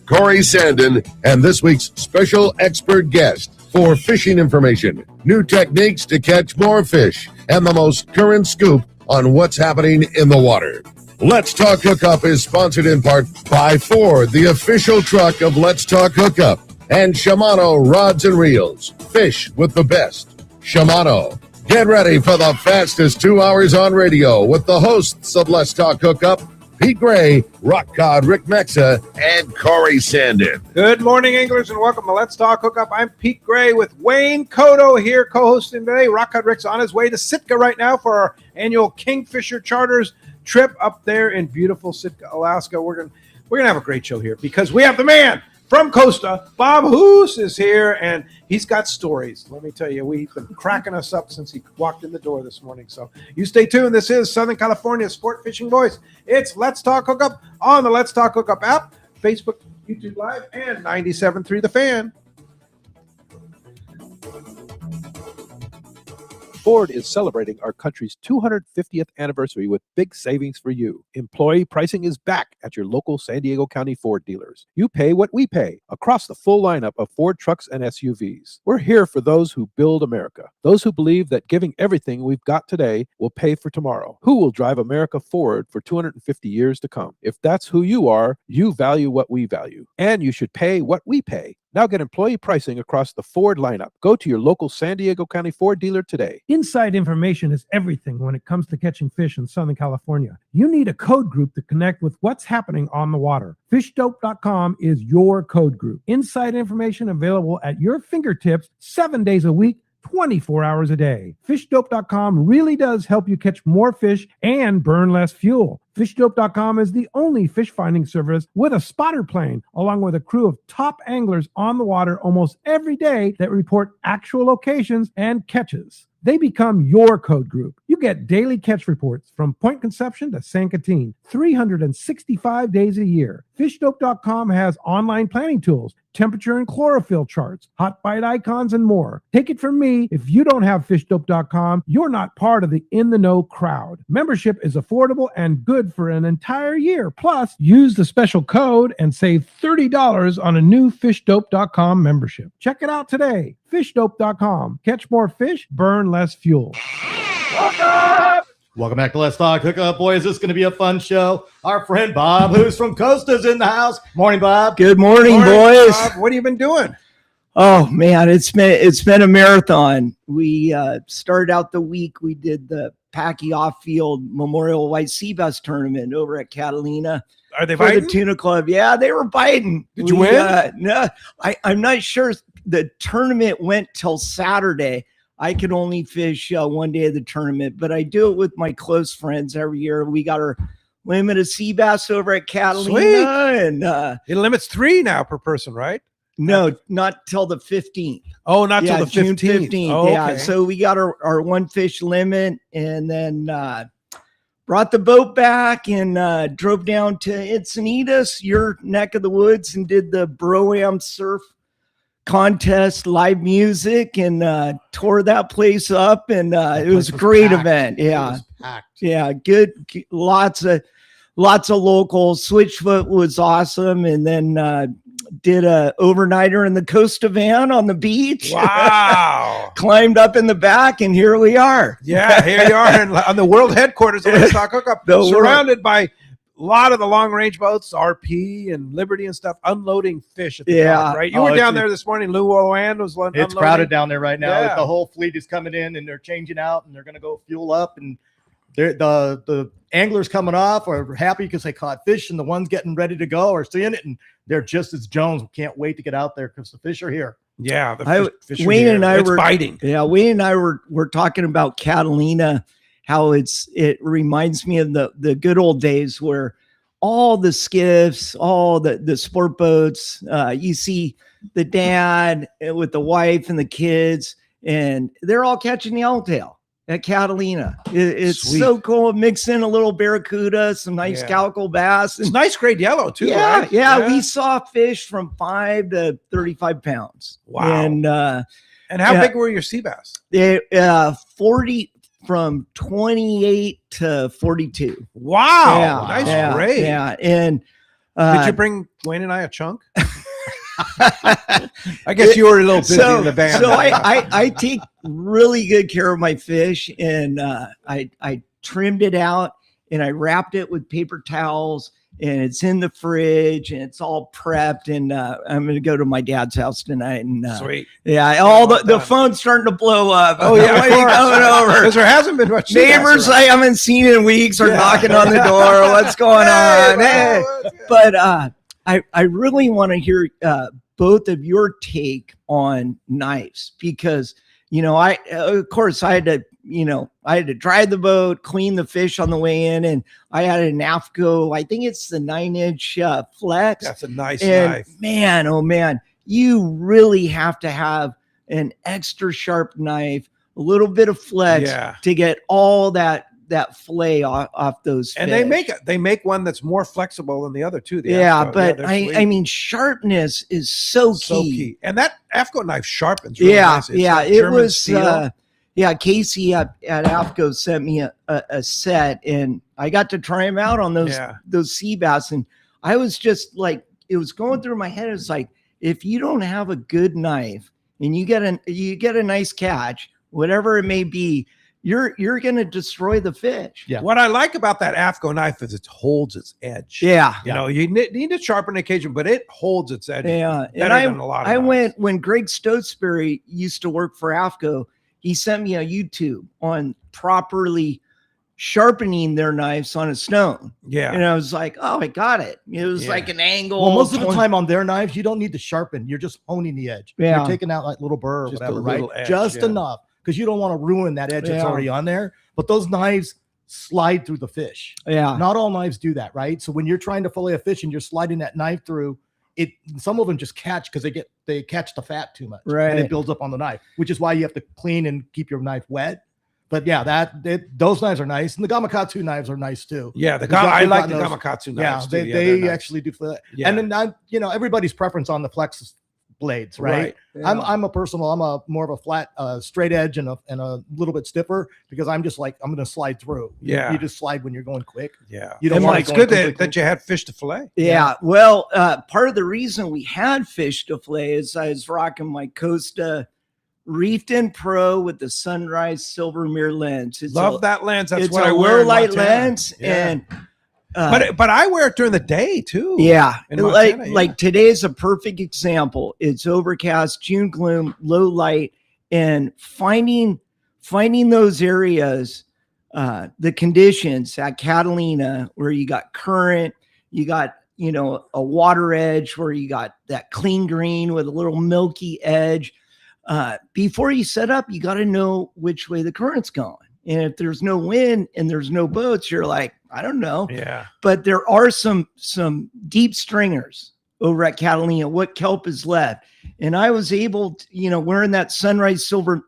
Corey Sandin, and this week's special expert guest for fishing information, new techniques to catch more fish, and the most current scoop on what's happening in the water. Let's Talk Hookup is sponsored in part by Ford, the official truck of Let's Talk Hookup, and Shimano Rods and Reels. Fish with the best. Shimano. Get ready for the fastest 2 hours on radio with the hosts of Let's Talk Hookup, Pete Gray, Rock Cod Rick Mexa, and Corey Sandin. Good morning, anglers, and welcome to Let's Talk Hookup. I'm Pete Gray with Wayne Cotto here co-hosting today. Rock Cod Rick's on his way to Sitka right now for our annual Kingfisher Charters trip up there in beautiful Sitka, Alaska. We're gonna have a great show here because we have the man from Costa. Bob Hoose is here, and he's got stories. Let me tell you, we've been cracking us up since he walked in the door this morning. So you stay tuned. This is Southern California's sport fishing voice. It's Let's Talk Hookup on the Let's Talk Hookup app, Facebook, YouTube Live, and 97.3 The Fan. Ford is celebrating our country's 250th anniversary with big savings for you. Employee pricing is back at your local San Diego County Ford dealers. You pay what we pay across the full lineup of Ford trucks and SUVs. We're here for those who build America, those who believe that giving everything we've got today will pay for tomorrow. Who will drive America forward for 250 years to come? If that's who you are, you value what we value, and you should pay what we pay. Now get employee pricing across the Ford lineup. Go to your local San Diego County Ford dealer today. Inside information is everything when it comes to catching fish in Southern California. You need a code group to connect with what's happening on the water. FishDope.com is your code group. Inside information available at your fingertips 7 days a week, 24 hours a day. FishDope.com really does help you catch more fish and burn less fuel. FishDope.com is the only fish finding service with a spotter plane, along with a crew of top anglers on the water almost every day that report actual locations and catches. They become your code group. You get daily catch reports from Point Conception to San Quintin, 365 days a year. FishDope.com has online planning tools, temperature and chlorophyll charts, hot bite icons, and more. Take it from me, if you don't have FishDope.com, you're not part of the in-the-know crowd. Membership is affordable and good for an entire year. Plus, use the special code and save $30 on a new FishDope.com membership. Check it out today. FishDope.com. Catch more fish, burn less fuel. Welcome back to Let's Talk Hookup, boys. This is going to be a fun show. Our friend Bob, who's from Costa's in the house. Morning, Bob. Good morning, boys. Bob. What have you been doing? Oh man, it's been a marathon. We started out the week. We did the Packy Off-Field Memorial White Sea Bass Tournament over at Catalina. Are they for biting? the Tuna Club? Yeah, they were biting. Did you win? No, I'm not sure. The tournament went till Saturday. I could only fish one day of the tournament, but I do it with my close friends every year. We got our limit of sea bass over at Catalina. Sweet. And It limits 3 now per person, right? no, not till the 15th. Oh, not till the June 15th. Oh, Yeah, okay. so we got our one fish limit, and then brought the boat back and drove down to Encinitas, your neck of the woods, and did the Bro-Am surf contest, live music, and tore that place up. And it was a great event. Yeah, yeah, good. Lots of locals. Switchfoot was awesome, and then did a overnighter in the Costa van on the beach. Wow. Climbed up in the back, and here we are. Yeah, here you are on the world headquarters of Let's Talk Hookup, surrounded by a lot of the long-range boats, RP and Liberty and stuff, unloading fish at the dock, right? You were down there this morning. Lou Oland was unloading. It's crowded down there right now. Yeah. The whole fleet is coming in, and they're changing out, and they're going to go fuel up. And the anglers coming off are happy because they caught fish, and the ones getting ready to go are seeing it, and they're just as Jones. We can't wait to get out there because the fish are here. Yeah, the fish are Wayne here. and I It's were biting. Yeah, Wayne and I were talking about Catalina, how it reminds me of the good old days where all the skiffs, all the sport boats, you see the dad with the wife and the kids, and they're all catching the yellowtail at Catalina. It's Sweet. so cool. Mix in a little barracuda, some nice calico bass. It's nice grade yellow too, Yeah, right? yeah. We saw fish from 5 to 35 pounds. Wow. And how big were your sea bass? 40 from 28 to 42. Wow. Yeah, Nice grade. Yeah. And Did you bring Wayne and I a chunk? I guess you were a little busy in the van. So I take really good care of my fish, and I trimmed it out and I wrapped it with paper towels, and it's in the fridge and it's all prepped. And I'm going to go to my dad's house tonight. And sweet. Yeah, all the phone's starting to blow up. Oh yeah, why are you coming over? Because there hasn't been much. Neighbors I haven't seen in weeks are knocking on the door. What's going on? Hey. But I really want to hear both of your take on knives, because I had to dry the boat, clean the fish on the way in, and I had an AFCO. I think it's the 9-inch flex. That's a nice and knife. Man, oh man, you really have to have an extra sharp knife, a little bit of flex to get all that fillet off those fish. And they make one that's more flexible than the other two. I mean, sharpness is so key. And that AFCO knife sharpens really nice. It was steel. Casey at AFCO sent me a set, and I got to try them out on those sea bass, and I was just like, it was going through my head. It's like, if you don't have a good knife and you get a nice catch, whatever it may be, you're going to destroy the fish. Yeah. What I like about that AFCO knife is it holds its edge. Yeah. You need to sharpen occasion, but it holds its edge. Yeah. And I went when Greg Stotesbury used to work for AFCO. He sent me a YouTube on properly sharpening their knives on a stone. Yeah. And I was like, oh, I got it. It was like an angle. Well, most of the time on their knives, you don't need to sharpen. You're just honing the edge. Yeah. You're taking out like little burr or Just whatever, a right? little edge, Just enough, because you don't want to ruin that edge that's already on there. But those knives slide through the fish. Yeah. Not all knives do that, right? So when you're trying to fillet a fish and you're sliding that knife through, some of them just catch because they catch the fat too much, right? And it builds up on the knife, which is why you have to clean and keep your knife wet. But yeah, those knives are nice, and the Gamakatsu knives are nice too. Yeah, I like the Gamakatsu knives. Yeah, they actually do for that. Yeah. And then everybody's preference on the flex blades, right? Yeah. I'm a more of a flat, straight edge and a little bit stiffer, because I'm just like, I'm going to slide through. Yeah, you just slide when you're going quick. Yeah, you don't want. It's good that you had fish to fillet. Yeah. Well, part of the reason we had fish to fillet is I was rocking my Costa Reefed in Pro with the Sunrise Silver Mirror lens. Love that lens. That's what I wear. wear. Low light lens, and but I wear it during the day too. Yeah, like today's a perfect example. It's overcast, June gloom, low light, and finding those areas, the conditions at Catalina where you got current, you got a water edge where you got that clean green with a little milky edge. Before you set up, you got to know which way the current's going. And if there's no wind and there's no boats, you're like, I don't know. Yeah. But there are some deep stringers over at Catalina, what kelp is left. And I was able to, wearing that Sunrise Silver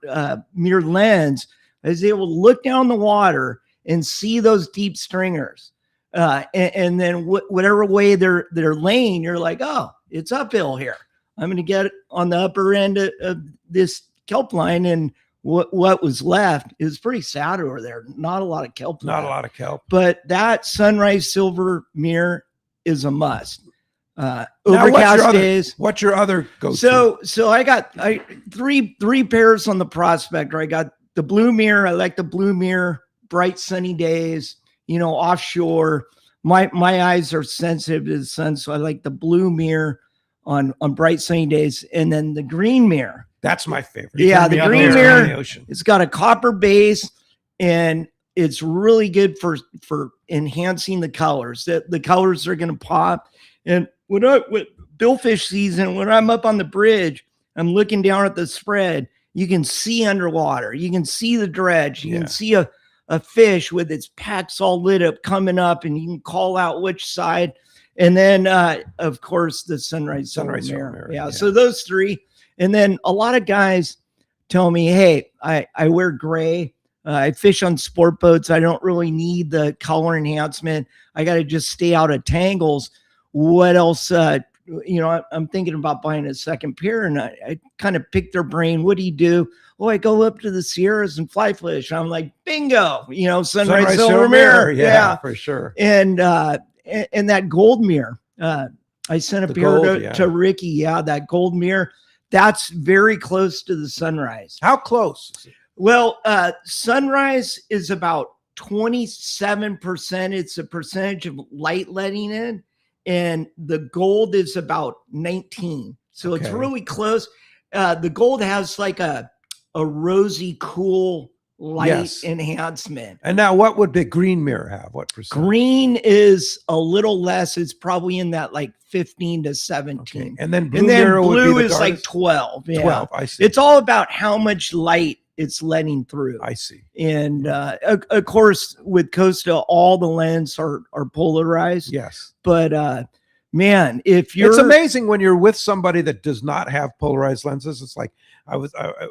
Mirror lens, I was able to look down the water and see those deep stringers. And then whatever way they're laying, you're like, oh, it's uphill here. I'm going to get on the upper end of this kelp line, and what was left is pretty sad over there. Not a lot of kelp. Not a lot of kelp. But that Sunrise Silver Mirror is a must. Overcast days. What's your other go-to? So I got three pairs on the Prospector. I got the Blue Mirror. I like the Blue Mirror. Bright sunny days. Offshore. My eyes are sensitive to the sun, so I like the Blue Mirror on bright sunny days, and then the Green Mirror. That's my favorite. Yeah, the Green Mirror. It's got a copper base, and it's really good for enhancing the colors. The colors are going to pop. And with billfish season, when I'm up on the bridge, I'm looking down at the spread. You can see underwater. You can see the dredge. You can see a fish with its packs all lit up coming up, and you can call out which side. And then, of course, the Sunrise Silver Mirror. Yeah, so those three. And then a lot of guys tell me, hey, I wear gray. I fish on sport boats. I don't really need the color enhancement. I got to just stay out of tangles. What else? I'm thinking about buying a second pair, and I kind of pick their brain. What do you do? Oh, I go up to the Sierras and fly fish. I'm like, bingo, Sunrise Silver Mirror. Yeah, for sure. And that gold mirror, I sent a The pair gold, to Ricky. Yeah, that gold mirror. That's very close to the sunrise. How close? Well, sunrise is about 27%. It's a percentage of light letting in, and the gold is about 19. So it's Okay. really close. The gold has like a rosy, cool light Yes. enhancement. And now, what would the green mirror have? What percent? Green is a little less. It's probably in that like 15 to 17. Okay. And then blue And then mirror would blue be the is like darkest? 12. Yeah. 12. I see. It's all about how much light it's letting through. I see. And of course, with Costa, all the lenses are polarized. Yes. But man, if you're It's amazing when you're with somebody that does not have polarized lenses. It's like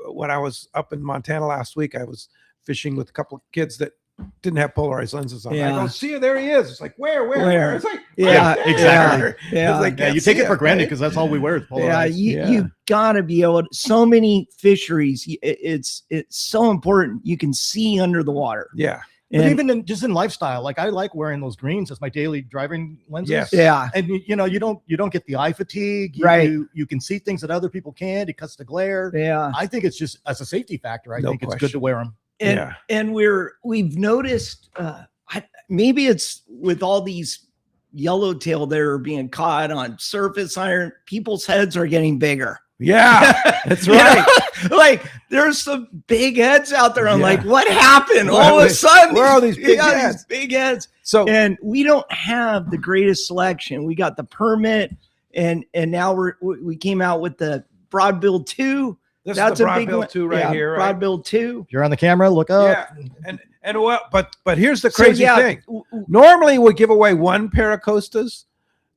when I was up in Montana last week, I was fishing with a couple of kids that didn't have polarized lenses on. I Yeah. go, see, there he is. It's like, where? It's like, Yeah, right there. exactly. Yeah. It's like, Yeah, you can't take see it for granted right? because that's all we wear is Yeah, polarized. you gotta be able to, so many fisheries, it's so important. You can see under the water. Yeah. But And even just in lifestyle, like I like wearing those greens as my daily driving lenses. Yes. yeah, And you don't get the eye fatigue. Right. You can see things that other people can't. It cuts the glare. yeah. I think it's just as a safety factor. I No think it's good question. to wear them. And Yeah. and we've noticed maybe it's with all these yellowtail that are being caught on surface iron, people's heads are getting bigger. Yeah. That's You right. know? Like there's some big heads out there. I'm Yeah. like, what happened? Where All are of a sudden, where are all these big yeah, heads? these big heads. So And we don't have the greatest selection. We got the permit, and now we came out with the broadbill 2. this That's is the a big broadbill one. 2 right Yeah, here, right? broadbill 2. If you're on the camera, look up. Yeah. And well, but here's the So, crazy yeah, thing. Normally we give away one pair of Costas.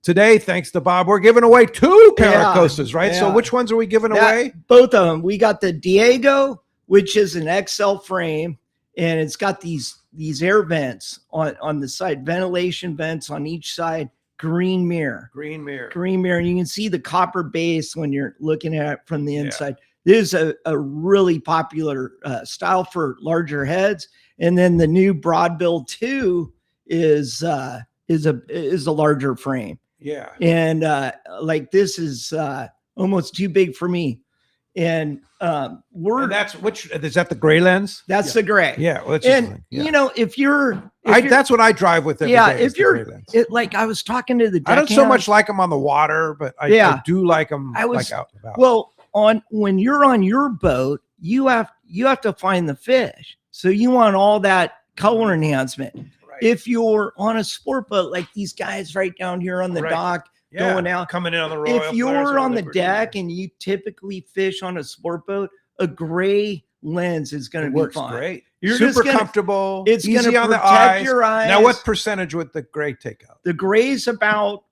Today, thanks to Bob, we're giving away 2 pair Yeah, of Costas, right? So yeah. which ones are we giving That- away? Both of them. We got the Diego, which is an XL frame, and it's got these air vents on the side, ventilation vents on each side, green mirror. Green mirror. And you can see the copper base when you're looking at it from the inside. This is a really popular style for larger heads. And then the new broadbill 2 is a larger frame. Yeah. And like this is almost too big for me. And And that's is that the gray lens? that's the gray. Yeah. Well, And you know, if you're that's what I drive with every yeah, day is if the you're gray lens. like I was talking to the I don't so deckhand. much like them on the water, but I do like them like out and about. Well, when you're on your boat, you have to find the fish. So you want all that color enhancement. Right. If you're on a sport boat like these guys right down here on the Right. dock Yeah, going out, coming in on the Royal. if you're on the deck and you typically fish on a sport boat, a gray lens is going to it be works fine. great. You're Super just gonna- comfortable. It's going easy to on the protect eyes. your eyes. Now, what percentage would the gray take out? The gray's about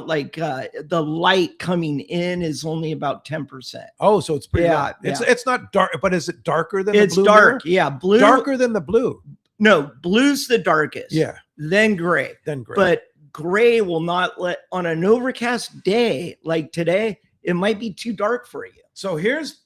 like the light coming in is only about 10%. Oh, so it's pretty Yeah, low. It's not dark, but is it darker than It's the blue? dark. mirror? Yeah, blue. Darker than the blue. No, blue's the darkest. Yeah, Then gray. then gray. But gray will not let on an overcast day like today, it might be too dark for you. so here's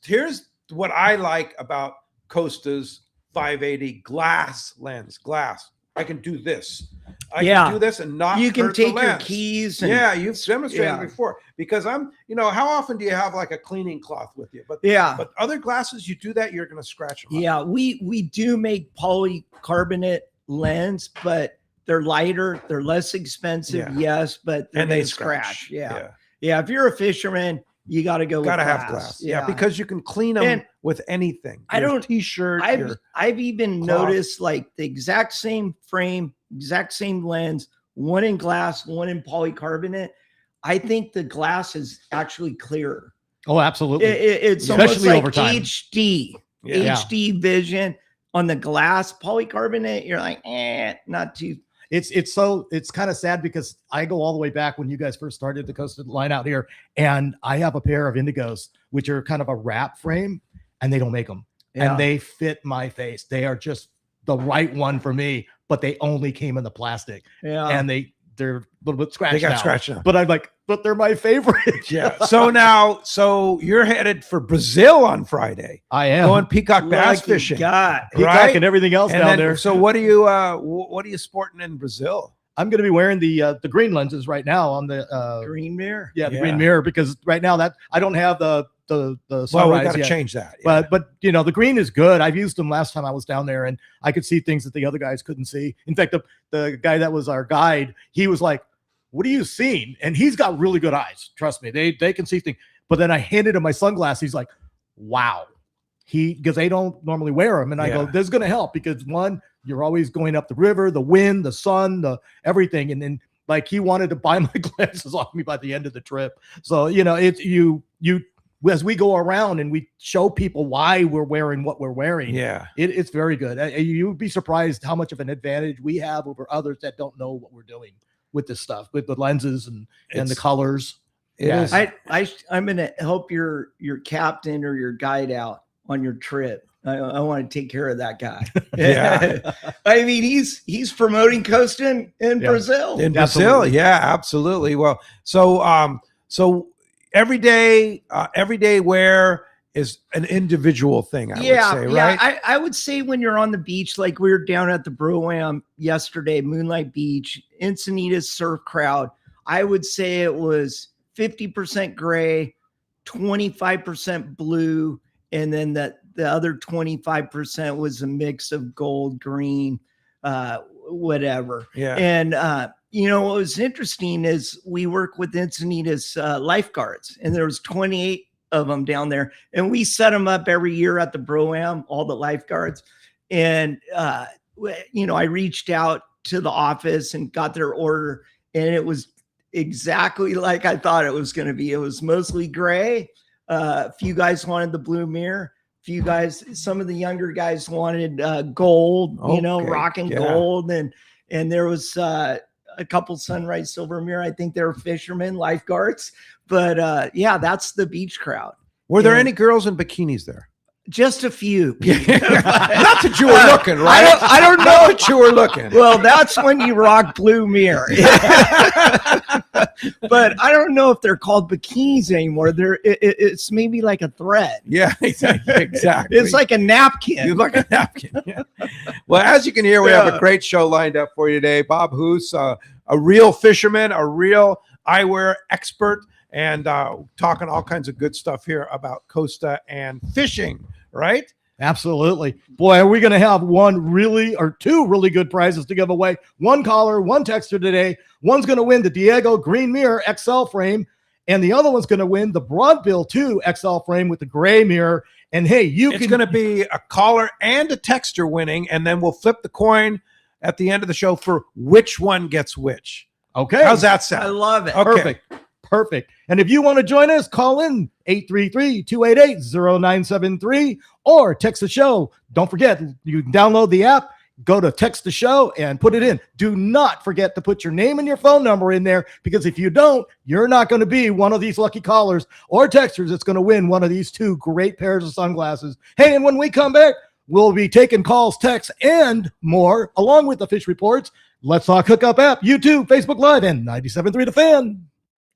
what I like about Costa's 580 glass lens. Glass. I can do this. I can do this and not You can hurt the take your lens. keys and Yeah, you've demonstrated Yeah. before because how often do you have like a cleaning cloth with you? But yeah. other glasses, you do that, you're going to scratch them. up. Yeah, we do make polycarbonate lens, but they're lighter, they're less expensive, Yeah. yes, but they're and they gonna scratch. Yeah. If you're a fisherman, you got to go Gotta with have glass. Yeah, because you can clean them And with anything. I Your don't- t-shirt. I've even cloth. noticed like the exact same frame, exact same lens, one in glass, one in polycarbonate. I think the glass is actually clearer. Oh, absolutely. It's Especially almost over like time. HD, Yeah. HD vision on the glass polycarbonate. You're like, not too. It's kind of sad because I go all the way back when you guys first started the Costa line out here, and I have a pair of Indigos, which are kind of a wrap frame, and they don't make them. Yeah. And they fit my face. They are just the right one for me, but they only came in the plastic, Yeah. and they're a little bit scratched. They got now. scratched now. But I'm like, but they're my favorite. Yeah. So you're headed for Brazil on Friday. I am Going peacock bass Lucky fishing. God. Peacock right? and everything else And down then, there. so what are you sporting in Brazil? I'm going to be wearing the green lenses right now on the Green mirror. Yeah, the green mirror, because right now that I don't have the sunrise Well, we got to yet. change that. Yeah. But the green is good. I've used them last time I was down there, and I could see things that the other guys couldn't see. In fact, the guy that was our guide, he was like, "What are you seeing?" And he's got really good eyes. Trust me, they can see things. But then I handed him my sunglasses. He's like, "Wow." Because they don't normally wear them, and I go, "This is going to help because one, you're always going up the river, the wind, the sun, the everything." And then like he wanted to buy my glasses off me by the end of the trip. So it's you as we go around and we show people why we're wearing what we're wearing. Yeah. It's very good. You'd be surprised how much of an advantage we have over others that don't know what we're doing with this stuff, with the lenses and the colors. It is. I'm going to help your captain or your guide out on your trip. I want to take care of that guy. Yeah. I mean, he's promoting Costa in Brazil. In Brazil, yeah, absolutely. Well, so everyday wear is an individual thing, I would say, right? Yeah, I would say when you're on the beach, like we were down at the Bro-Am yesterday, Moonlight Beach, Encinitas surf crowd, I would say it was 50% gray, 25% blue, and then the other 25% was a mix of gold, green, whatever. Yeah. And what was interesting is we work with Encinitas lifeguards, and there was 28 of them down there, and we set them up every year at the Bro-Am, all the lifeguards. And I reached out to the office and got their order, and it was exactly like I thought it was going to be. It was mostly gray. A few guys wanted the blue mirror. Some of the younger guys wanted gold, rocking gold, and there was a couple sunrise silver mirror. I think they were fishermen, lifeguards, but that's the beach crowd. Were there any girls in bikinis there? Just a few. Not that you were looking, right? I don't know Not that you were looking. Well, that's when you rock blue mirror. But I don't know if they're called bikinis anymore. It's maybe like a thread. Yeah, exactly. It's like a napkin. You look like a napkin. Yeah. Well, as you can hear, we have a great show lined up for you today. Bob Hoose, a real fisherman, a real eyewear expert, and talking all kinds of good stuff here about Costa and fishing, right? Absolutely. Boy, are we going to have two really good prizes to give away. One caller, one texter today. One's going to win the Diego Green Mirror XL frame, and the other one's going to win the Broadbill 2 XL frame with the gray mirror. And hey, it's going to be a caller and a texter winning, and then we'll flip the coin at the end of the show for which one gets which. Okay. How's that sound? I love it. Okay. Perfect. And if you want to join us, call in 833-288-0973 or text the show. Don't forget, you can download the app, go to text the show and put it in. Do not forget to put your name and your phone number in there, because if you don't, you're not going to be one of these lucky callers or texters that's going to win one of these two great pairs of sunglasses. Hey, and when we come back, we'll be taking calls, texts, and more, along with the fish reports. Let's Talk Hookup app, YouTube, Facebook Live, and 97.3 The Fan.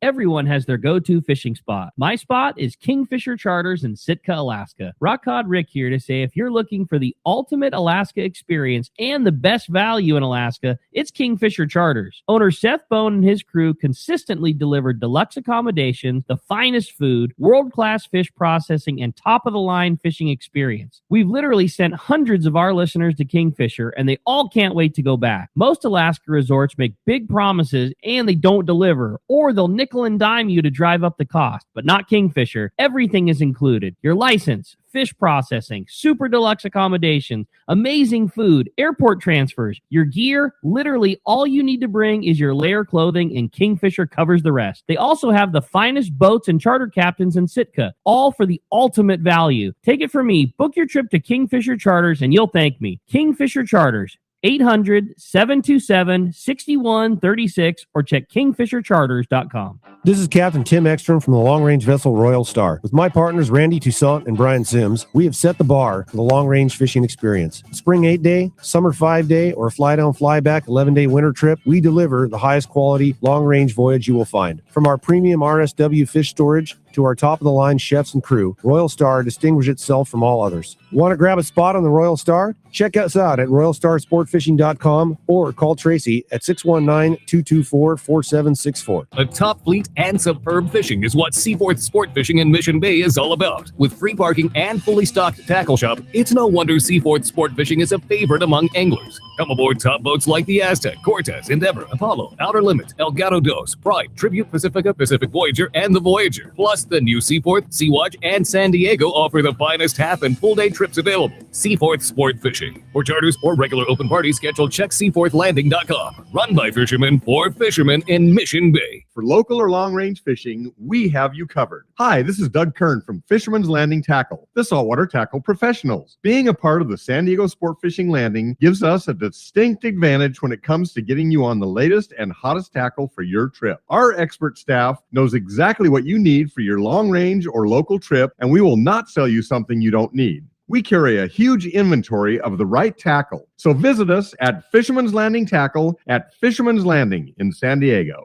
Everyone has their go-to fishing spot. My spot is Kingfisher Charters in Sitka, Alaska. Rock Cod Rick here to say if you're looking for the ultimate Alaska experience and the best value in Alaska, it's Kingfisher Charters. Owner Seth Bone and his crew consistently deliver deluxe accommodations, the finest food, world-class fish processing, and top-of-the-line fishing experience. We've literally sent hundreds of our listeners to Kingfisher, and they all can't wait to go back. Most Alaska resorts make big promises, and they don't deliver, or they'll nickel and dime you to drive up the cost, but not Kingfisher. Everything is included. Your license, fish processing, super deluxe accommodations, amazing food, airport transfers, your gear. Literally all you need to bring is your layer clothing, and Kingfisher covers the rest. They also have the finest boats and charter captains in Sitka, all for the ultimate value. Take it from me, book your trip to Kingfisher Charters and you'll thank me. Kingfisher Charters, 800-727-6136 or check kingfishercharters.com. This is Captain Tim Ekstrom from the long-range vessel Royal Star. With my partners Randy Toussaint and Brian Sims, we have set the bar for the long-range fishing experience. Spring 8-day, summer 5-day, or a fly-down, fly-back 11-day winter trip, we deliver the highest quality long-range voyage you will find. From our premium RSW fish storage to our top-of-the-line chefs and crew, Royal Star distinguishes itself from all others. Want to grab a spot on the Royal Star? Check us out at royalstarsportfishing.com or call Tracy at 619-224-4764. A top fleet and superb fishing is what Seaforth Sport Fishing in Mission Bay is all about. With free parking and fully stocked tackle shop, it's no wonder Seaforth Sport Fishing is a favorite among anglers. Come aboard top boats like the Aztec, Cortez, Endeavor, Apollo, Outer Limit, Elgato Dos, Pride, Tribute Pacifica, Pacific Voyager, and the Voyager. Plus, the new Seaforth, Sea-Watch, and San Diego offer the finest half and full day trips available. Seaforth Sport Fishing. For charters or regular open party schedule, check seaforthlanding.com. Run by fishermen for fishermen in Mission Bay. For local or long-range fishing, we have you covered. Hi, this is Doug Kern from Fisherman's Landing Tackle, the saltwater tackle professionals. Being a part of the San Diego Sport Fishing Landing gives us a distinct advantage when it comes to getting you on the latest and hottest tackle for your trip. Our expert staff knows exactly what you need for your long-range or local trip, and we will not sell you something you don't need. We carry a huge inventory of the right tackle. So visit us at Fisherman's Landing Tackle at Fisherman's Landing in San Diego.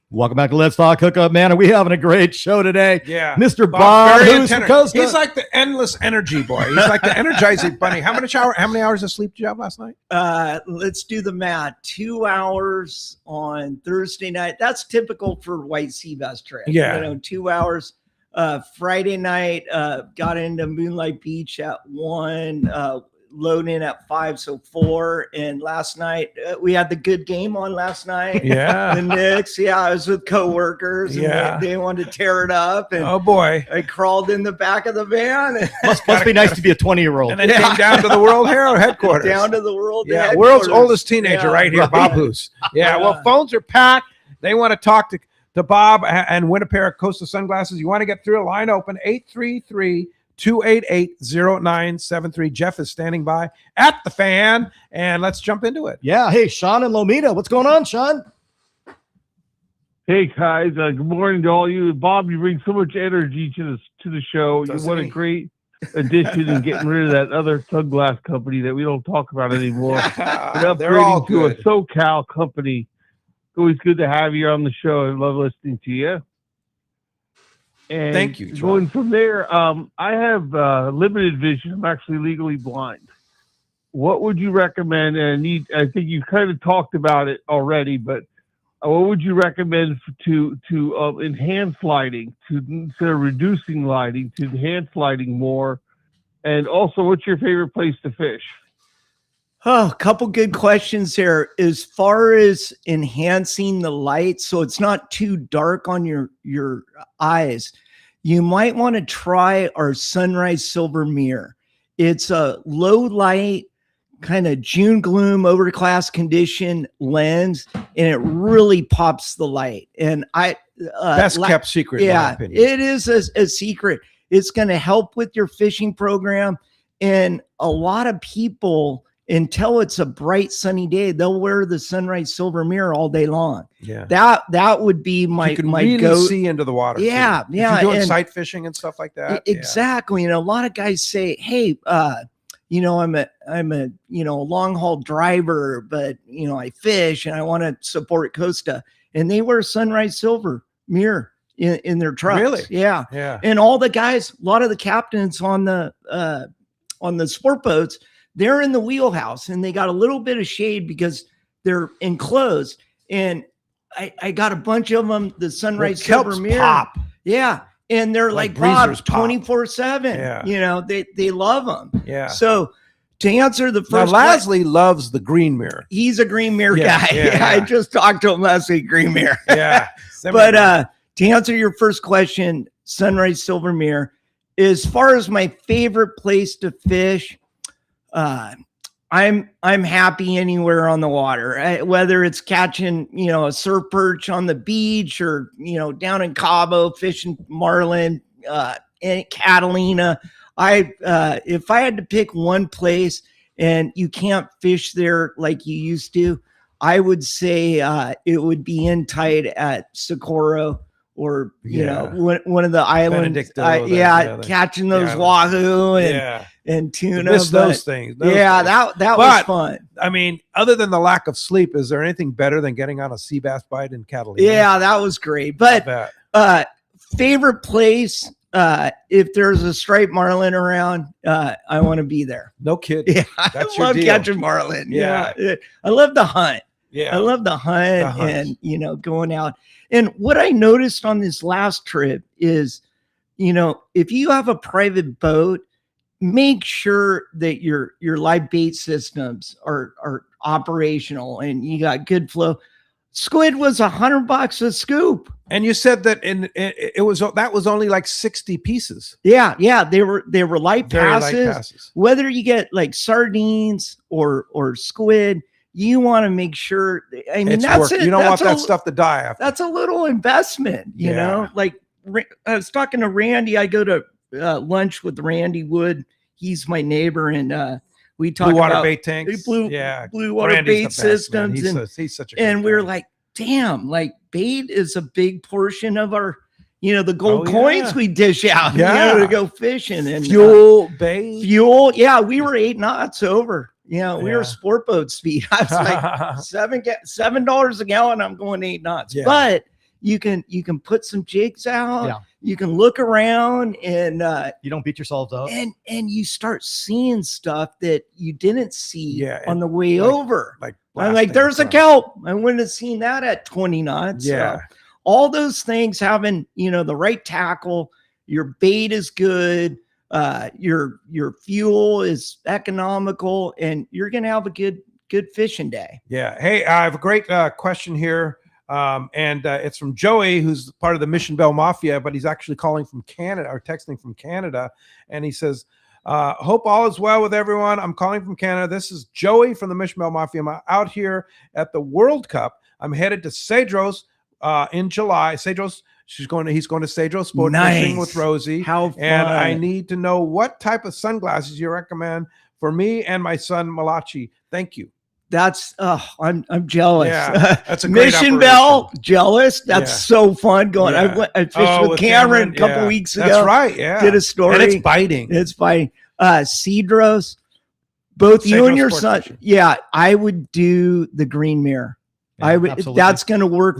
Welcome back to Let's Talk Hookup, man. Are we having a great show today? Yeah. Mr. Bob very Hoose from attentive. Costa. He's like the endless energy boy. He's like the energizing bunny. How many hours of sleep did you have last night? Let's do the math. 2 hours on Thursday night. That's typical for white sea bass trip. Yeah. 2 hours. Friday night, got into Moonlight Beach at 1, load in at 5, so 4. And last night, we had the good game on last night. Yeah. The Knicks. Yeah, I was with coworkers. And Yeah. they wanted to tear it up. And Oh boy. I crawled in the back of the van. And Must be nice to be a 20-year-old. And then came down to the World Hero headquarters. down to the world. Yeah, world's headquarters. oldest teenager Yeah, right here, Bob Hoose. Yeah, well, phones are packed. They want to talk to Bob and win a pair of Costa sunglasses. You want to get through a line open, 833-288-0973. Jeff is standing by at the fan, and let's jump into it. Yeah. Hey, Sean and Lomita. What's going on, Sean? Hey guys, good morning to all you. Bob, you bring so much energy to the show. Doesn't What a he? great addition in getting rid of that other sunglass company that we don't talk about anymore. And They're all upgrading to a good. SoCal company. Always good to have you on the show. I love listening to you. And Thank you, John. going from there, I have limited vision. I'm actually legally blind. What would you recommend? And I think you've kind of talked about it already, but what would you recommend to enhance lighting, instead of reducing lighting, to enhance lighting more? And also, what's your favorite place to fish? Oh, a couple good questions there. As far as enhancing the light, so it's not too dark on your eyes, you might want to try our Sunrise Silver Mirror. It's a low light, kind of June gloom, overcast condition lens, and it really pops the light. And Best kept secret, in my yeah, opinion. it is a secret. It's going to help with your fishing program. And a lot of people, until it's a bright sunny day, they'll wear the Sunrise Silver Mirror all day long. Yeah. That would be my You can my really go. see into the water. Yeah, too. yeah, If you're doing and- sight fishing and stuff like that. Exactly. And a lot of guys say, hey, I'm a long haul driver, but I fish and I want to support Costa, and they wear Sunrise Silver Mirror in their trucks. Really? Yeah. Yeah. And all the guys, a lot of the captains on the sport boats, they're in the wheelhouse and they got a little bit of shade because they're enclosed. And I got a bunch of them, the Sunrise Silver kelps Mirror. pop. Yeah. And they're Like like Bob, breezers pop. 24/7. Yeah. They love them. Yeah. So to answer the Now, first Lasley loves the green mirror. he's a green mirror Yeah, guy. yeah, I yeah. just talked to him last week, green mirror. Yeah. But to answer your first question, Sunrise Silver Mirror, as far as my favorite place to fish, I'm happy anywhere on the water, whether it's catching, a surf perch on the beach or, down in Cabo fishing marlin, in Catalina. If I had to pick one place and you can't fish there like you used to, I would say it would be in tight at Socorro or you know one of the islands. Benedicto, catching those the wahoo and tuna. Miss those things. That was fun. I mean, other than the lack of sleep, is there anything better than getting on a sea bass bite in Catalina? Yeah, that was great. But favorite place, if there's a striped marlin around, I want to be there. No kidding. Yeah, That's I love catching marlin. Yeah. I love the hunt. Yeah, I love the hunt and going out. And what I noticed on this last trip is, if you have a private boat, make sure that your live bait systems are operational and you got good flow. Squid was $100 a scoop. And you said that that was only like 60 pieces. Yeah, they were light Very passes. light passes. Whether you get like sardines or squid, you want to make sure. I mean, that's it. You don't want that stuff to die after. That's a little investment, you know. Like I was talking to Randy. I go to lunch with Randy Wood. He's my neighbor, and we talk blue water about bait tanks, blue water Randy's bait the best, systems, man. and He's such a good and we're guy. like, damn, like bait is a big portion of our, the gold coins we dish out, to go fishing and bait, fuel. Yeah, we were 8 knots over. We were sport boat speed. I was like $7 a gallon. I'm going 8 knots, but you can put some jigs out. Yeah. You can look around and you don't beat yourselves up. And you start seeing stuff that you didn't see on the way over. I'm like, there's a kelp. I wouldn't have seen that at 20 knots. Yeah. All those things having, the right tackle, your bait is good, your fuel is economical, and you're gonna have a good fishing day. Yeah. Hey, I have a great question here. And it's from Joey, who's part of the Mission Bell Mafia, but he's actually calling from Canada or texting from Canada. And he says, hope all is well with everyone. I'm calling from Canada. This is Joey from the Mission Bell Mafia. I'm out here at the World Cup. I'm headed to Cedros in July. Cedros, he's going to Cedros sport fishing with Rosie. How fun. And I need to know what type of sunglasses you recommend for me and my son Malachi. Thank you. That's I'm jealous. Yeah, that's a great Mission operation. Bell, jealous. That's so fun going. Yeah. I fished with Cameron a couple weeks ago. That's right. Yeah, did a story. And it's biting. Cedros, both you and your son. Fishing. Yeah, I would do the green mirror. I would. Absolutely. That's going to work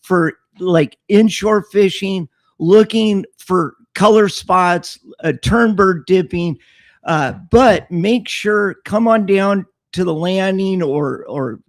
for like inshore fishing, looking for color spots, turnbird dipping. But make sure come on down to the landing or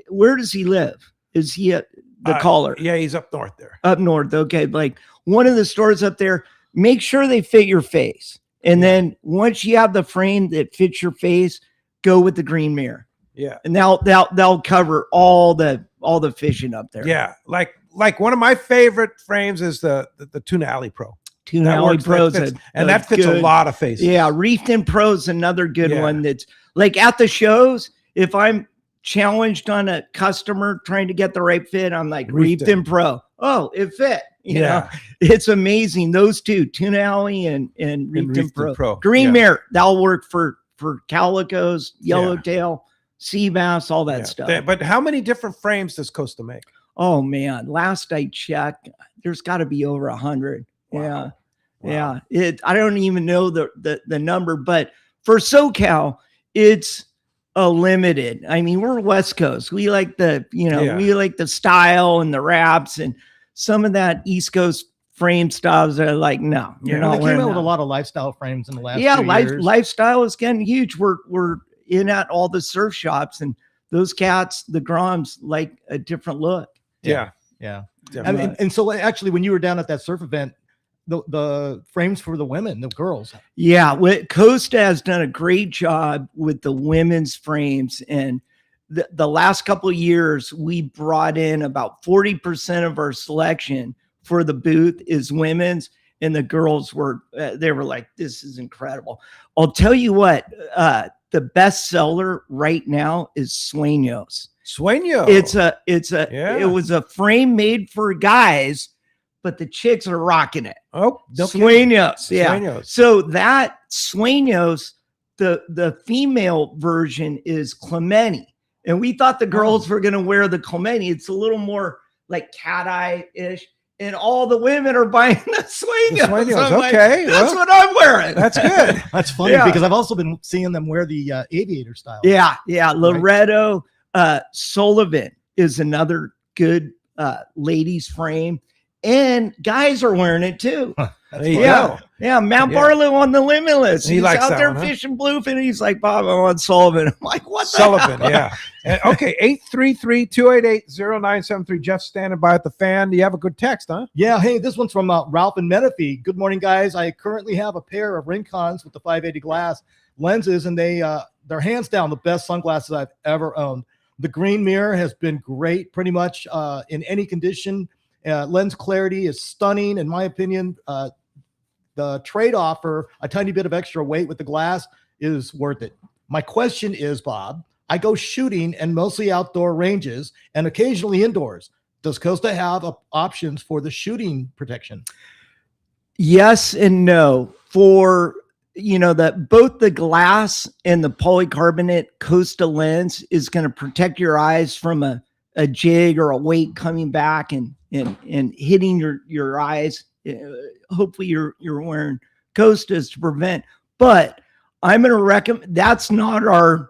where does he live? Is he at the caller? Yeah, he's up north there. Up north. Okay. Like one of the stores up there, make sure they fit your face. And then once you have the frame that fits your face, go with the green mirror. Yeah. And they'll cover all the fishing up there. Yeah. Like one of my favorite frames is the Tuna Alley Pro. Tuna Alley Pro. That fits a lot of faces. Yeah. Reefed Pro is another good one that's like at the shows. If I'm challenged on a customer trying to get the right fit, I'm like Reefed Pro. Oh, it fit. You know, it's amazing. Those two, Tuna Alley and Reefed Pro. Green mirror, that'll work for calicos, yellowtail, sea bass, all that stuff. But how many different frames does Costa make? Oh man, last I checked, there's got to be over 100. Wow. Yeah. I don't even know the number, but for SoCal, it's a limited. I mean, we're West Coast. We like we like the style and the wraps, and some of that East Coast frame styles are like, no, you're not. They came out with a lot of lifestyle frames in the last few years. Lifestyle is getting huge. We're in at all the surf shops, and those cats, the Groms, like a different look. Yeah. And so actually, when you were down at that surf event, the frames for the women, the girls. Yeah, Costa has done a great job with the women's frames, and the last couple of years we brought in about 40% of our selection for the booth is women's, and the girls were they were like, this is incredible. I'll tell you what, the best seller right now is Sueños. It was a frame made for guys, but the chicks are rocking it. Oh, Sueños. Yeah. Sueños. So that Sueños, the female version is Clemente. And we thought the girls were going to wear the Clementi. It's a little more like cat eye ish. And all the women are buying the Sueños. Sueños, Like, okay. that's what I'm wearing. That's good. That's funny Yeah. because I've also been seeing them wear the aviator style. Yeah. Loretto Sullivan is another good ladies frame. And guys are wearing it too. There you Yeah. go. Yeah, Matt Yeah. Barlow on the Limitless. He He's likes out that there one, huh? fishing bluefin. He's like, Bob, I want Sullivan. I'm like, what the Sullivan, hell? yeah. And, okay, 833-288-0973. Jeff's standing by at the fan. Do you have a good text, huh? Yeah, hey, this one's from Ralph and Menifee. Good morning, guys. I currently have a pair of Rincons with the 580 glass lenses, and they're hands down the best sunglasses I've ever owned. The green mirror has been great pretty much in any condition. Lens clarity is stunning, in my opinion. The trade-off for a tiny bit of extra weight with the glass is worth it. My question is, Bob, I go shooting and mostly outdoor ranges and occasionally indoors. Does Costa have options for the shooting protection? Yes and no. For that both the glass and the polycarbonate Costa lens is going to protect your eyes from a jig or a weight coming back and hitting your eyes. Hopefully you're wearing Costas to prevent. But I'm going to recommend that's not our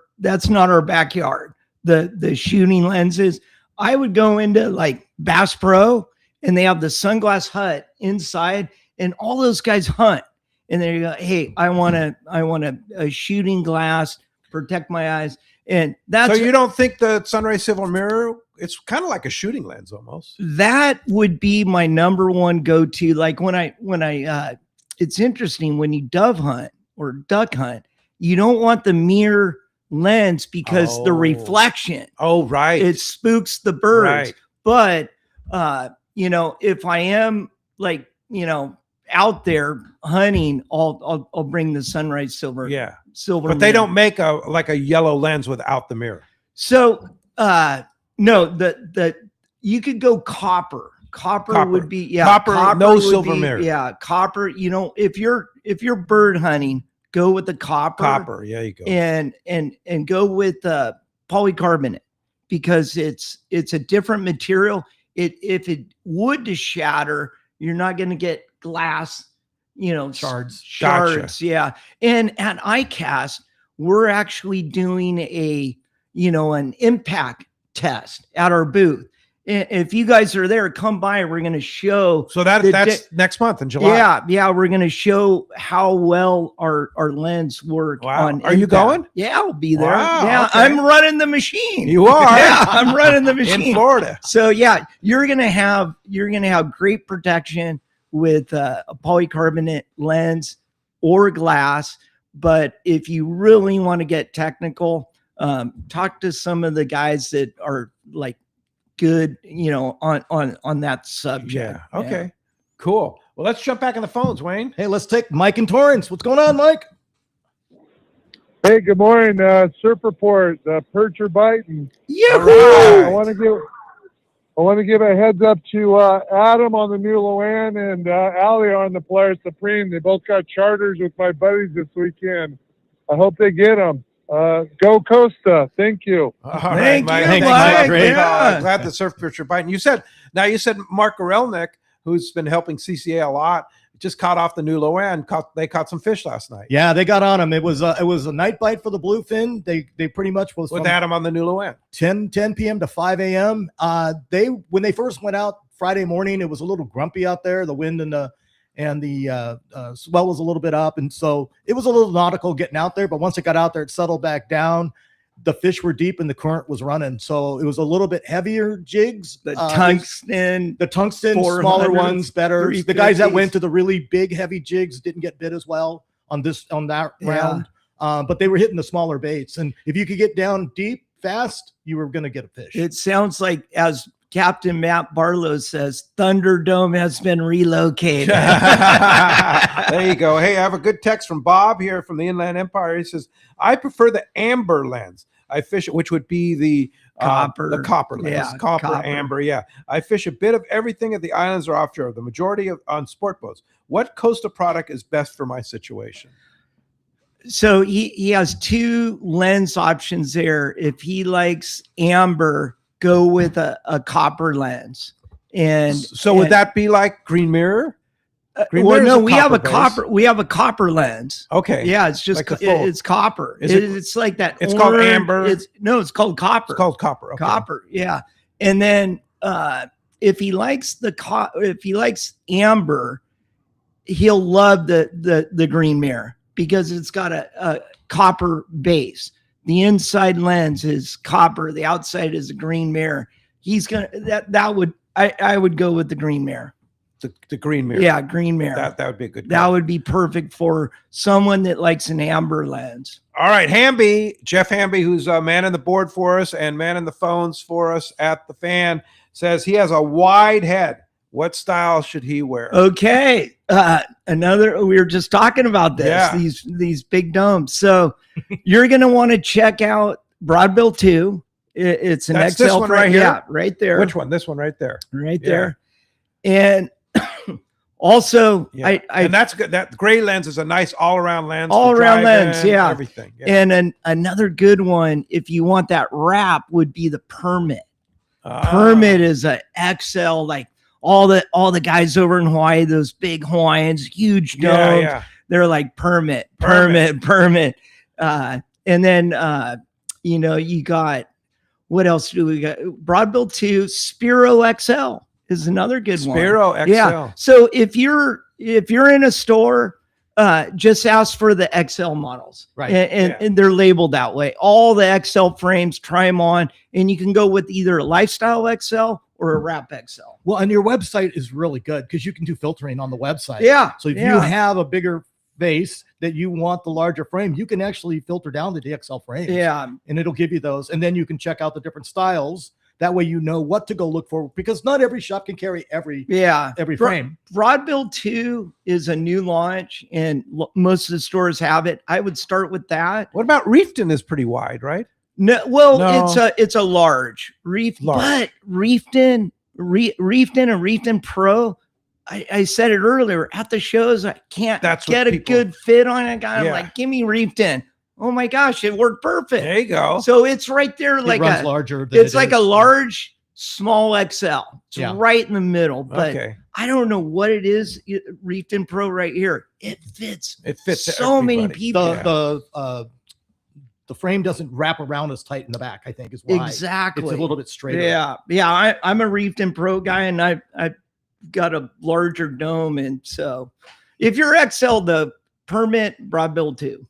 backyard. The shooting lenses. I would go into like Bass Pro, and they have the Sunglass Hut inside, and all those guys hunt. And they go, hey, I want a shooting glass, protect my eyes. And that's So you don't think the Sunray Silver Mirror, it's kind of like a shooting lens almost. that would be my number one go-to. Like when I it's interesting when you dove hunt or duck hunt, you don't want the mirror lens because the Oh. reflection, Oh, right. it spooks the birds. Right. But if I am out there hunting, I'll bring the Sunrise Silver. Yeah. Silver. But they mirror. don't make a yellow lens without the mirror. So no, the you could go copper. Copper would be Copper, no would silver be- mirror. Yeah, copper. If you're bird hunting, go with the copper. Copper, yeah, you go. And go with polycarbonate because it's a different material. If it would to shatter, you're not going to get glass, Shards. Shards, yeah. And at ICAST, we're actually doing an impact test at our booth. And if you guys are there, come by. We're going to show. So that's next month in July. Yeah, we're going to show how well our lens work. Wow. On Are you impact. going? Yeah, I'll be there. Wow, Yeah, okay. I'm running the machine. You are? Yeah, I'm running the machine In Florida. So yeah, you're gonna have great protection with a polycarbonate lens or glass. But if you really want to get technical, talk to some of the guys that are like good, on that subject. Yeah. Okay. Cool. Well, let's jump back on the phones, Wayne. Hey, let's take Mike and Torrance. What's going on, Mike? Hey, good morning. Surf report. Perch are biting. Yeah. I want to give a heads up to Adam on the new Luann and Ali on the Polaris Supreme. They both got charters with my buddies this weekend. I hope they get them. Go Costa. Thank you. All Thank Mike. you, Thanks, Mike. Great Yeah. call. Glad the surf pitch are biting. You said Mark Gorelnik, who's been helping CCA a lot, just caught off the new Luann. They caught some fish last night. Yeah, they got on him. It was a night bite for the bluefin. They pretty much was With from Adam on the new Luann. 10 p.m. to 5 a.m. When they first went out Friday morning, it was a little grumpy out there. The wind and the swell was a little bit up, and so it was a little nautical getting out there. But once it got out there, it settled back down. The fish were deep and the current was running, so it was a little bit heavier jigs. The tungsten. The tungsten, 400s, smaller ones, better. The 350s. guys that went to the really big, heavy jigs didn't get bit as well on that Yeah. round. But they were hitting the smaller baits, and if you could get down deep fast, you were going to get a fish. It sounds like, as Captain Matt Barlow says, Thunderdome has been relocated. There you go. Hey, I have a good text from Bob here from the Inland Empire. He says, I prefer the amber lens. I fish it, which would be the copper lens. Yeah, Copper, amber. Yeah. I fish a bit of everything at the islands or offshore, the majority on sport boats. What Costa product is best for my situation? So he has 2 lens options there. If he likes amber, go with a copper lens. And So would that be like green mirror? Green well, mirror's no, a we have a base. copper. We have a copper lens. Okay. Yeah, it's just Like the full- it's copper. Is it- It's like that. It's called orange- amber? It's called copper. It's called copper. Okay. Copper. Yeah, and then if he likes if he likes amber, he'll love the green mirror because it's got a copper base. The inside lens is copper. The outside is a green mirror. He's gonna that would I would go with the green mirror. The green mirror. Yeah, green mirror. That would be a good. That call. would be perfect for someone that likes an amber lens. All right, Hamby, Jeff Hamby, who's manning the board for us and manning the phones for us at the Fan, says he has a wide head. What style should he wear? Okay, we were just talking about this. Yeah. These big domes. So you're gonna want to check out Broadbill 2. It's an That's XL this one right here? Yeah, right there. Which one? This one right there. Right Yeah. there. And also, Yeah. And that's good. That gray lens is a nice all-around lens. for All-around driving, lens, yeah. Everything. Yeah. and another good one, if you want that wrap, would be the Permit. Ah. Permit is a XL, like all the guys over in Hawaii, those big Hawaiians, huge domes. Yeah. They're like Permit. And then you got, what else do we got? Broadbill 2, Spiro XL is another good one. Spiro XL. Yeah. So if you're in a store, just ask for the XL models, Right. And they're labeled that way. All the XL frames, try them on, and you can go with either a Lifestyle XL or a Wrap XL. Well, and your website is really good because you can do filtering on the website. Yeah. So if you yeah. have a bigger base that you want the larger frame, you can actually filter down the DXL frames. Yeah. And it'll give you those. And then you can check out the different styles. That way you know what to go look for because not every shop can carry every frame. Broadbill 2 is a new launch and most of the stores have it. I would start with that. What about Reefton is pretty wide, right? No, it's a large Reef, but Reefton and Reefton Pro. I said it earlier at the shows. I can't get a good fit on it. I'm like, give me Reefton. Oh my gosh, it worked perfect. There you go. So it's right there, It like runs larger. Than it's it like is. a large, small XL. It's Yeah. right in the middle. But Okay. I don't know what it is. Reefton Pro right here. It fits. It fits so many everybody. people. The frame doesn't wrap around as tight in the back, I think, is why. Exactly. It's a little bit straighter. Yeah. I'm a Reefton Pro guy, and I've got a larger dome, and so if you're XL, the Permit Broadbill 2.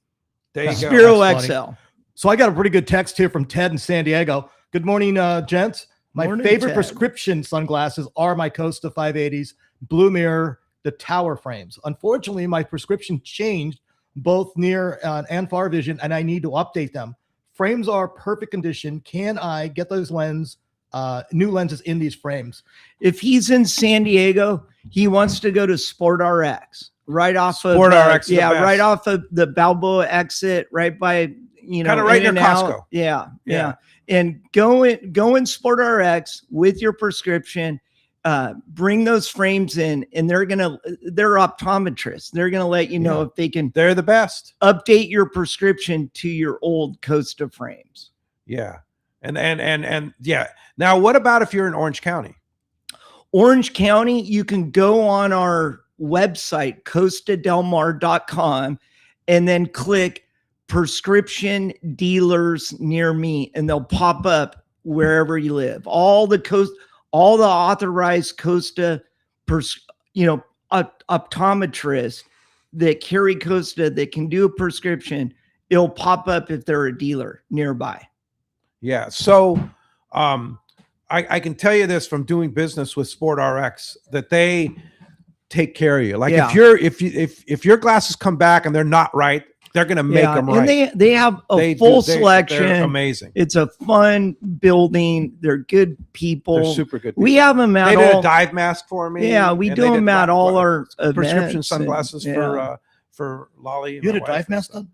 There you go. Spiro That's XL. funny. So I got a pretty good text here from Ted in San Diego. Good morning, gents. My Morning, favorite Ted. prescription sunglasses are my Costa 580s, Blue Mirror, the tower frames. Unfortunately, my prescription changed both near and far vision, and I need to update them. Frames are perfect condition. Can I get those new lenses in these frames? If he's in San Diego, he wants to go to Sport RX. Right off Sport of RX is the best. right off of the Balboa exit, right by Kinda right near In-N-Out. Costco. Yeah. And go in Sport RX with your prescription. Bring those frames in, and they're optometrists. They're gonna let you know if they can. They're the best. Update your prescription to your old Costa frames. Yeah. And yeah. Now, what about if you're in Orange County? Orange County, you can go on our website, costadelmar.com, and then click prescription dealers near me, and they'll pop up wherever you live. All the authorized Costa, optometrists that carry Costa that can do a prescription, it'll pop up if they're a dealer nearby. Yeah. So I can tell you this from doing business with Sport RX that they take care of you. Like if your glasses come back and they're not right, they're going to make them right. And they have a full selection. They're amazing. It's a fun building. They're good people. They're super good. We have them at They all. did a dive mask for me. Yeah, we and do they them did at all our prescription events sunglasses and, for Lolly. and You had my a dive wife. mask done?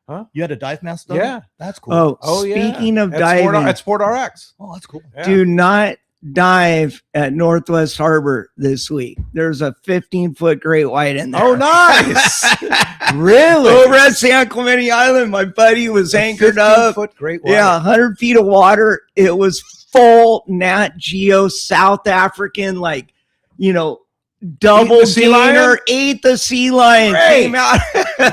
Huh? You had a dive mask done? Yeah. That's cool. Oh, Oh yeah. speaking of At diving, Sport RX. Oh, that's cool. Yeah. do not dive at Northwest Harbor this week. There's a 15-foot great white in there. Oh, nice. Really? Over at San Clemente Island, my buddy was anchored up. 15-foot great white. Yeah, 100 feet of water. It was full Nat Geo South African, like, double sea lion? gainer, ate the sea lion, Great. came out.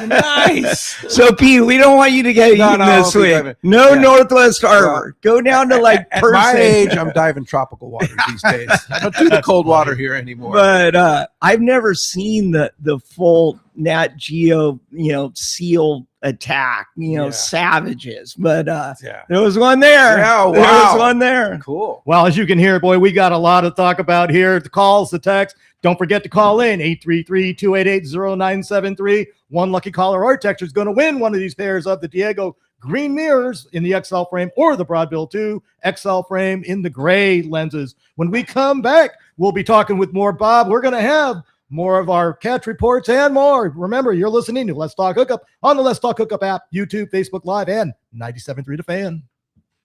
Nice. So, Pete, we don't want you to get eaten this I'll be week. diving. No Yeah. Northwest Harbor. Go down to like At Percy. my age, I'm diving tropical water these days. I don't do the cold water here anymore. But I've never seen the full Nat Geo, seal attack, Yeah. savages. But yeah. there was one there. Yeah, There wow. was one there. Cool. Well, as you can hear, boy, we got a lot to talk about here. The calls, the text. Don't forget to call in 833-288-0973. One lucky caller or texter is going to win one of these pairs of the Diego green mirrors in the XL frame or the Broadbill 2 XL frame in the gray lenses. When we come back, we'll be talking with more Bob. We're going to have more of our catch reports and more. Remember, you're listening to Let's Talk Hookup on the Let's Talk Hookup app, YouTube, Facebook Live, and 97.3 The Fan.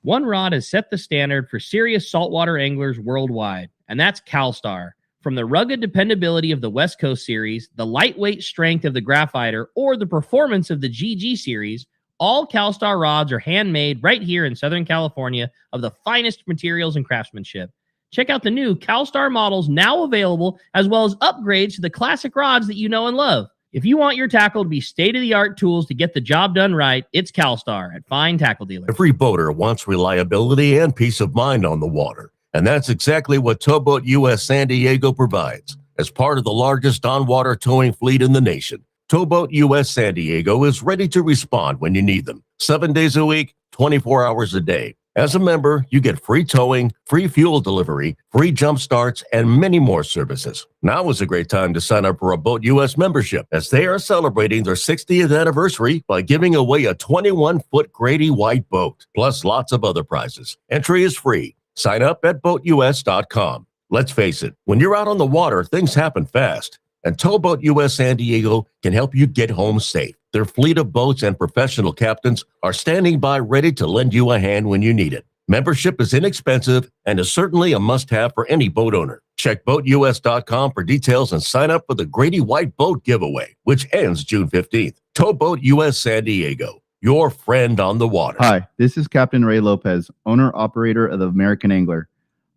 One rod has set the standard for serious saltwater anglers worldwide, and that's CalStar. From the rugged dependability of the West Coast series, the lightweight strength of the Graphiter, or the performance of the GG series, all CalStar rods are handmade right here in Southern California of the finest materials and craftsmanship. Check out the new CalStar models now available, as well as upgrades to the classic rods that you know and love. If you want your tackle to be state-of-the-art tools to get the job done right, it's CalStar at Fine Tackle Dealers. Every boater wants reliability and peace of mind on the water, and that's exactly what Towboat US San Diego provides. As part of the largest on-water towing fleet in the nation, Towboat US San Diego is ready to respond when you need them, 7 days a week, 24 hours a day. As a member, you get free towing, free fuel delivery, free jump starts, and many more services. Now is a great time to sign up for a Boat US membership, as they are celebrating their 60th anniversary by giving away a 21-foot Grady white boat, plus lots of other prizes. Entry is free. Sign up at boatus.com. Let's face it, when you're out on the water, things happen fast, and Towboat US San Diego can help you get home safe. Their fleet of boats and professional captains are standing by ready to lend you a hand when you need it. Membership is inexpensive and is certainly a must-have for any boat owner. Check BoatUS.com for details and sign up for the Grady White Boat giveaway, which ends June 15th. Towboat US San Diego, your friend on the water. Hi, this is Captain Ray Lopez, owner-operator of the American Angler.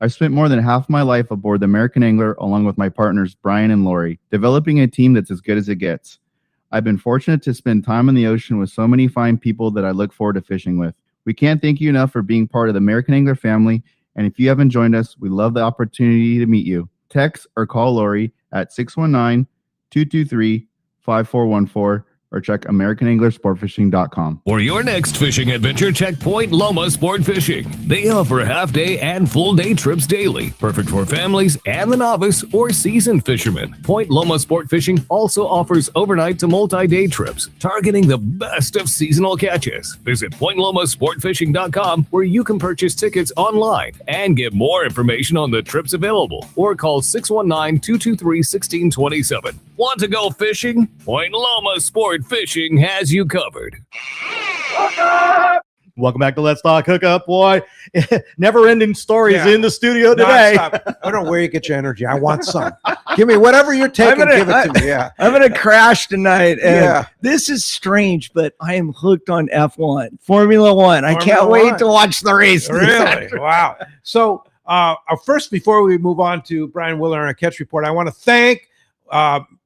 I've spent more than half my life aboard the American Angler along with my partners Brian and Lori, developing a team that's as good as it gets. I've been fortunate to spend time in the ocean with so many fine people that I look forward to fishing with. We can't thank you enough for being part of the American Angler family, and if you haven't joined us, we love the opportunity to meet you. Text or call Lori at 619-223-5414 or check AmericanAnglerSportFishing.com. For your next fishing adventure, check Point Loma Sport Fishing. They offer half-day and full-day trips daily, perfect for families and the novice or seasoned fishermen. Point Loma Sport Fishing also offers overnight to multi-day trips, targeting the best of seasonal catches. Visit PointLomaSportFishing.com, where you can purchase tickets online and get more information on the trips available, or call 619-223-1627. Want to go fishing? Point Loma Sport Fishing has you covered. Welcome back to Let's Talk Hookup, boy. Never-ending stories Yeah. in the studio today. Stop. I don't know where you get your energy. I want some. Give me whatever you're taking. Give it to me. Yeah. I'm going to crash tonight. And Yeah. this is strange, but I am hooked on F1, Formula One. I can't Formula wait One. to watch the race. Really? Wow. So first, before we move on to Brian Willer and a catch report, I want to thank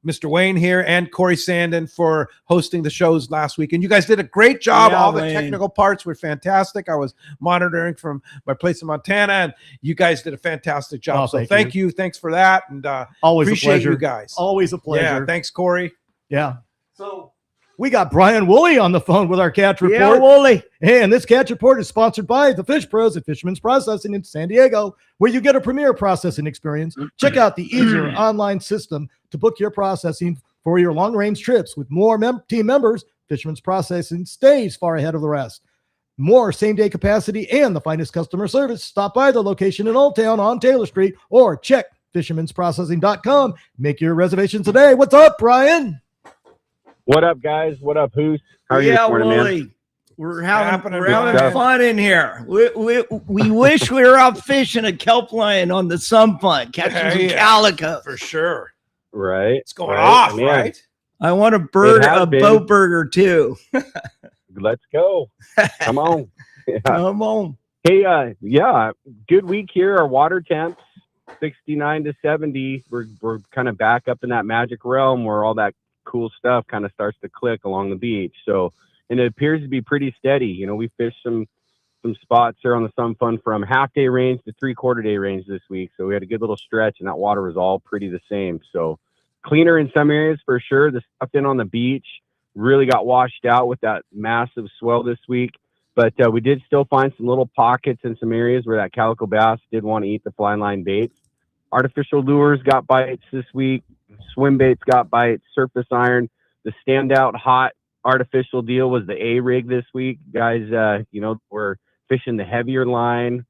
Mr. Wayne here and Corey Sandin for hosting the shows last week. And you guys did a great job. Yeah, All the Wayne. technical parts were fantastic. I was monitoring from my place in Montana, and you guys did a fantastic job. Oh, So thank thank you. Thanks for that. And Always a appreciate pleasure. you guys. Always a pleasure. Yeah. Thanks, Corey. Yeah. So we got Brian Woolley on the phone with our catch report. Yeah, Woolley. And this catch report is sponsored by the Fish Pros at Fisherman's Processing in San Diego, where you get a premier processing experience. Check out the easier online system to book your processing for your long-range trips. With more team members, Fisherman's Processing stays far ahead of the rest. More same-day capacity and the finest customer service. Stop by the location in Old Town on Taylor Street or check fishermansprocessing.com. Make your reservations today. What's up, Brian? What up, guys? What up, Hoose? How are you Yeah, this morning, man? Woolley. We're having man. fun in here. We wish we were out fishing a kelp line on the Sun Fund, catching some calico. For sure. Right. It's going off, right? I want a boat burger too. Let's go. Come on. Yeah. Come on. Hey, good week here. Our water temps 69 to 70. We're kind of back up in that magic realm where all that cool stuff kind of starts to click along the beach. So, and it appears to be pretty steady. You know, we fished some spots there on the Sun Fund from half-day range to three-quarter-day range this week. So we had a good little stretch, and that water was all pretty the same. So cleaner in some areas for sure. The stuff in on the beach really got washed out with that massive swell this week. But we did still find some little pockets in some areas where that calico bass did want to eat the fly line baits. Artificial lures got bites this week. Swim baits got bites. Surface iron. The standout hot artificial deal was the A-rig this week. Guys, we're fishing the heavier line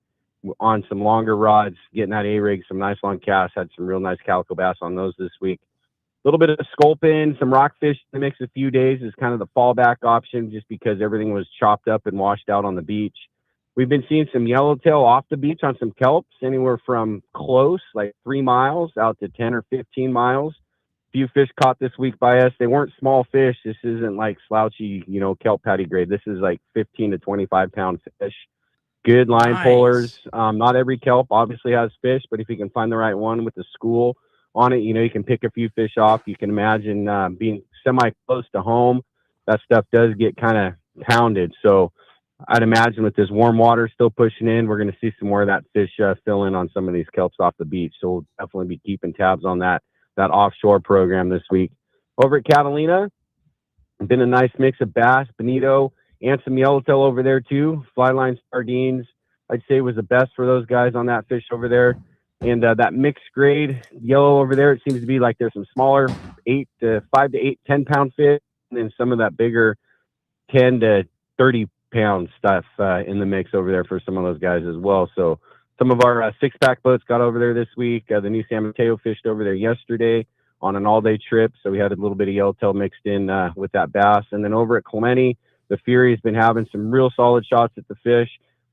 on some longer rods, getting that A-rig, some nice long casts. Had some real nice calico bass on those this week. A little bit of sculpin, some rockfish in the mix a few days is kind of the fallback option just because everything was chopped up and washed out on the beach. We've been seeing some yellowtail off the beach on some kelps, anywhere from close, like 3 miles, out to 10 or 15 miles. Few fish caught this week by us. They weren't small fish. This isn't like slouchy, kelp patty grade. This is like 15 to 25 pound fish. Good line pullers. Not every kelp obviously has fish, but if you can find the right one with the school on it, you can pick a few fish off. You can imagine being semi close to home, that stuff does get kind of pounded. So I'd imagine with this warm water still pushing in, we're going to see some more of that fish fill in on some of these kelps off the beach. So we'll definitely be keeping tabs on that offshore program this week. Over at Catalina, been a nice mix of bass, bonito, and some yellowtail over there too. Fly line sardines, I'd say was the best for those guys on that fish over there. And that mixed grade yellow over there, it seems to be like there's some smaller 5 to 8, 10 pound fish, and then some of that bigger 10 to 30 pound stuff in the mix over there for some of those guys as well. So some of our 6-pack boats got over there this week. The new San Mateo fished over there yesterday on an all-day trip, so we had a little bit of yellowtail mixed in with that bass. And then over at Clemente, the Fury has been having some real solid shots at the fish.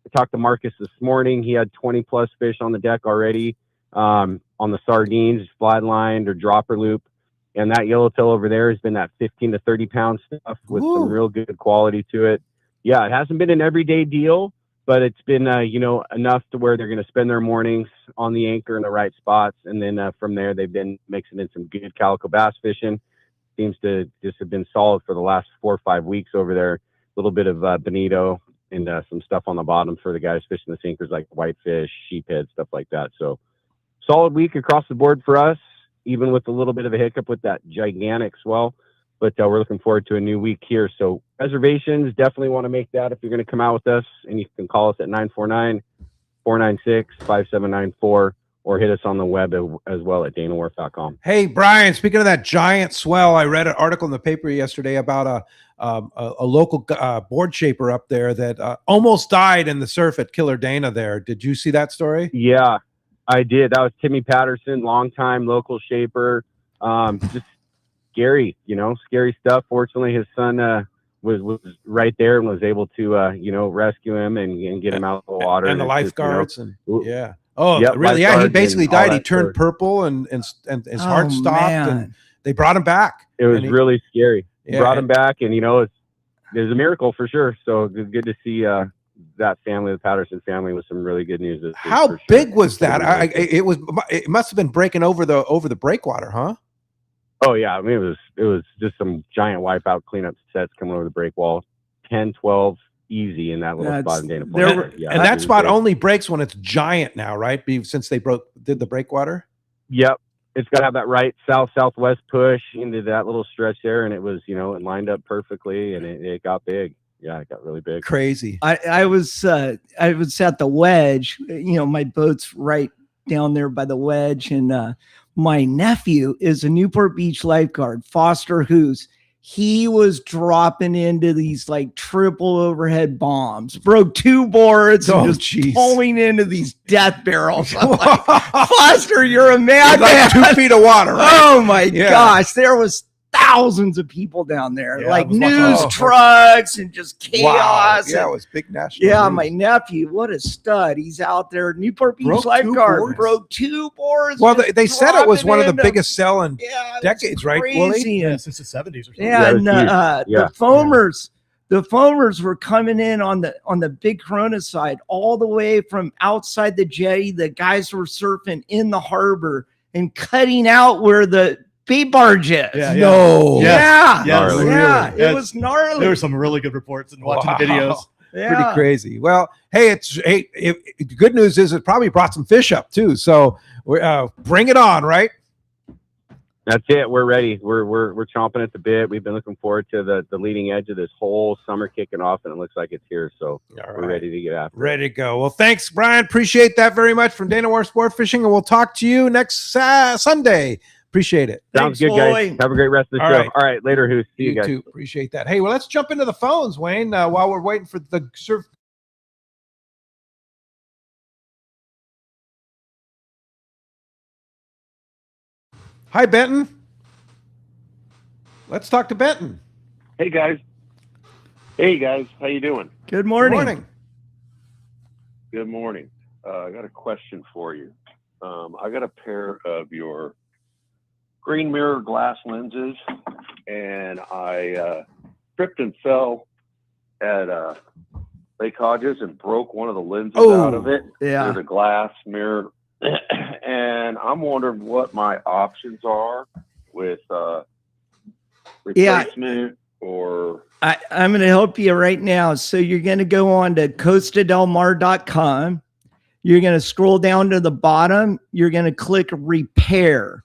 I talked to Marcus this morning. He had 20-plus fish on the deck already on the sardines, flat lined or dropper loop. And that yellowtail over there has been that 15 to 30-pound stuff with some real good quality to it. Yeah, it hasn't been an everyday deal, but it's been, enough to where they're going to spend their mornings on the anchor in the right spots. And then from there, they've been mixing in some good calico bass fishing. Seems to just have been solid for the last 4 or 5 weeks over there. A little bit of bonito and some stuff on the bottom for the guys fishing the sinkers like whitefish, sheephead, stuff like that. So solid week across the board for us, even with a little bit of a hiccup with that gigantic swell. But we're looking forward to a new week here. So reservations, definitely want to make that if you're going to come out with us. And you can call us at 949-496-5794 or hit us on the web as well at danawharf.com. Hey, Brian, speaking of that giant swell, I read an article in the paper yesterday about a local board shaper up there that almost died in the surf at Killer Dana there. Did you see that story? Yeah, I did. That was Timmy Patterson, longtime local shaper. Just scary stuff. Fortunately, his son was right there and was able to rescue him and get him out of the water. And the lifeguards really? Yeah, he basically died. He turned purple and his heart stopped, and they brought him back. It was really scary. Brought him back, and it was a miracle for sure. So it was good to see that family, the Patterson family, with some really good news. How big was that? It must have been breaking over the breakwater, huh? Oh yeah, I mean it was just some giant wipeout cleanup sets coming over the break wall, 10, 12 easy in that little spot in Dana Point. And that spot only breaks when it's giant now, right? Since they did the breakwater. Yep, it's got to have that right southwest push into that little stretch there, and it was it lined up perfectly, and it got big. Yeah, it got really big. Crazy. I was at the wedge. My boat's right down there by the wedge, and my nephew is a Newport Beach lifeguard, Foster Hoose. He was dropping into these like triple overhead bombs, broke 2 boards, and just pulling into these death barrels. I'm like, Foster, you're a madman. Like 2 feet of water. Right? Oh my gosh, there was thousands of people down there, Yeah, like I was news watching- trucks and just chaos. Wow. Yeah, and- it was big national. yeah, news. my nephew, what a stud. He's out there. Newport Beach Broke 2 lifeguard boards? broke 2 boards. Well, just they said it was dropping one of the into- biggest selling yeah, it was decades, right, Willie? crazy. Yeah, And, since the 70s or something. yeah, and Yeah. the foamers. The foamers were coming in on the big Corona side, all the way from outside the jetty. The guys were surfing in the harbor and cutting out where the bait barge is. Yeah, No. Yeah, Yes. Gnarly. yeah, it Yes. was gnarly. There were some really good reports and watching the videos. yeah. Pretty crazy. Well, hey, the good news is it probably brought some fish up too. So bring it on, right? That's it. We're ready. We're chomping at the bit. We've been looking forward to the leading edge of this whole summer kicking off, and it looks like it's here. So we're ready to get after it. Ready to go. Well, thanks, Brian. Appreciate that very much from Dana War Sport Fishing, and we'll talk to you next Sunday. Appreciate it. Sounds Thanks, good, guys. Lloyd. Have a great rest of the All show. right. All right, later, Hoose. See you guys. too. Appreciate that. Hey, well, let's jump into the phones, Wayne, while we're waiting for the surf. Hi, Benton. Let's talk to Benton. Hey guys. How you doing? Good morning. Good morning. Good morning. I got a question for you. I got a pair of your green mirror glass lenses, and I tripped and fell at Lake Hodges and broke one of the lenses out of it. Yeah. There's a glass mirror, and I'm wondering what my options are with replacement or. I'm going to help you right now. So you're going to go on to costadelmar.com. You're going to scroll down to the bottom. You're going to click repair.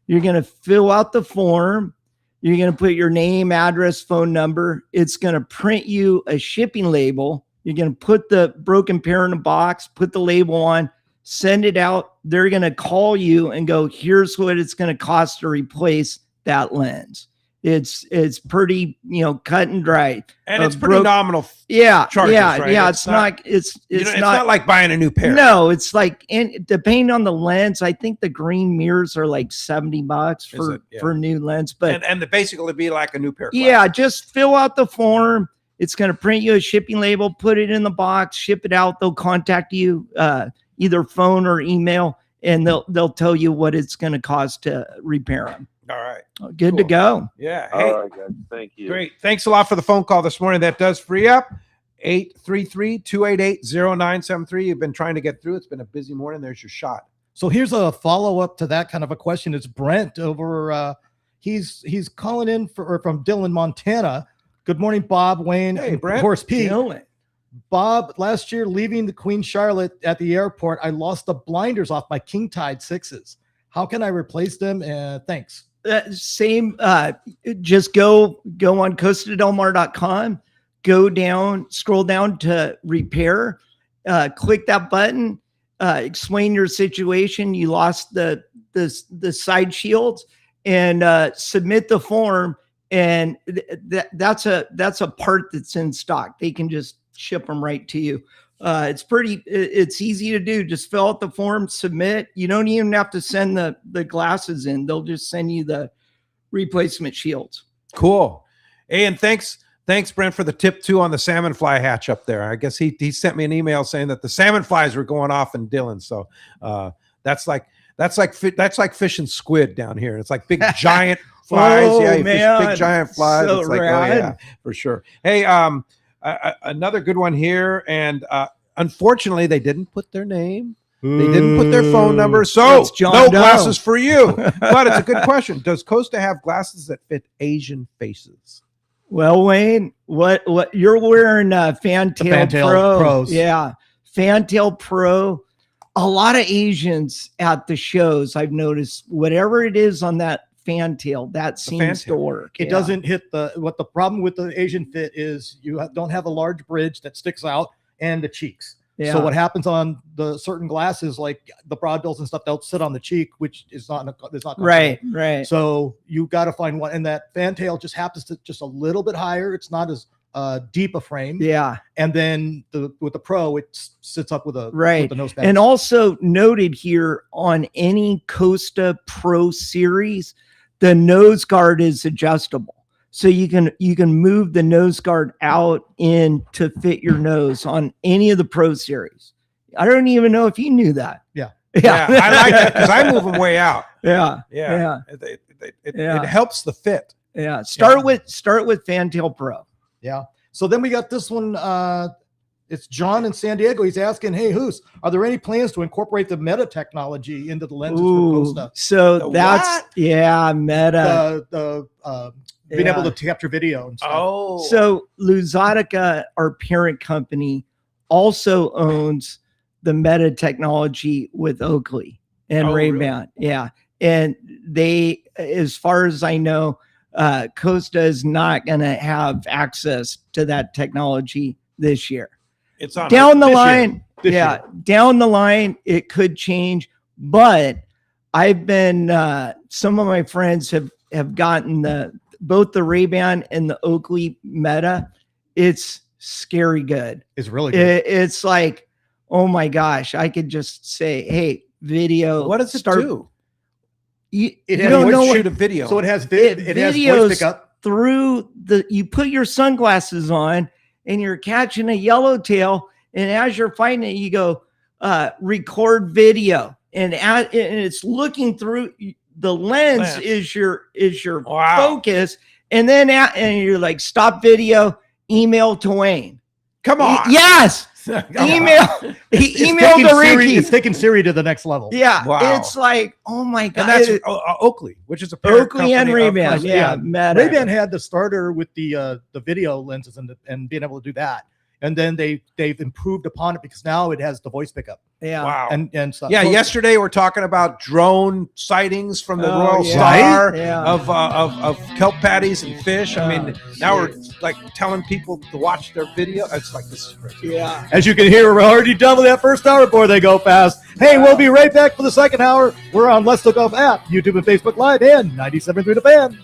You're going to fill out the form. You're going to put your name, address, phone number. It's going to print you a shipping label. You're going to put the broken pair in a box, put the label on, send it out. They're going to call you and go, here's what it's going to cost to replace that lens. It's pretty, cut and dry. And it's pretty nominal. Yeah. charges, yeah. right? Yeah. It's It's not, it's It's not, not like buying a new pair. no, it's like, and depending on the lens, I think the green mirrors are like $70 for, it? Yeah. for new lens, but And basically it'd be like a new pair. Of yeah, just fill out the form. It's going to print you a shipping label, put it in the box, ship it out. They'll contact you, either phone or email, and they'll tell you what it's going to cost to repair them. All right. Good to go. Yeah. Hey, All right, guys. Thank you. great. Thanks a lot for the phone call this morning. That does free up. 833-288-0973. You've been trying to get through. It's been a busy morning. There's your shot. So here's a follow-up to that kind of a question. It's Brent over. He's calling in from Dillon, Montana. Good morning, Bob, Wayne, Hey, and Brent. of course Pete. Dylan. Bob, last year leaving the Queen Charlotte at the airport, I lost the blinders off my King Tide 6s. How can I replace them? Thanks. Just go on costadelmar.com, go down, scroll down to repair, click that button, explain your situation. You lost the side shields, and submit the form. And that's a part that's in stock. They can just ship them right to you. It's easy to do. Just fill out the form, submit. You don't even have to send the glasses in. They'll just send you the replacement shields. Cool. Hey, and thanks, Brent, for the tip too on the salmon fly hatch up there. I guess he sent me an email saying that the salmon flies were going off in Dillon. So that's like fishing squid down here. It's like big giant flies. Oh, Yeah, you man. fish big giant flies. So It's like, oh rad. yeah, for sure. Hey, another good one here, and unfortunately, they didn't put their name. They didn't put their phone number, so It's John no Doe. glasses for you. But it's a good question. Does Costa have glasses that fit Asian faces? Well, Wayne, what you're wearing Fantail Fantail Pro. Pros. Yeah. Fantail Pro. A lot of Asians at the shows, I've noticed, whatever it is on that fantail, that seems to fantail. work. It Yeah. doesn't hit what the problem with the Asian fit is don't have a large bridge that sticks out and the cheeks. Yeah. So what happens on the certain glasses, like the broadbills and stuff, they'll sit on the cheek, which is not Right. So you got to find one, and that fantail just happens to just a little bit higher. It's not as deep a frame. Yeah. And then with the Pro, it sits up with Right. with the nose band. And also noted here on any Costa Pro series, the nose guard is adjustable. So you can move the nose guard out in to fit your nose on any of the Pro Series. I don't even know if you knew that. Yeah. Yeah, I like that because I move them way out. Yeah. It helps the fit. Yeah. Start with Fantail Pro. Yeah. So then we got this one. It's John in San Diego. He's asking, "Hey, Hoose, are there any plans to incorporate the Meta technology into the lenses for Costa?" So that's Meta. Being able to capture video and stuff. Oh. So Luxottica, our parent company, also owns the Meta technology with Oakley and Ray-Ban. Really? Yeah. And they, as far as I know, Costa is not going to have access to that technology this year. It's on down the line. Down the line, it could change. But I've been, some of my friends have gotten both the Ray-Ban and the Oakley Meta. It's scary good. It's really good. It's like, oh my gosh, I could just say, hey, video. What does it do? You don't know shoot a video. So it has it has voice pickup through you put your sunglasses on and you're catching a yellowtail, and as you're fighting it, you go record video, and it's looking through the lens is your focus, and then and you're like, stop video, email to Wayne. Come on. Yes. Email to Ricky. It's taking Siri to the next level. Yeah. Wow. It's like, oh my God. And that's Oakley, which is a parent Oakley and Ray-Ban. Yeah. Ray-Ban had the starter with the video lenses and being able to do that. And then they've improved upon it because now it has the voice pickup. Yeah. Wow. And stuff. Yeah. Yesterday we're talking about drone sightings from the Royal Star of kelp patties and fish. I mean, now we're like telling people to watch their video. It's like, this is crazy. Yeah. As you can hear, we're already double that first hour before they go fast. Hey, we'll be right back for the second hour. We're on Let's Look Off app, YouTube and Facebook Live, and 97.3 The Fan.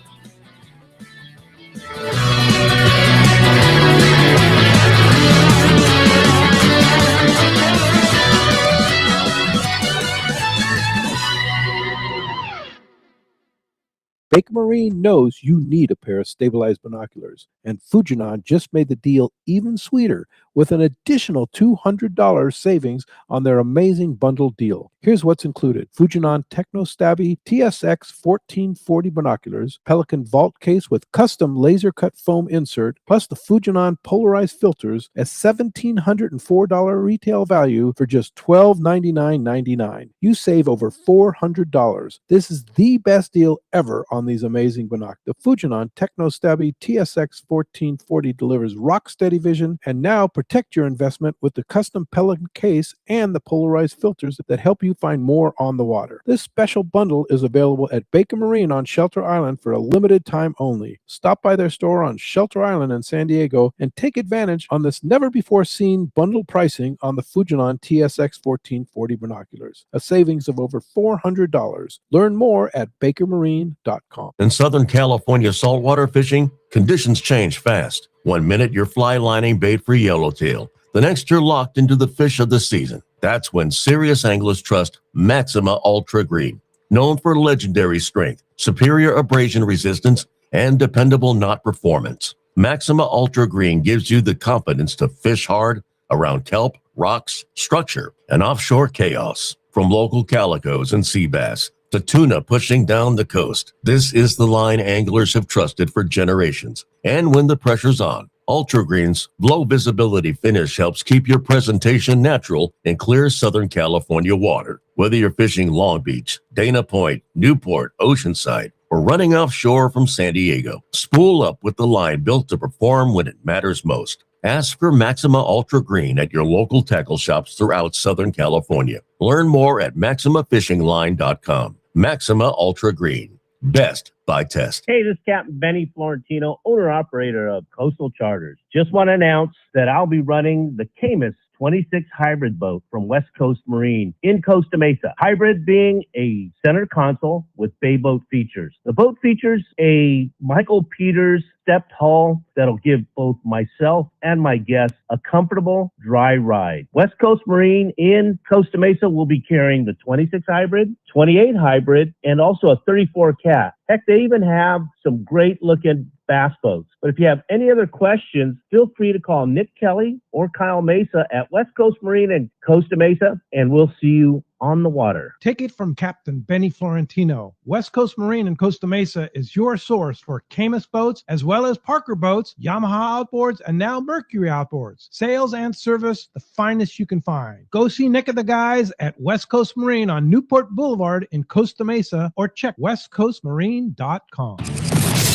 Baker Marine knows you need a pair of stabilized binoculars, and Fujinon just made the deal even sweeter with an additional $200 savings on their amazing bundle deal. Here's what's included: Fujinon Technostabby TSX 1440 binoculars, Pelican Vault case with custom laser cut foam insert, plus the Fujinon polarized filters at $1,704 retail value for just $1299.99. You save over $400. This is the best deal ever on these amazing binoculars. The Fujinon Technostabby TSX 1440 delivers rock-steady vision, and now protect your investment with the custom Pelican case and the polarized filters that help you find more on the water. This special bundle is available at Baker Marine on Shelter Island for a limited time only. Stop by their store on Shelter Island in San Diego and take advantage on this never-before-seen bundle pricing on the Fujinon TSX 1440 binoculars, a savings of over $400. Learn more at bakermarine.com. In Southern California saltwater fishing, conditions change fast. 1 minute you're fly lining bait for yellowtail. The next you're locked into the fish of the season. That's when serious anglers trust Maxima Ultra Green. Known for legendary strength, superior abrasion resistance, and dependable knot performance. Maxima Ultra Green gives you the confidence to fish hard around kelp, rocks, structure, and offshore chaos. From local calicos and sea bass to tuna pushing down the coast, this is the line anglers have trusted for generations. And when the pressure's on, Ultra Green's low visibility finish helps keep your presentation natural in clear Southern California water. Whether you're fishing Long Beach, Dana Point, Newport, Oceanside, or running offshore from San Diego, spool up with the line built to perform when it matters most. Ask for Maxima Ultra Green at your local tackle shops throughout Southern California. Learn more at MaximaFishingLine.com. Maxima Ultra Green. Best by test. Hey, this is Captain Benny Florentino, owner-operator of Coastal Charters. Just want to announce that I'll be running the Camus 26 hybrid boat from West Coast Marine in Costa Mesa. Hybrid being a center console with bay boat features. The boat features a Michael Peters stepped hull that'll give both myself and my guests a comfortable, dry ride. West Coast Marine in Costa Mesa will be carrying the 26 hybrid, 28 hybrid, and also a 34 cat. Heck, they even have some great looking bass boats. But if you have any other questions, feel free to call Nick Kelly or Kyle Mesa at West Coast Marine in Costa Mesa, and we'll see you on the water. Take it from Captain Benny Florentino. West Coast Marine in Costa Mesa is your source for Camus boats, as well as Parker boats, Yamaha outboards, and now Mercury outboards. Sales and service, the finest you can find. Go see Nick and the guys at West Coast Marine on Newport Boulevard in Costa Mesa, or check westcoastmarine.com.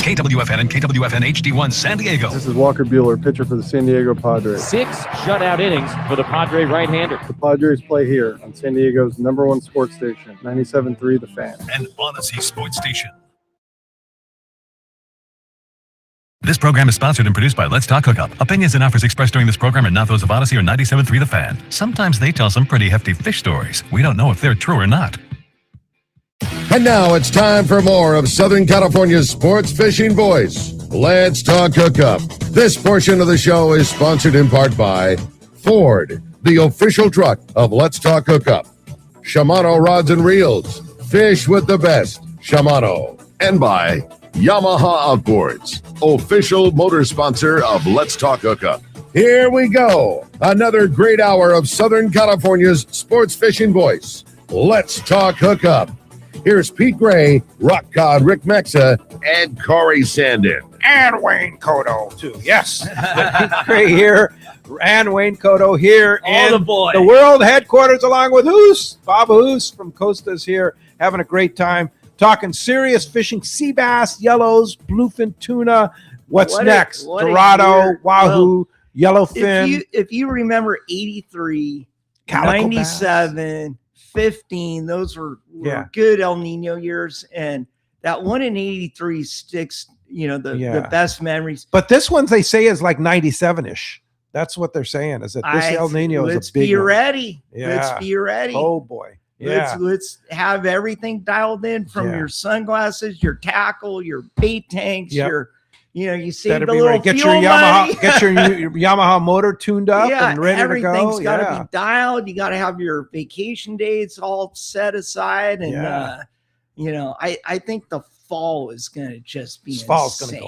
KWFN and KWFN HD1 San Diego. This is Walker Buehler, pitcher for the San Diego Padres. 6 shutout innings for the Padre right-hander. The Padres play here on San Diego's #1 sports station, 97.3 The Fan. And Odyssey Sports Station. This program is sponsored and produced by Let's Talk Hookup. Opinions and offers expressed during this program are not those of Odyssey or 97.3 The Fan. Sometimes they tell some pretty hefty fish stories. We don't know if they're true or not. And now it's time for more of Southern California's sports fishing voice. Let's Talk Hookup. This portion of the show is sponsored in part by Ford, the official truck of Let's Talk Hookup. Shimano Rods and Reels. Fish with the best. Shimano. And by Yamaha Outboards, official motor sponsor of Let's Talk Hookup. Here we go. Another great hour of Southern California's sports fishing voice. Let's Talk Hookup. Here's Pete Gray, Rock God Rick Mexa, and Corey Sandin. And Wayne Cotto, too. Yes. Pete Gray here, and Wayne Cotto here in the world headquarters, along with Hoose. Bob Hoose from Costa is here, having a great time, talking serious fishing, sea bass, yellows, bluefin tuna. What's next? Dorado, wahoo, yellowfin. If you remember 83, Calico 97, 15, those were good El Nino years, and that one in 83 sticks, the best memories. But this one they say is like 97-ish. That's what they're saying, is that this El Nino is a big one. Ready. Yeah. Let's be ready. Oh boy. Yeah. Let's have everything dialed in, from your sunglasses, your tackle, your bait tanks, you save the little get fuel your money. Yamaha, get your Yamaha motor tuned up and ready to go. Everything's got to be dialed. You got to have your vacation dates all set aside, and I think the fall is going to just be fall's going insane. to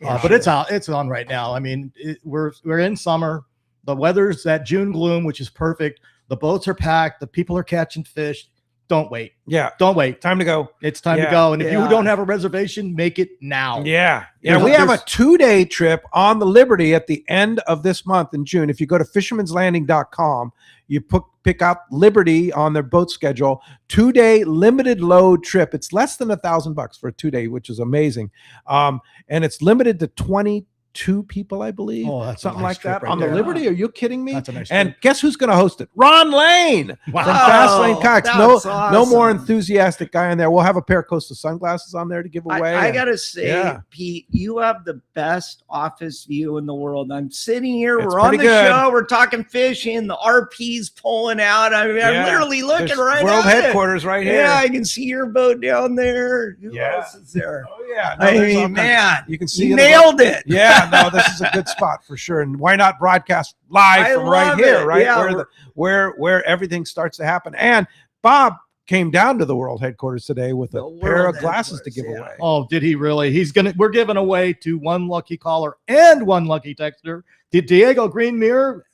go off. But it's out. It's on right now. I mean, we're in summer. The weather's that June gloom, which is perfect. The boats are packed. The people are catching fish. Don't wait. Yeah. Don't wait. Time to go. It's time to go. And if you don't have a reservation, make it now. Yeah. We have a 2-day trip on the Liberty at the end of this month in June. If you go to fishermanslanding.com, you pick up Liberty on their boat schedule, 2-day limited load trip. It's less than $1,000 for a 2-day, which is amazing. And it's limited to 22 people, I believe. Oh, that's something a nice like that trip right on there. the Liberty. Are you kidding me? That's a nice and trip. guess who's going to host it? Ron Lane from Fast Lane Kayaks. That's No more awesome. enthusiastic guy in there. We'll have a pair of Costa sunglasses on there to give away. I gotta say, Pete, you have the best office view in the world. I'm sitting here, It's we're on the pretty good. show, we're talking fishing, the RP's pulling out. I mean, I'm literally looking There's right world at headquarters right here. Yeah, I can see your boat down there. Who else is there? Oh yeah. I there's all mean, kinds- man, you can see you the- nailed it. Yeah, no, this is a good spot for sure. And why not broadcast live I from right love here, it. right? Yeah, Where everything starts to happen. And Bob came down to the world headquarters today with a pair of glasses to give away. Oh, did he really? We're giving away to one lucky caller and one lucky texter the Diego Green Mirror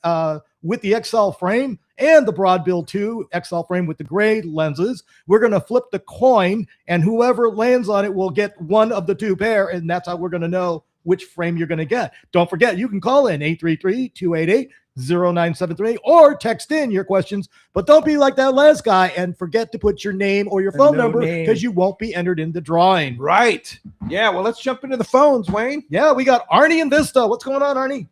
with the XL frame and the Broadbill 2 XL frame with the gray lenses. We're going to flip the coin, and whoever lands on it will get one of the two pair, and that's how we're going to know which frame you're going to get. Don't forget, you can call in 833-288-0973 or text in your questions, but don't be like that last guy and forget to put your name or your phone number, because you won't be entered in the drawing. Right. Yeah, well, let's jump into the phones, Wayne. Yeah, we got Arnie in Vista. What's going on, Arnie?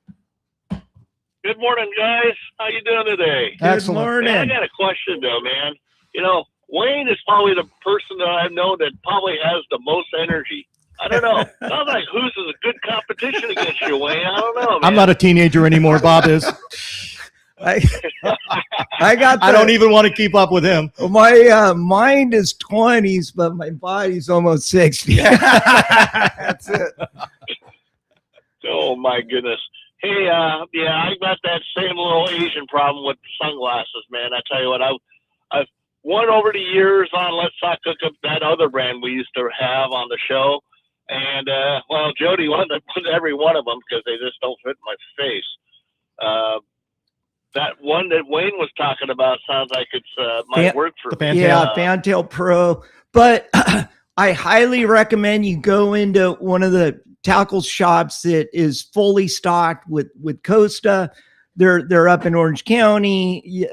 Good morning, guys. How you doing today? Excellent. Good morning. Man, I got a question, though, man. Wayne is probably the person that I've known that probably has the most energy. I don't know. Sounds like Hoose is a good competition against you, Wayne. I don't know, man. I'm not a teenager anymore. Bob is. I got. I don't even want to keep up with him. My mind is 20s, but my body's almost 60. That's it. Oh my goodness. Hey, yeah, I got that same little Asian problem with sunglasses, man. I tell you what, I've won over the years on Let's Talk Hookup, that other brand we used to have on the show. And, well, Jody won every one of them because they just don't fit my face. That one that Wayne was talking about sounds like it's might work for me. Yeah, Fantail Pro. But I highly recommend you go into one of the tackle shops that is fully stocked with Costa. They're up in Orange County,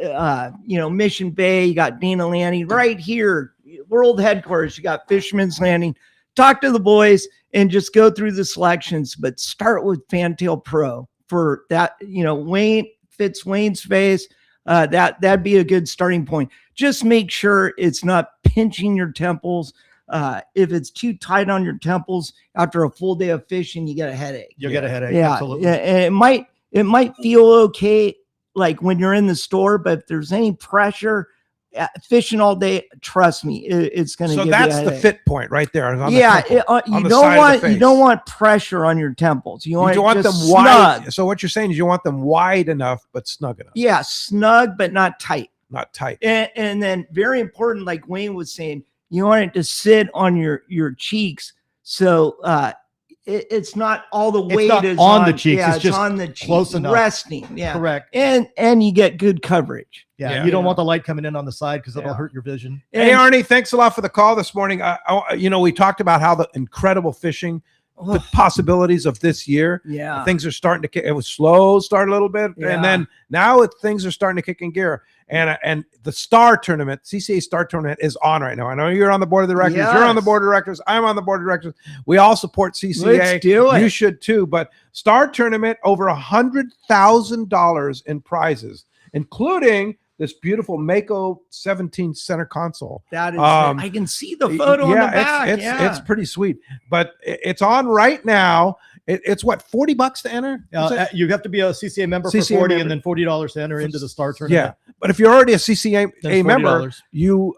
Mission Bay. You got Dana Landing right here, world headquarters. You got Fisherman's Landing. Talk to the boys and just go through the selections, but start with Fantail Pro for that. Wayne fits Wayne's face. That'd be a good starting point. Just make sure it's not pinching your temples. If it's too tight on your temples after a full day of fishing, you get a headache. You'll get a headache. Yeah, Absolutely. yeah, and it might feel okay, like when you're in the store, but if there's any pressure, fishing all day, trust me, it's going to. So give that's you a the headache. fit point right there. On Yeah, the temple, on you the don't side of want the face. you don't want pressure on your temples. You want, them just wide. snug. So what you're saying is you want them wide enough but snug enough. Yeah, snug but not tight. Not tight. And then very important, like Wayne was saying, you want it to sit on your cheeks, so it's not all the weight not is on the cheeks. Yeah, it's just on the cheeks, close enough. resting. Yeah, Correct. And you get good coverage. Yeah, you don't want the light coming in on the side because it'll hurt your vision. Hey, Arnie, thanks a lot for the call this morning. We talked about how the incredible fishing, the possibilities of this year. Yeah. Things are starting to kick. It was slow start a little bit, Yeah. and then now things are starting to kick in gear. And the Star Tournament, CCA Star Tournament, is on right now. I know you're on the board of directors. Yes. You're on the board of directors. I'm on the board of directors. We all support CCA. Let's do it. You should too. But Star Tournament, over $100,000 in prizes, including this beautiful Mako 17 center console. That is, I can see the photo on the back. It's pretty sweet. But it's on right now. It's what, $40 to enter? You have to be a CCA member CCA for 40 member. and then $40 to enter into the Star Tournament. Yeah, but if you're already a CCA Then member, $40. you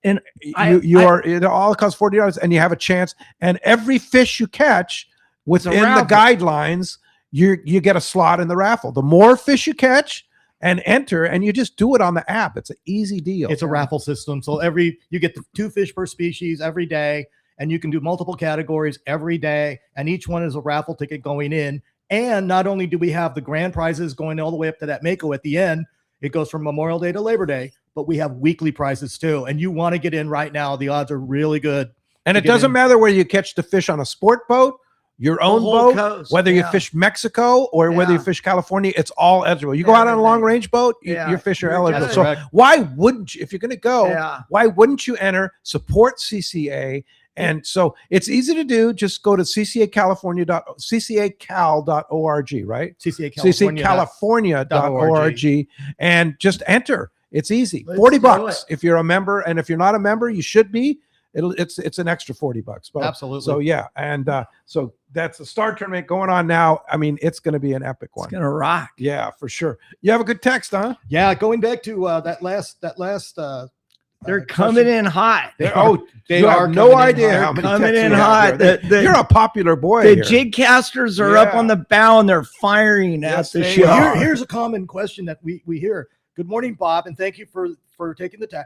it all costs $40, and you have a chance. And every fish you catch within the raffle. guidelines, you get a slot in the raffle. The more fish you catch and enter, and you just do it on the app. It's an easy deal. It's a raffle system. So you get 2 fish per species every day, and you can do multiple categories every day. And each one is a raffle ticket going in. And not only do we have the grand prizes going all the way up to that Mako at the end, it goes from Memorial Day to Labor Day, but we have weekly prizes too. And you want to get in right now. The odds are really good. And to it get doesn't in. matter whether you catch the fish on a sport boat, your own whole boat, coast, whether you yeah. fish Mexico or whether you Yeah. fish California, it's all eligible. You go out on a long range boat, Yeah. your fish are You're eligible. good. So Correct. why wouldn't you, if you're going to go, Yeah. why wouldn't you enter, support CCA? And so it's easy to do. Just go to ccacal.org, right? ccaCalifornia.org and just enter. It's easy. Let's $40 do it. if you're a member, and if you're not a member, you should be. It's an extra $40. But, Absolutely. So yeah, and so that's the Star Tournament going on now. I mean, it's going to be an epic one. It's gonna rock. Yeah, for sure. You have a good text, huh? Yeah, going back to that last They're coming in hot. They They have are no coming in idea hot. how many Coming texts in we have hot. here. The- You're a popular boy. The here. jig casters are up Yeah. on the bow and they're firing Yes, at the they show. are. Here's a common question that we hear. Good morning, Bob, and thank you for taking the time.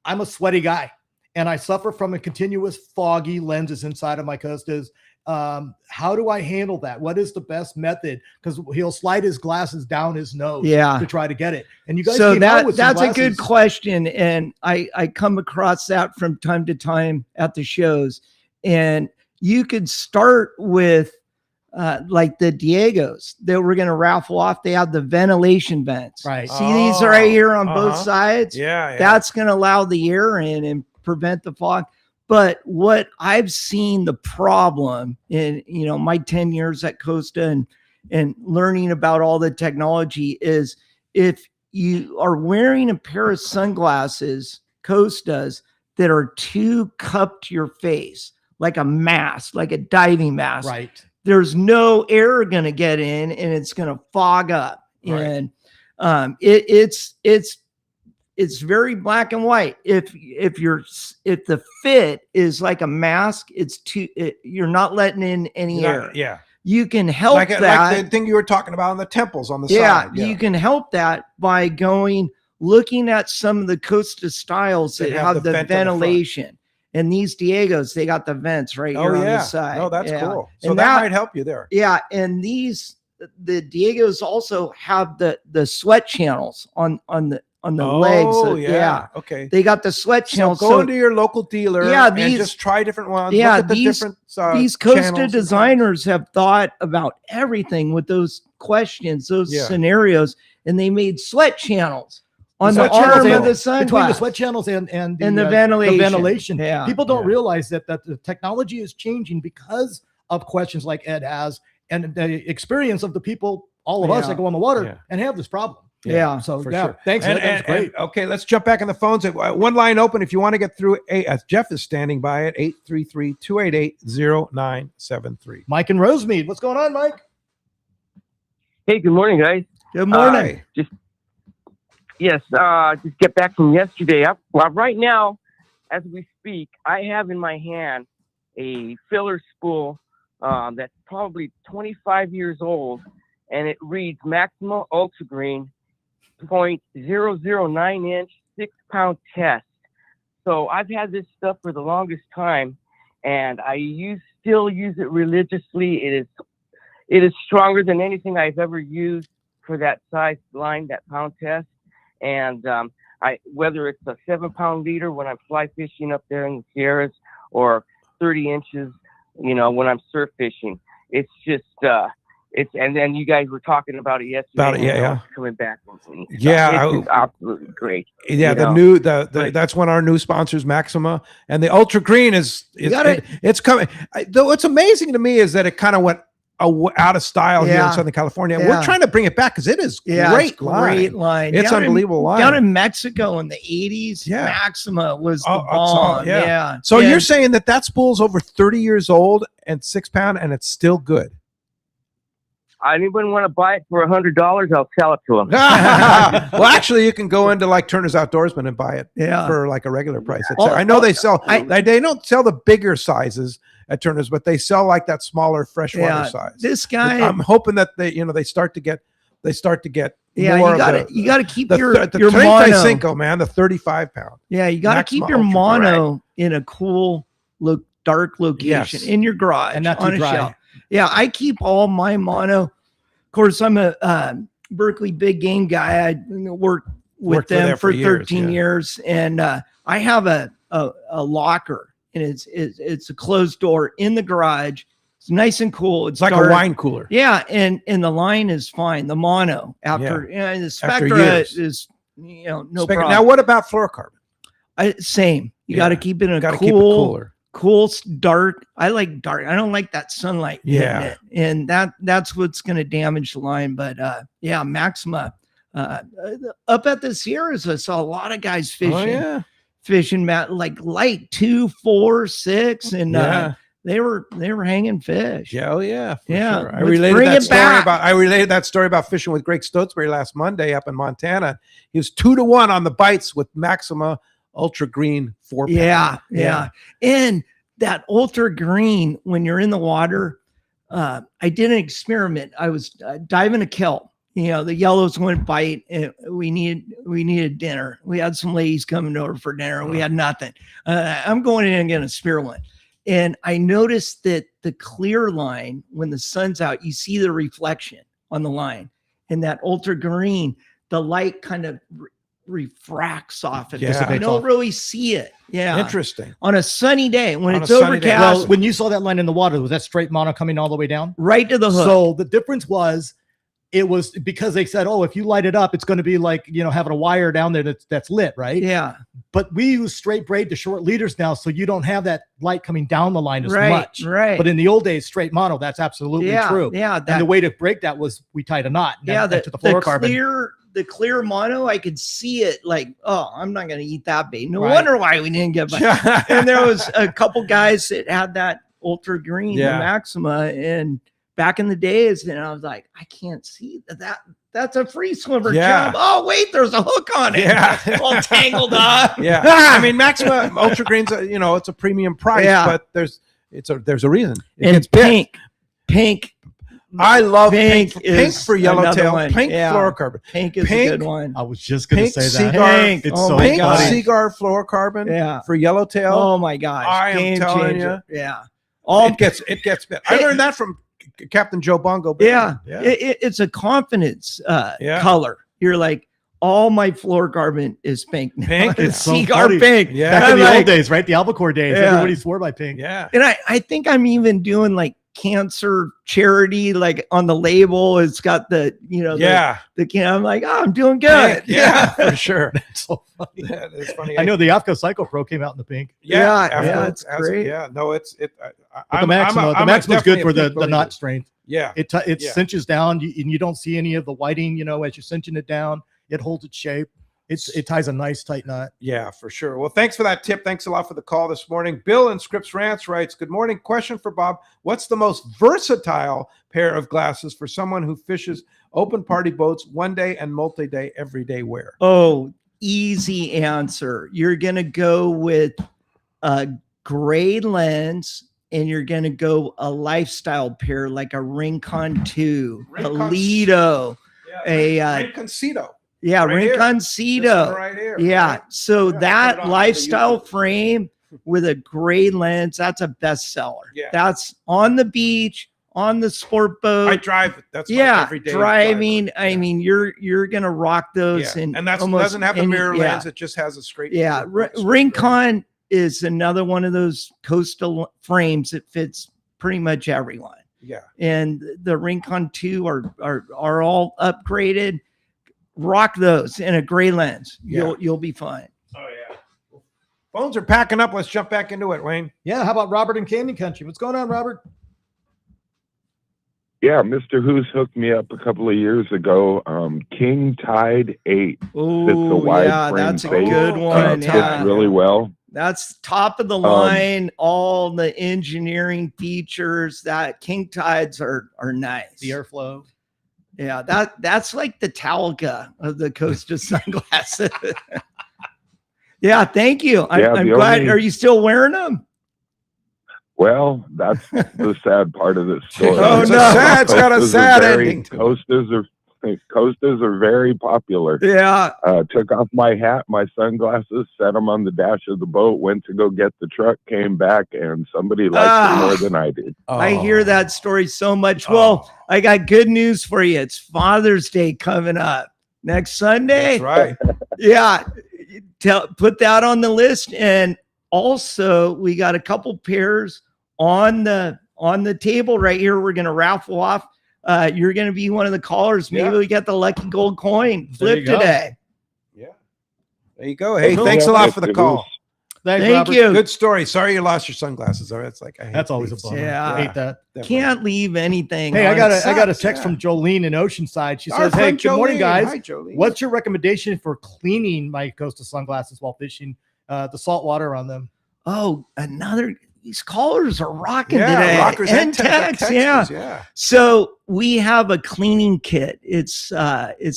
I'm a sweaty guy, and I suffer from a continuous foggy lenses inside of my Costas. How do I handle that? What is the best method? Because he'll slide his glasses down his nose to try to get it. And you guys so came out with some that's a good glasses. question, and I come across that from time to time at the shows. And you could start with like the Diegos that we're going to raffle off. They have the ventilation vents. Right. See these right here on both Uh-huh. sides? Yeah. That's going to allow the air in and prevent the fog. But what I've seen the problem in, my 10 years at Costa and learning about all the technology is if you are wearing a pair of sunglasses, Costas, that are too cupped to your face, like a mask, like a diving mask, Right. there's no air going to get in and it's going to fog up. Right. And It's very black and white. If the fit is like a mask, you're not letting in any air. Yeah. You can help like that. the thing you were talking about on the temples on the Yeah, side. you can help that by looking at some of the Costa styles that have the vent on the front. ventilation. And these Diegos, they got the vents right here on the side. Oh, that's Yeah. cool. So And that might help you there. Yeah, and the Diegos also have the sweat channels on the legs. Oh, yeah. Okay. They got the sweat So channels. go into your local dealer and just try different ones. Yeah, Look at the different these Costa channels. designers have thought about everything with those questions, those Yeah. scenarios, and they made sweat channels on the Sweat channels arm of and- the sunglass. between the sweat channels and the ventilation. Yeah. People don't realize that the technology is changing because of questions like Ed has and the experience of the people, all of us Yeah. that go on the water Yeah. and have this problem. Yeah. So For yeah, sure. thanks. And, Ed. That was and- great. and- okay, let's jump back in the phones. One line open if you want to get through. Jeff is standing by at 833-288-0973. Mike and Rosemead, what's going on, Mike? Hey, good morning, guys. Good morning. Just get back from yesterday. Well, right now, as we speak, I have in my hand a filler spool that's probably 25 years old, and it reads Maxima Ultra Green, 0.009 inch, 6-pound test. So I've had this stuff for the longest time, and I still use it religiously. It is stronger than anything I've ever used for that size line, that pound test. And whether it's a 7-pound leader when I'm fly fishing up there in the Sierras, or 30 inches, when I'm surf fishing, it's just and then you guys were talking about it yesterday. Yeah. Coming back with me. Yeah, it's just absolutely great. Yeah, that's one of our new sponsors, Maxima, and the Ultra Green it's coming. Though what's amazing to me is that it kind of went out of style here in Southern California. Yeah. We're trying to bring it back because it is great line. It's unbelievable line. Down in Mexico in the 80s, Maxima was the bomb. Yeah. So you're saying that spool's over 30 years old and 6-pound, and it's still good. Anyone want to buy it for $100? I'll sell it to them. Well, actually, you can go into like Turner's Outdoorsman and buy it for like a regular price. I know they sell. They don't sell the bigger sizes at Turner's, but they sell like that smaller freshwater size. This guy, I'm hoping that they start to get. Yeah, more you got to keep your mono. The 35-pound. Yeah, you got to keep your mono in a cool, dark location in your garage and not too on a dry. shelf. Yeah, I keep all my mono. Of course, I'm a Berkeley big game guy. I worked with them for 13 years, and I have a locker, and it's a closed door in the garage. It's nice and cool. It's like dark. a wine cooler. Yeah, and the line is fine. The mono after the Spectra is no problem. Now, what about fluorocarbon? Same. You got to keep it in a keep it cooler. Cool, dark. I like dark. I don't like that sunlight. Yeah. hitting it. And that's what's going to damage the line. But Maxima up at the Sierras, I saw a lot of guys fishing. Fishing like light 2, 4, 6, and they were hanging fish. Yeah, for yeah. sure. I related that story about fishing with Greg Stotesbury last Monday up in Montana. He was 2-1 on the bites with Maxima Ultra Green 4-pound. Yeah. And that Ultra Green, when you're in the water, I did an experiment. I was diving a kelp. The yellows wouldn't bite, and we needed dinner. We had some ladies coming over for dinner. We had nothing. I'm going in and getting a spear one. And I noticed that the clear line, when the sun's out, you see the reflection on the line. And that Ultra Green, the light kind of refracts off it. You don't really see it. Yeah. Interesting. On a sunny day, when it's overcast. Well, when you saw that line in the water, was that straight mono coming all the way down? Right to the hook. So the difference was, it was because they said, if you light it up, it's going to be like, having a wire down there that's lit, right? Yeah. But we use straight braid to short leaders now, so you don't have that light coming down the line as much. Right. But in the old days, straight mono, that's absolutely true. Yeah. And the way to break that was we tied a knot. Yeah. To the fluorocarbon. The clear mono, I could see it like, I'm not going to eat that bait. No wonder why we didn't get back. And there was a couple guys that had that Ultra Green, the Maxima, and back in the days, and I was like, I can't see that. That's a free swimmer Yeah. jump. Oh, wait, there's a hook on it. Yeah. All tangled up. Yeah. I mean, Maxima Ultra Greens, it's a premium price, Yeah. but there's a reason. It And gets bit. pink. I love Pink pink is for another yellowtail, one. pink Yeah. fluorocarbon. Pink is Pink- a good one. I was just going to Pink say that. cigar, Pink. It's Oh so my pink God. funny. cigar fluorocarbon Yeah. for yellowtail. Oh my gosh. I am Game telling changer. you. Yeah. It gets bit. I learned that from Captain Joe Bongo. Yeah. Yeah. It's a confidence Yeah. color. You're like, all my fluorocarbon is pink now. Pink? It's so cigar funny. pink. Yeah. Back in I'm the like- old days, right? The albacore days. Yeah. Everybody swore by pink. Yeah. And I think I'm even doing like cancer charity, like on the label, it's got the, Yeah. I'm like, oh, I'm doing good. Yeah, for sure. That's so funny. Yeah, it's funny. I know the AFCO Psycho Pro came out in the pink. Yeah, it's great. Yeah, no, But the Maxima, good for the knot strength. Yeah, It Yeah. cinches down, and you don't see any of the whiting. As you're cinching it down, it holds its shape. It ties a nice tight knot. Yeah, for sure. Well, thanks for that tip. Thanks a lot for the call this morning. Bill in Scripps Ranch writes, good morning. Question for Bob. What's the most versatile pair of glasses for someone who fishes open party boats one day and multi-day everyday wear? Oh, easy answer. You're going to go with a gray lens, and you're going to go a lifestyle pair like a Rincon 2, a Rincon- Lido, a Rinconcito. yeah, right here. Rinconcito. This one right here, Yeah. right? So Yeah, put it that on for lifestyle YouTube. frame with a gray lens, that's a bestseller. Yeah. That's on the beach, on the sport boat. I drive it. That's my yeah, everyday driving. driver. I mean, you're gonna rock those, Yeah. and And that's almost doesn't have the any- mirror yeah. lens. It just has a straight. Yeah, straight- Rincon is another one of those coastal frames that fits pretty much everyone. Yeah. And the Rincon 2 are all upgraded. Rock those in a gray lens. Yeah. You'll be fine. Oh yeah. Phones are packing up. Let's jump back into it, Wayne. Yeah. How about Robert in Canyon Country? What's going on, Robert? Yeah, Mr. Hoose hooked me up a couple of years ago. King Tide 8. It's a Oh, wide yeah, frame that's a face. good one. Fits Yeah. really well. That's top of the line. All the engineering features that King Tides are nice. The airflow. Yeah, that's like the Talica of the Costa sunglasses. Yeah, thank you. Yeah, I'm the glad. only- Are you still wearing them? Well, that's the sad part of this story. Oh, It's a no. sad- it's got a Costas are sad very- ending to it. Costas are very popular. Yeah. Took off my hat, my sunglasses, set them on the dash of the boat, went to go get the truck, came back, and somebody liked Ah. it more than I did. I hear that story so much. Well, I got good news for you. It's Father's Day coming up next Sunday. That's right. Yeah. Put that on the list. And also, we got a couple pairs on the table right here. We're going to raffle off. You're going to be one of the callers. Maybe Yeah. we get the lucky gold coin There flip you go. today. Yeah. There you go. Hey, Cool. thanks a Yeah, lot for the Mr. call. Hoose. Thanks, Thank Robert. you. Good story. Sorry you lost your sunglasses. All right. It's like I hate That's always a thieves. bummer. Yeah. I hate that. Definitely. Can't leave anything. Hey, I on got a sets. text from Jolene in Oceanside. She Our says, "Hey, friend good morning, Jolene. guys. Hi, Jolene. What's your recommendation for cleaning my Costa sunglasses while fishing? The salt water on them." Oh, these callers are rocking Yeah, today. rockers and texts, yeah. texters, yeah. So we have a cleaning kit. It's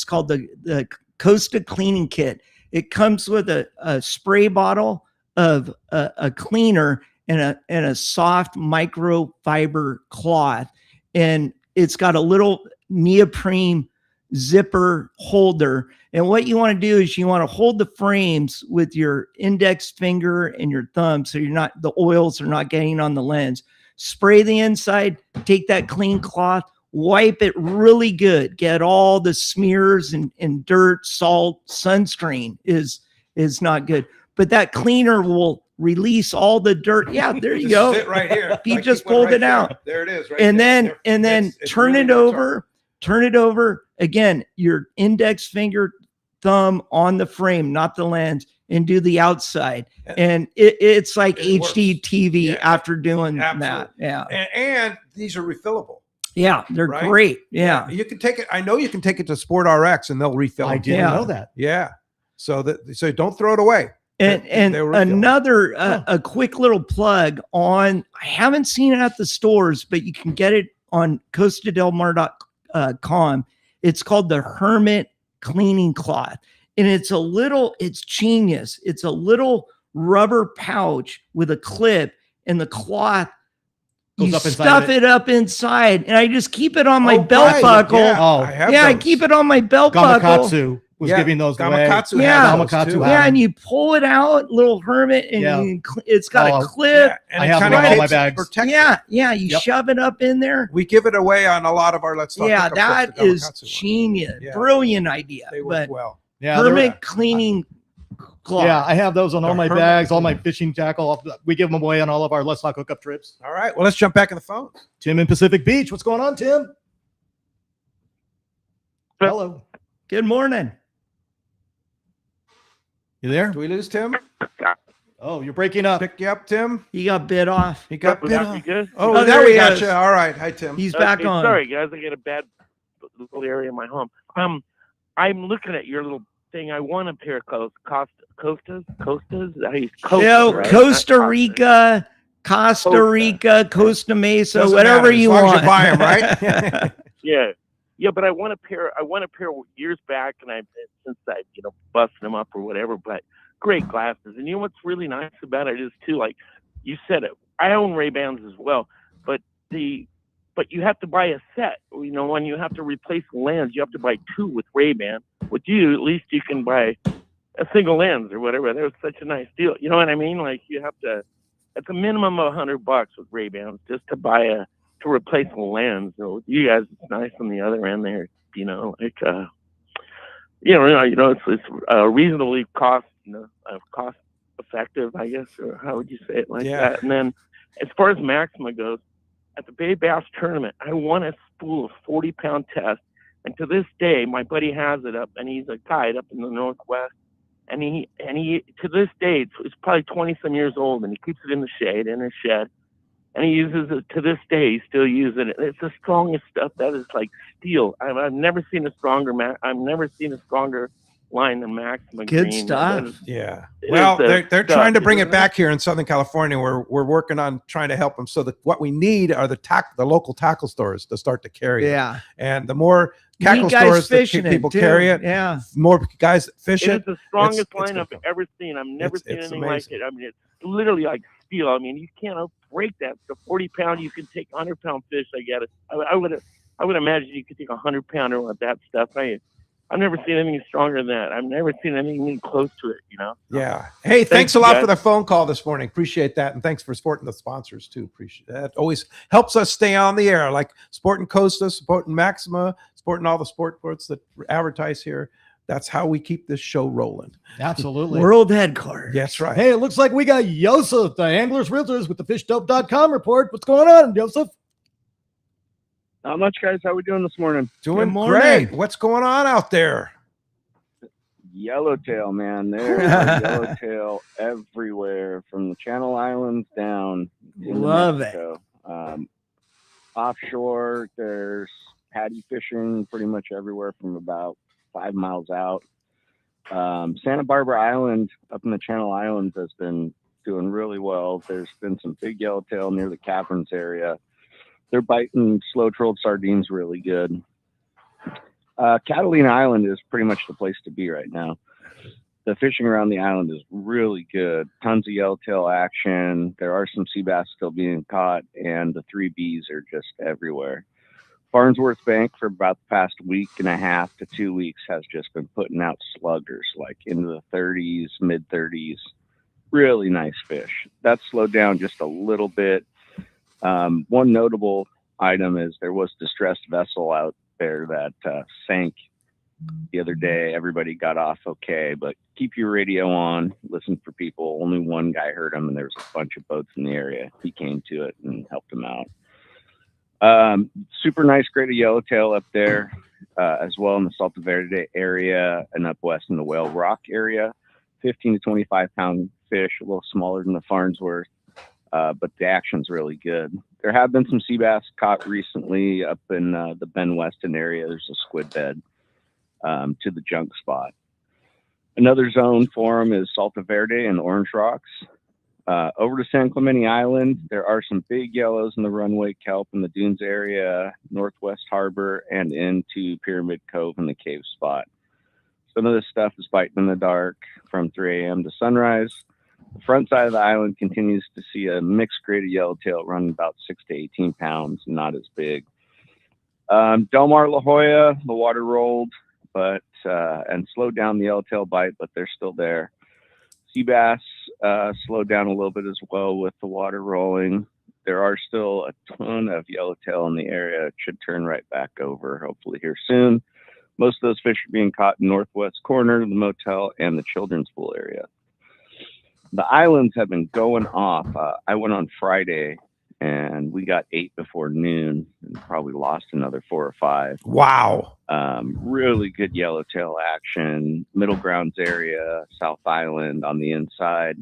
called the Costa cleaning kit. It comes with a spray bottle of a cleaner and a soft microfiber cloth, and it's got a little neoprene zipper holder. And what you want to do is you want to hold the frames with your index finger and your thumb so the oils are not getting on the lens. Spray the inside, take that clean cloth, wipe it really good, get all the smears and dirt, salt, sunscreen is not good. But that cleaner will release all the dirt. Yeah, there you This go. is it right here. He Like, just keep one pulled right it there. out. There it is. Right And there. then It's turn really it good over. Turn it over again. Your index finger, thumb on the frame, not the lens, and do the outside. And it's like It HD works. TV Yeah, after doing that. absolutely. Yeah, And these are refillable. yeah, they're Right? great. Yeah. You can take it. I know you can take it to Sport RX and they'll refill. I them. didn't Yeah. know that. Yeah. So don't throw it away. And They were refillable. another a quick little plug on. I haven't seen it at the stores, but you can get it on costadelmar.com. It's called the Hermit Cleaning Cloth. And it's genius. It's a little rubber pouch with a clip, and the cloth, Goes you up inside stuff of it. it up inside. And I just keep it on my Oh, belt right. buckle. Yeah, Oh. I have I those. keep it on my belt buckle. Gamakatsu was Yeah, giving those away. Gamakatsu Yeah. has those Gamakatsu too. has Yeah, them. and you pull it out, little hermit, and Yeah. it's got Oh, a clip. Yeah, and I it have them kinda in all my keeps it bags. protected. Yeah, you Yep. shove it up in there. We give it away on a lot of our Let's Talk Yeah, Hookup trips, that the is Gamakatsu one. genius. Yeah. Brilliant idea. They work But well. Yeah, they're- hermit cleaning cloth. Yeah, I have those on all The my Hermit bags, all my cleaning. fishing tackle. We give them away on all of our Let's Talk Hookup trips. All right, well, let's jump back in the phones. Tim in Pacific Beach. What's going on, Tim? Hello. Good morning. You there? Do we lose Tim? Oh, you're breaking up. Pick you up, Tim. He got bit off. He got Would bit that be off. good? Oh, Oh, there there we he got is. you. All right. Hi, Tim. He's back on. Sorry, guys. I get a bad little area in my home. I'm looking at your little thing. I want a pair of Costas. Is that how you Costa, Yeah, right? Costa Not Rica, Costa Rica, Costa Mesa, Doesn't whatever matter, as you long as want. you buy 'em, right? Yeah, but I want a pair. I want a pair years back, and since I busted them up or whatever. But great glasses, and you know what's really nice about it is too, like you said it. I own Ray-Bans as well, but you have to buy a set. When you have to replace the lens, you have to buy two with Ray-Ban. With you, at least you can buy a single lens or whatever. That was such a nice deal. You know what I mean? Like you have to, it's a minimum of $100 with Ray-Bans just to replace the lens. So with you guys, it's nice on the other end there. It's reasonably cost effective, I guess, or how would you say it that? And then as far as Maxima goes, at the Bay Bass tournament, I won a spool of 40-pound test. And to this day, my buddy has it up, and he's a guide up in the Northwest. And he to this day, it's probably 20-some years old, and he keeps it in the shade, in his shed. And he uses it to this day. He's still using it. It's the strongest stuff. That is like steel. I've never seen a stronger line than Maxima Good Green. stuff. Yeah. It Well, is the they're stuff, trying to bring isn't it back here in Southern California. We're working on trying to help them. So that what we need are the local tackle stores to start to carry it. Yeah. And the more Need tackle guys stores that fishing it, people too. carry it, Yeah. more guys that fish It it. is the strongest it's line gonna I've come. ever seen. I've never seen It's anything amazing. like it. I mean, it's literally like steel. I mean, you can't break that. The 40-pound, you can take 100-pound fish. I get it. I would imagine you could take 100-pounder with that stuff. I've never seen anything stronger than that. I've never seen anything even close to it. Yeah. Hey, thanks a lot guys. for the phone call this morning. Appreciate that. And thanks for supporting the sponsors too. Appreciate that. Always helps us stay on the air, like supporting Costa, supporting Maxima, supporting all the sports that advertise here. That's how we keep this show rolling. Absolutely. World headquarters. That's right. Hey, it looks like we got Yosef, the Anglers Realtors, with the fishdope.com report. What's going on, Yosef? Not much, guys. How we doing this morning? Doing Good morning. great. What's going on out there? Yellowtail, man. There are yellowtail everywhere, from the Channel Islands down into Love Mexico. Offshore, there's paddy fishing pretty much everywhere from about 5 miles out. Santa Barbara Island up in the Channel Islands has been doing really well. There's been some big yellowtail near the caverns area. They're biting slow-trolled sardines really good. Catalina Island is pretty much the place to be right now. The fishing around the island is really good. Tons of yellowtail action. There are some sea bass still being caught, and the 3Bs are just everywhere. Farnsworth Bank for about the past week and a half to 2 weeks has just been putting out sluggers like into the 30s, mid 30s. Really nice fish. That's slowed down just a little bit. One notable item is there was a distressed vessel out there that sank the other day. Everybody got off okay, but keep your radio on, listen for people. Only one guy heard him, and there was a bunch of boats in the area. He came to it and helped him out. Super nice grade of yellowtail up there, as well in the Salto Verde area and up west in the Whale Rock area. 15 to 25 pound fish, a little smaller than the Farnsworth, but the action's really good. There have been some sea bass caught recently up in the Bend Weston area. There's a squid bed to the junk spot. Another zone for them is Salto Verde and Orange Rocks. Over to San Clemente Island, there are some big yellows in the runway kelp in the dunes area, Northwest Harbor, and into Pyramid Cove in the cave spot. Some of this stuff is biting in the dark from 3 a.m. to sunrise. The front side of the island continues to see a mixed grade of yellowtail running about 6 to 18 pounds, not as big. Del Mar La Jolla, the water rolled, but and slowed down the yellowtail bite, but they're still there. Sea bass slowed down a little bit as well with the water rolling. There are still a ton of yellowtail in the area. It should turn right back over, hopefully here soon. Most of those fish are being caught in northwest corner, the motel, and the children's pool area. The islands have been going off. I went on Friday, and we got 8 before noon and probably lost another 4 or 5. Wow. Really good yellowtail action. Middle Grounds area, South Island on the inside.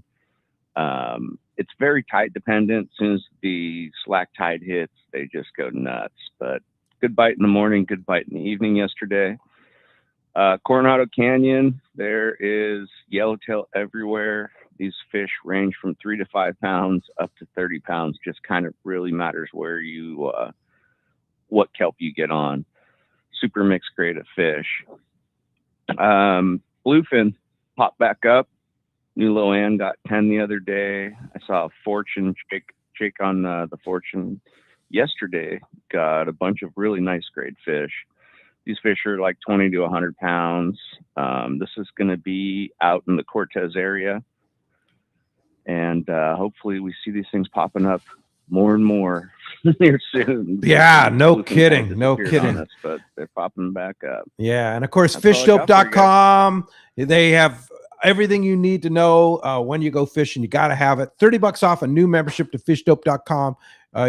It's very tide dependent. As soon as the slack tide hits, they just go nuts. But good bite in the morning, good bite in the evening yesterday. Coronado Canyon, there is yellowtail everywhere. These fish range from 3 to 5 pounds up to 30 pounds. Just kind of really matters where you, what kelp you get on. Super mixed grade of fish. Bluefin popped back up. New Loan got 10 the other day. I saw a Fortune Jake on the Fortune yesterday. Got a bunch of really nice grade fish. These fish are like 20 to 100 pounds. This is going to be out in the Cortez area. And hopefully we see these things popping up more and more here soon. Yeah, no kidding. No kidding. Us, but they're popping back up. Yeah, and of course, That's all I got for you fishdope.com. They have everything you need to know when you go fishing. You got to have it. $30 off a new membership to fishdope.com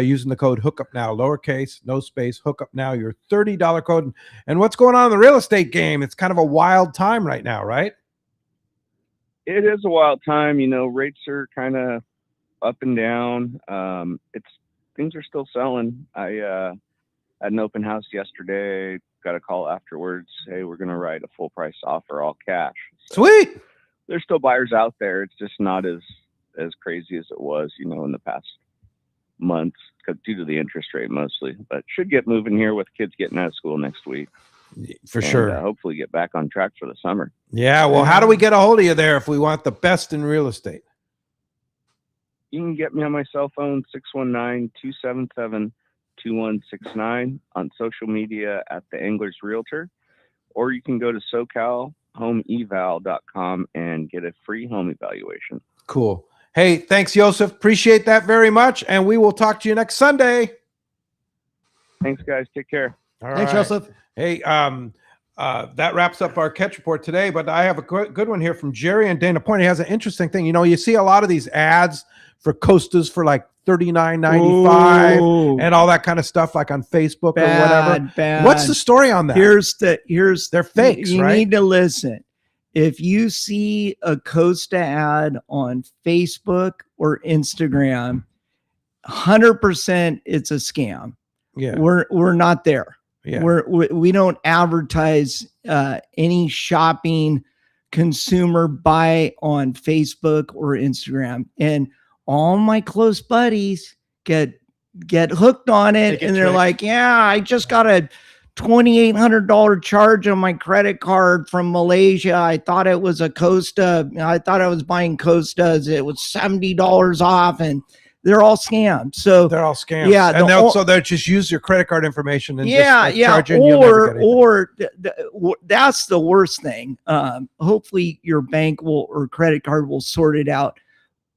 using the code Hookup Now, lowercase, no space, Hookup Now, your $30 code. And what's going on in the real estate game? It's kind of a wild time right now, right? It is a wild time. You know, rates are kind of up and down. Things are still selling. I had an open house yesterday. Got a call afterwards. Hey, we're going to write a full price offer, all cash. So sweet. There's still buyers out there. It's just not as crazy as it was, you know, in the past months due to the interest rate mostly. But should get moving here with kids getting out of school next week. For sure. Hopefully get back on track for the summer. Yeah. Well, how do we get a hold of you there if we want the best in real estate? You can get me on my cell phone, 619-277-2169, on social media at The Angler's Realtor, or you can go to SoCalHomeEval.com and get a free home evaluation. Cool. Hey, thanks, Joseph. Appreciate that very much. And we will talk to you next Sunday. Thanks, guys. Take care. All Thanks, right. Joseph. Hey, that wraps up our catch report today, but I have a good one here from Jerry and Dana Point. He has an interesting thing. You know, you see a lot of these ads for Costas for like $39.95 and all that kind of stuff, like on Facebook or whatever. What's the story on that? They're fakes, you right? need to listen. If you see a Costa ad on Facebook or Instagram, 100% it's a scam. Yeah. We're not there. Yeah. We don't advertise any shopping consumer buy on Facebook or Instagram. And all my close buddies get hooked on it, and they're like, yeah, I just got a $2,800 charge on my credit card from Malaysia. I thought it was a Costa. I thought I was buying Costas. It was $70 off, and they're all scams. So they're all scams. Yeah, and they'll just use your credit card information and charge you. Or that's the worst thing. Hopefully your bank or credit card will sort it out,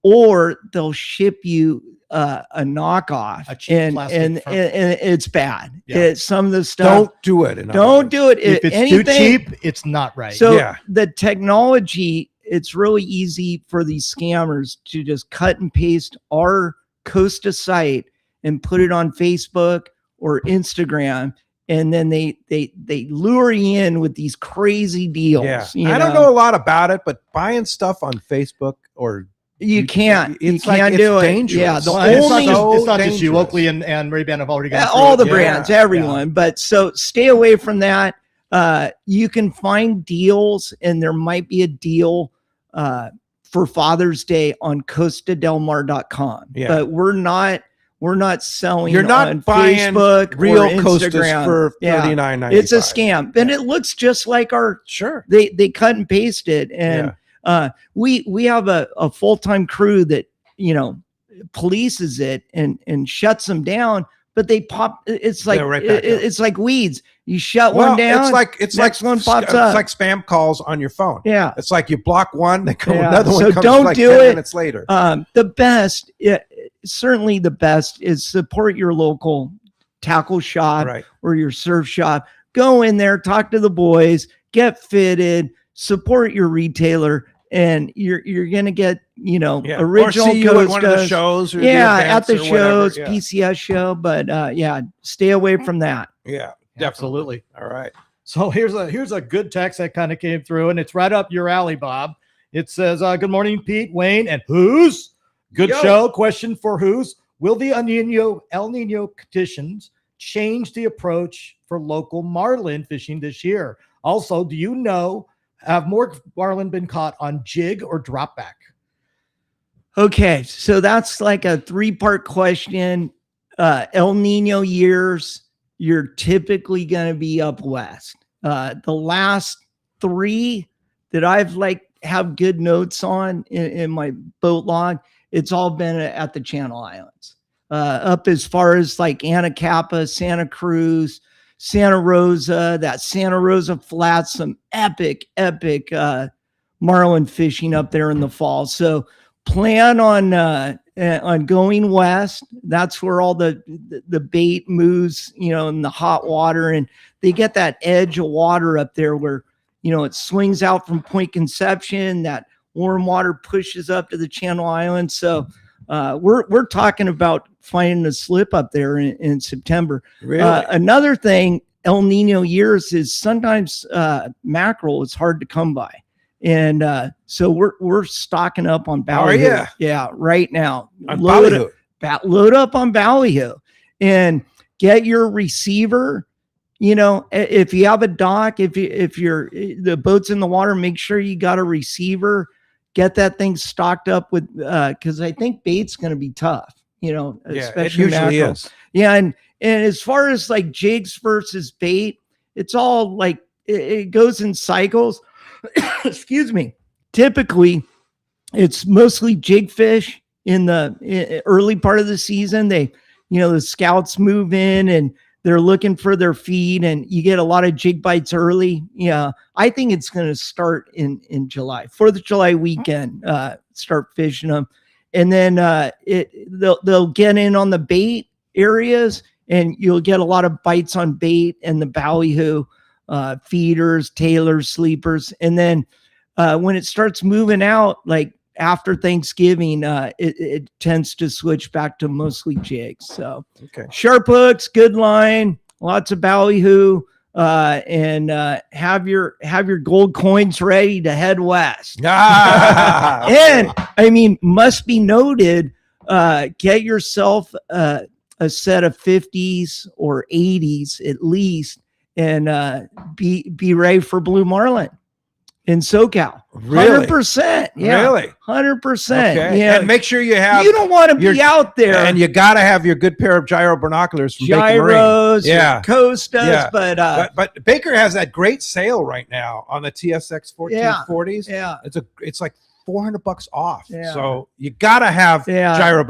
or they'll ship you a knockoff, and it's bad. Yeah. Some of the stuff. Don't do it. Don't do it. If it's too cheap, it's not right. So the technology, it's really easy for these scammers to just cut and paste our Costa site and put it on Facebook or Instagram, and then they lure you in with these crazy deals. Yeah. I don't know a lot about it, but buying stuff on Facebook or you can't do it. Dangerous. Yeah, it's not just you. Oakley and Ray-Ban have already got all the brands, everyone. But so stay away from that. You can find deals, and there might be a deal for Father's Day on costadelmar.com. Yeah. But we're not selling. You're not on buying Facebook real or Costas Instagram. for Yeah. $39.95. It's a scam, and it looks just like our. Sure. They cut and pasted, and we have a full-time crew that polices it and shuts them down. But they pop. It's like right back up. it's like weeds. You shut one down. It's next like one pops up. It's like spam calls on your phone. Yeah. It's like you block one, they come Yeah. another one So comes don't like do 10 it. minutes later. The best, certainly the best, is support your local tackle shop or your surf shop. Go in there, talk to the boys, get fitted, support your retailer, and you're gonna get original or see you at one of the Costas. shows or the at events the or whatever. shows, Yeah. PCS show, but stay away from that. Yeah, Absolutely. All right. So here's a good text that kind of came through, and it's right up your alley, Bob. It says, "Good morning, Pete, Wayne, and Hoose. Good Yo. show. Question for Hoose: will the El Nino conditions change the approach for local marlin fishing this year? Also, do you know, have more marlin been caught on jig or drop back?" Okay, so that's like a 3-part question. El Nino years, you're typically going to be up west. The last 3 that I've have good notes on in my boat log, it's all been at the Channel Islands. Up as far as Anacapa, Santa Cruz, Santa Rosa, that Santa Rosa Flats, some epic marlin fishing up there in the fall. So plan on going west. That's where all the bait moves, in the hot water, and they get that edge of water up there where it swings out from Point Conception. That warm water pushes up to the Channel Islands. So we're talking about finding a slip up there in September. Really? Another thing, El Nino years, is sometimes mackerel is hard to come by. And so we're stocking up on ballyhoo. Are ya? Yeah, right now. On Load up on ballyhoo and get your receiver. If you have a dock, if the boat's in the water, make sure you got a receiver. Get that thing stocked up with because I think bait's going to be tough. Especially it usually mackerel. is. Yeah, and as far as jigs versus bait, it's all it goes in cycles. Excuse me. Typically, it's mostly jig fish in the early part of the season. The scouts move in and they're looking for their feed, and you get a lot of jig bites early. Yeah, I think it's going to start in July, 4th of July weekend. Start fishing them, and then they'll get in on the bait areas, and you'll get a lot of bites on bait and the ballyhoo. Feeders, tailors, sleepers. And then when it starts moving out, after Thanksgiving, it tends to switch back to mostly jigs. So sharp hooks, good line, lots of ballyhoo, and have your gold coins ready to head west. And must be noted, get yourself a set of 50s or 80s at least, and be ready for blue marlin in SoCal. Really? 100%. Yeah. Really? 100%. Okay. Yeah. And make sure you have. You don't want to be out there. And you got to have your good pair of gyro binoculars from Baker Gyros, Marine. Yeah. Costas, Yeah. but Baker has that great sale right now on the TSX 1440s. Yeah. It's like $400 off. Yeah. So you got to have Yeah. gyro.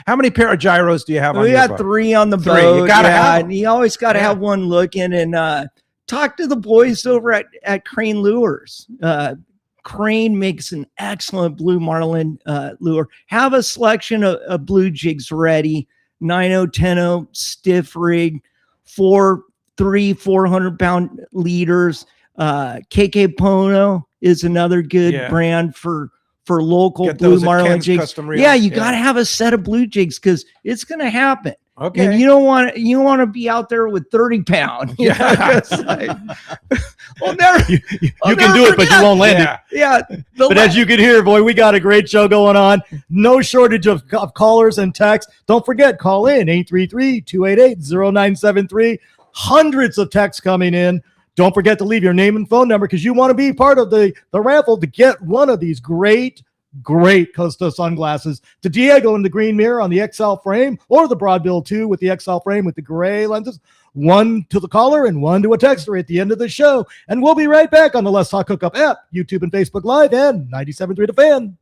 How many pair of gyros do you have on we your got boat? 3 on the 3. boat. You got to have them. And you always got to have one looking, and talk to the boys over at Crane Lures. Crane makes an excellent blue marlin lure. Have a selection of blue jigs ready. 9.0, 10.0, stiff rig, 400-pound leaders. KK Pono is another good brand for local Get blue those at marlin Ken's jigs. Custom Reels. Yeah, you got to have a set of blue jigs because it's going to happen. Okay. And you don't want to be out there with 30-pound. Yeah. Well, never. You can do it, but you won't land it. Yeah. But as you can hear, boy, we got a great show going on. No shortage of callers and texts. Don't forget, call in 833-288-0973. Hundreds of texts coming in. Don't forget to leave your name and phone number because you want to be part of the raffle to get one of these great great Costa sunglasses. To Diego in the green mirror on the XL frame, or the Broadbill 2 with the XL frame with the gray lenses. One to the caller and one to a texter at the end of the show. And we'll be right back on the Let's Talk Hookup app, YouTube and Facebook Live, and 97.3 The Fan.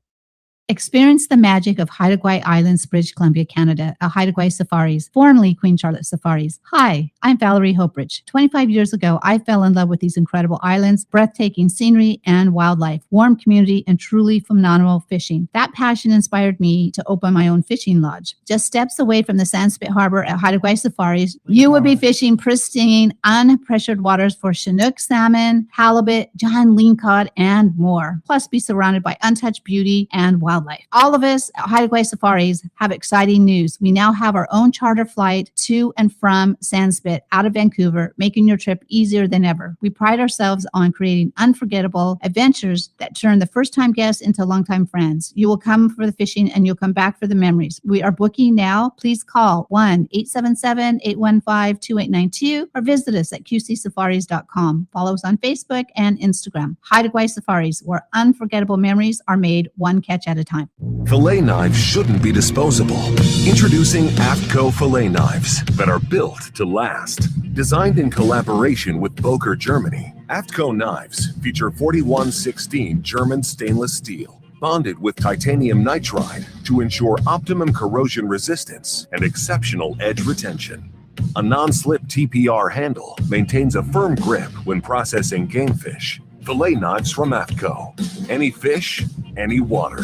Experience the magic of Haida Gwaii Islands, British Columbia, Canada, at Haida Gwaii Safaris, formerly Queen Charlotte Safaris. Hi, I'm Valerie Hopridge. 25 years ago, I fell in love with these incredible islands, breathtaking scenery and wildlife, warm community, and truly phenomenal fishing. That passion inspired me to open my own fishing lodge. Just steps away from the Sandspit Harbor at Haida Gwaii Safaris, you will be fishing pristine, unpressured waters for Chinook salmon, halibut, giant lingcod, and more. Plus, be surrounded by untouched beauty and wildlife. All of us at Haida Gwaii Safaris have exciting news. We now have our own charter flight to and from Sandspit out of Vancouver, making your trip easier than ever. We pride ourselves on creating unforgettable adventures that turn the first-time guests into longtime friends. You will come for the fishing and you'll come back for the memories. We are booking now. Please call 1-877-815-2892 or visit us at qcsafaris.com. Follow us on Facebook and Instagram. Haida Gwaii Safaris, where unforgettable memories are made one catch at a time. Fillet knives shouldn't be disposable. Introducing AFTCO fillet knives that are built to last. Designed in collaboration with Boker, Germany, AFTCO knives feature 4116 German stainless steel, bonded with titanium nitride to ensure optimum corrosion resistance and exceptional edge retention. A non-slip TPR handle maintains a firm grip when processing game fish. Fillet knives from AFTCO. Any fish, any water.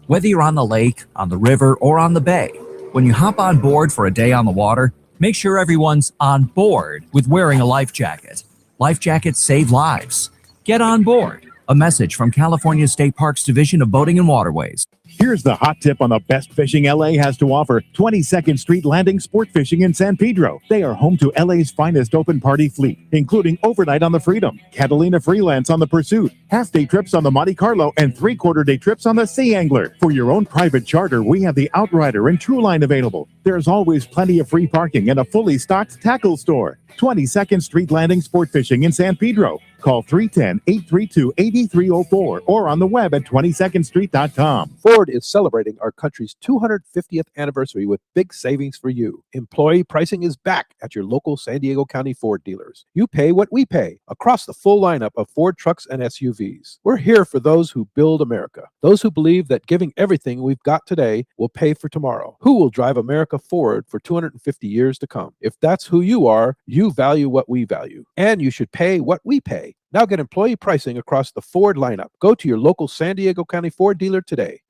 Whether you're on the lake, on the river, or on the bay, when you hop on board for a day on the water, make sure everyone's on board with wearing a life jacket. Life jackets save lives. Get on board. A message from California State Parks Division of Boating and Waterways. Here's the hot tip on the best fishing LA has to offer. 22nd Street Landing Sport Fishing in San Pedro. They are home to LA's finest open party fleet, including overnight on the Freedom, Catalina Freelance on the Pursuit, half-day trips on the Monte Carlo, and three-quarter-day trips on the Sea Angler. For your own private charter, we have the Outrider and True Line available. There's always plenty of free parking and a fully stocked tackle store. 22nd Street Landing Sport Fishing in San Pedro. Call 310-832-8304 or on the web at 22ndstreet.com. Ford is celebrating our country's 250th anniversary with big savings for you. Employee pricing is back at your local San Diego County Ford dealers. You pay what we pay across the full lineup of Ford trucks and SUVs. We're here for those who build America, those who believe that giving everything we've got today will pay for tomorrow. Who will drive America forward for 250 years to come? If that's who you are, you value what we value, and you should pay what we pay. Now get employee pricing across the Ford lineup. Go to your local San Diego County Ford dealer today.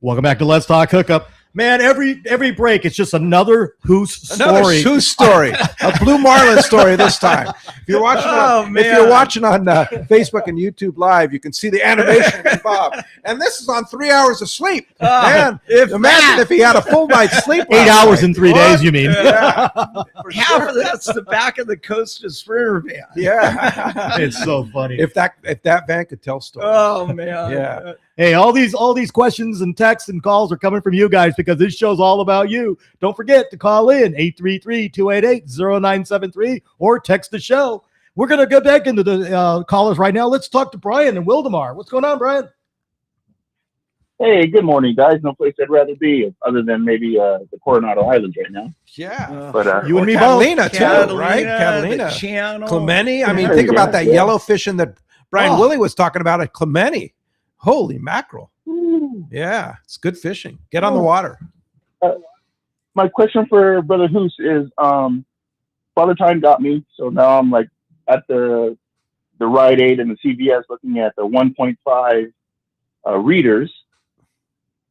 Welcome back to Let's Talk Hookup. Man, every break, it's just another Hoose story. Another Hoose story. A Blue Marlin story this time. If you're watching on Facebook and YouTube Live, you can see the animation of Bob. And this is on 3 hours of sleep. Man, imagine if he had a full night's sleep. 8 hours in 3 days, you mean? Yeah. Half of that's the back of the Costa Sprinter van. Yeah. It's so funny. If that van could tell stories. Oh, man. Yeah. Hey, all these questions and texts and calls are coming from you guys because this show's all about you. Don't forget to call in 833-288-0973 or text the show. We're going to go back into the callers right now. Let's talk to Brian in Wildemar. What's going on, Brian? Hey, good morning, guys. No place I'd rather be other than maybe the Coronado Islands right now. Yeah. But you and me Catalina both. Too, right? Catalina. Clemente. I mean, think about that yellow fishing that Brian Willie was talking about at Clemente. Holy mackerel. Yeah, it's good fishing. Get on the water. My question for Brother Hoose is, Father Time got me, so now I'm like at the Rite Aid and the CVS looking at the 1.5 readers,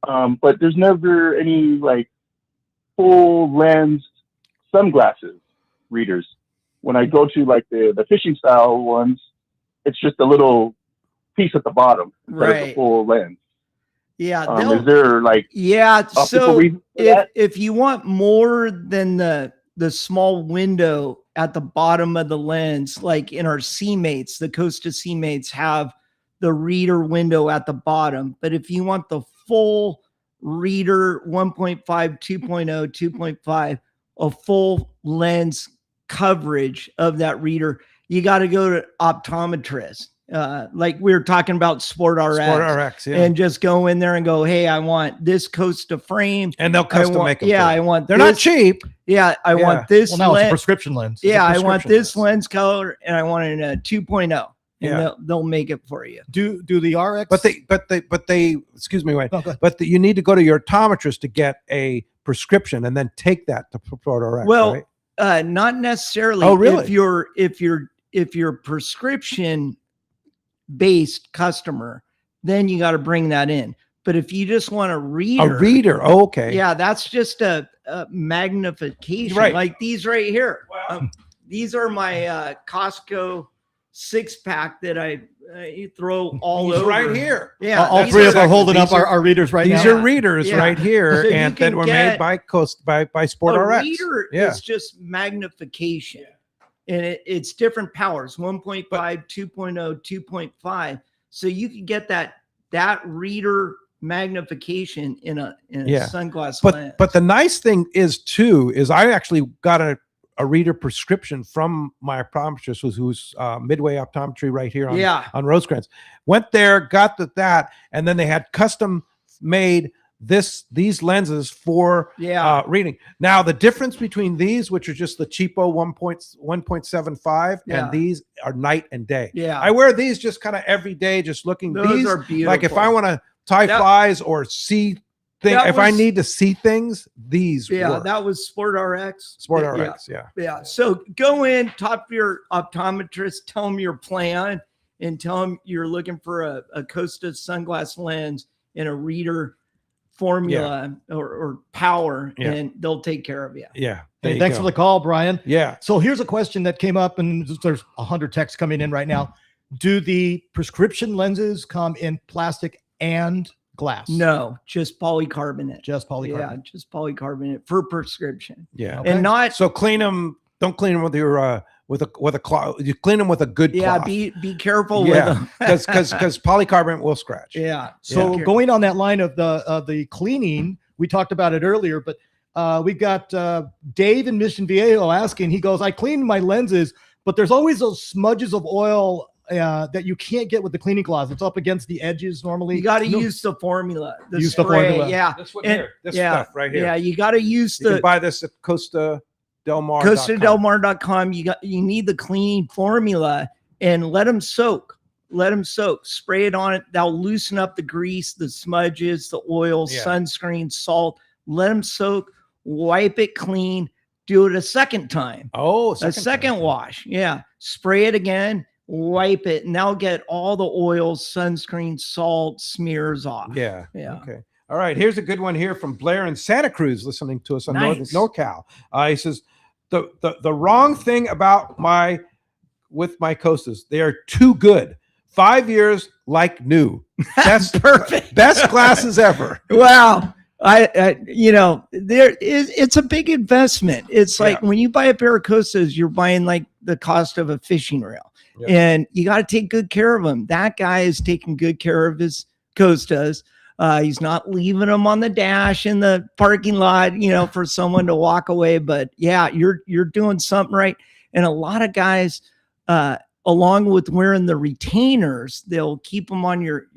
but there's never any like full lens sunglasses readers. When I go to like the fishing style ones, it's just a little piece at the bottom, right? Full lens. Yeah. Is there like so if you want more than the small window at the bottom of the lens, like in our C-Mates, the Costa C-Mates have the reader window at the bottom. But if you want the full reader 1.5, 2.0, 2.5, a full lens coverage of that reader, you got to go to optometrist. like we were talking about Sport RX. Sport RX, yeah. And just go in there and go, hey, I want this Costa frame. And they'll custom make them. Yeah, for you. I want They're this. not cheap. Yeah, I want this. Well, now it's a prescription lens. Yeah, I prescription want this lens. lens color, and I want it in a 2.0. And Yeah. they'll make it for you. Do the RX? But they excuse me, Wayne. You need to go to your optometrist to get a prescription and then take that to Sport RX. Well, right? Not necessarily. Oh, really? If you're prescription based customer, then you got to bring that in. But if you just want a reader, oh, okay. Yeah, that's just a magnification. Right. Like these right here. These are my Costco 6-pack that I throw all He's over. right here. Yeah, all these three of us are- are holding up our readers right now. These are readers Yeah. right here, So you and that can were get made by by Sport a RX. reader Yeah. is just magnification, and it's different powers: 1.5, 2.0, 2.5. So you can get that reader magnification in a sunglass lens. But the nice thing is I actually got a reader prescription from my optometrist who's Midway Optometry right here on Rosecrans. Went there, got that, and then they had custom made these lenses for reading. Now the difference between these, which are just the cheapo 1.75, and these are night and day. Yeah. I wear these just kind of every day, just looking. Those these are like if beautiful. I want to tie flies or see things, That if I was- need to see things, these work. that was Sport RX. Sport RX, yeah. Yeah. So go in, talk to your optometrist, tell them your plan, and tell them you're looking for a Costa sunglass lens and a reader formula or power, and they'll take care of you. Yeah. Hey, thanks for the call, Brian. Yeah. So here's a question that came up, and there's 100 texts coming in right now. Do the prescription lenses come in plastic and glass? No, just polycarbonate. Just polycarbonate. Yeah, just polycarbonate for prescription. Yeah. And not so clean them. Don't clean them with your with a cloth. You clean them with a good cloth. be careful with them. because polycarbonate will scratch. Yeah. So going on that line of the cleaning, we talked about it earlier, but we got Dave in Mission Viejo asking. He goes, "I clean my lenses, but there's always those smudges of oil that you can't get with the cleaning cloth. It's up against the edges normally. You got to use the formula. Use the formula. Yeah. This one here. This stuff right here. Yeah, you got to use You can buy this at Costa Del Mar. CostaDelMar.com. You need the cleaning formula and let them soak. Let them soak. Spray it on it. That'll loosen up the grease, the smudges, the oil, sunscreen, salt. Let them soak. Wipe it clean. Do it a second time. Oh, a second wash. Yeah. Spray it again. Wipe it, and that'll get all the oil, sunscreen, salt, smears off. Yeah. Yeah. Okay. All right. Here's a good one here from Blair in Santa Cruz, listening to us on NorCal. He says the wrong thing about my Costas, they are too good. 5 years like new. That's perfect. Best glasses ever. Wow. It's a big investment. It's like when you buy a pair of Costas, you're buying like the cost of a fishing reel. Yep. And you got to take good care of them. That guy is taking good care of his Costas. He's not leaving them on the dash in the parking lot, for someone to walk away. But yeah, you're doing something right. And a lot of guys, along with wearing the retainers, they'll keep them on your,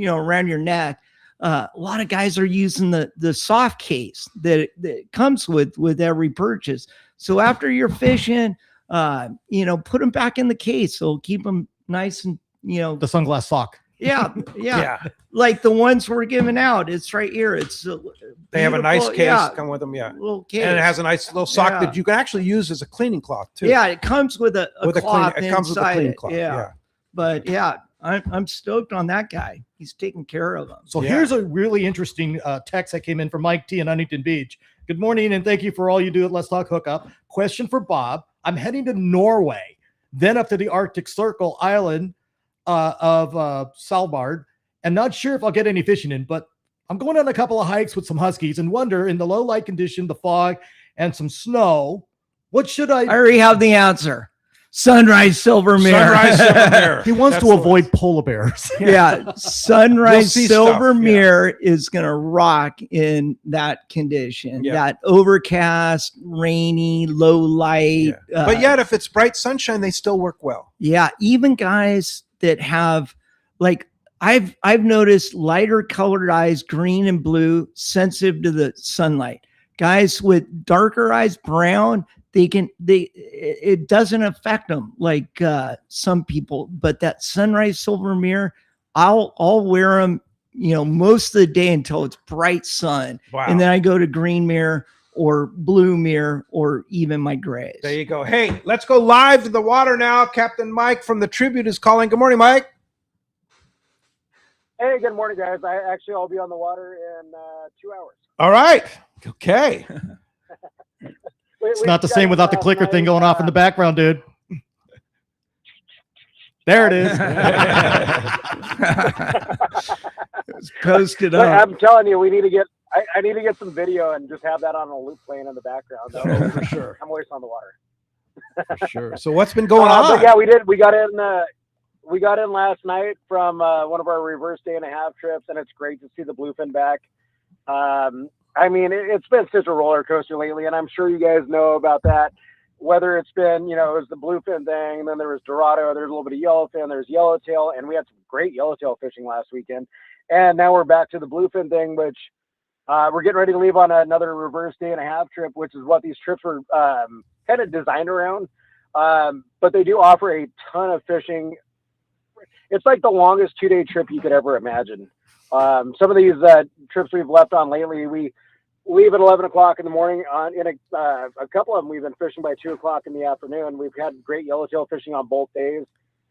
around your neck. A lot of guys are using the soft case that comes with every purchase. So after you're fishing, put them back in the case. So keep them nice and, the sunglass sock. Yeah. Like the ones we're giving out. It's right here. It's they have a nice case come with them. Yeah. Little case. And it has a nice little sock that you can actually use as a cleaning cloth too. Yeah. It comes with a cloth it comes with a cleaning cloth. Yeah. But yeah, I'm stoked on that guy. He's taking care of them. So here's a really interesting text that came in from Mike T in Huntington Beach. Good morning, and thank you for all you do at Let's Talk Hookup. Question for Bob. I'm heading to Norway, then up to the Arctic Circle island of Svalbard, and not sure if I'll get any fishing in, but I'm going on a couple of hikes with some Huskies and wonder, in the low light condition, the fog, and some snow, what should I already have the answer. Sunrise Silver Mirror. He wants to avoid polar bears. Yeah. Sunrise Silver stuff, Mirror is going to rock in that condition. Yeah. That overcast, rainy, low light. But yet, if it's bright sunshine, they still work well. Yeah. Even guys that have like I've noticed lighter colored eyes, green and blue, sensitive to the sunlight. Guys with darker eyes, brown, it doesn't affect them like some people. But that sunrise silver mirror, I'll wear them, most of the day until it's bright sun. Wow. And then I go to green mirror or blue mirror or even my grays. There you go. Hey, let's go live to the water now. Captain Mike from the Tribute is calling. Good morning, Mike. Hey, good morning, guys. I'll be on the water in 2 hours. All right. Okay. It's not the same without the clicker thing going off in the background, dude. There it is. It's posted But up. I'm telling you, we need to get. I need to get some video and just have that on a loop playing in the background. Oh, for sure. I'm always on the water. For sure. So what's been going on? But yeah, we did. We got in. We got in last night from one of our reverse day and a half trips, and it's great to see the bluefin back. I mean, it's been such a roller coaster lately, and I'm sure you guys know about that. Whether it's been, it was the bluefin thing, and then there was Dorado, there's a little bit of yellowfin, there's yellowtail, and we had some great yellowtail fishing last weekend. And now we're back to the bluefin thing, which we're getting ready to leave on another reverse day and a half trip, which is what these trips were kind of designed around. But they do offer a ton of fishing. It's like the longest 2-day trip you could ever imagine. Some of these trips we've left on lately, we leave at 11 o'clock in the morning. In a couple of them, we've been fishing by 2 o'clock in the afternoon. We've had great yellowtail fishing on both days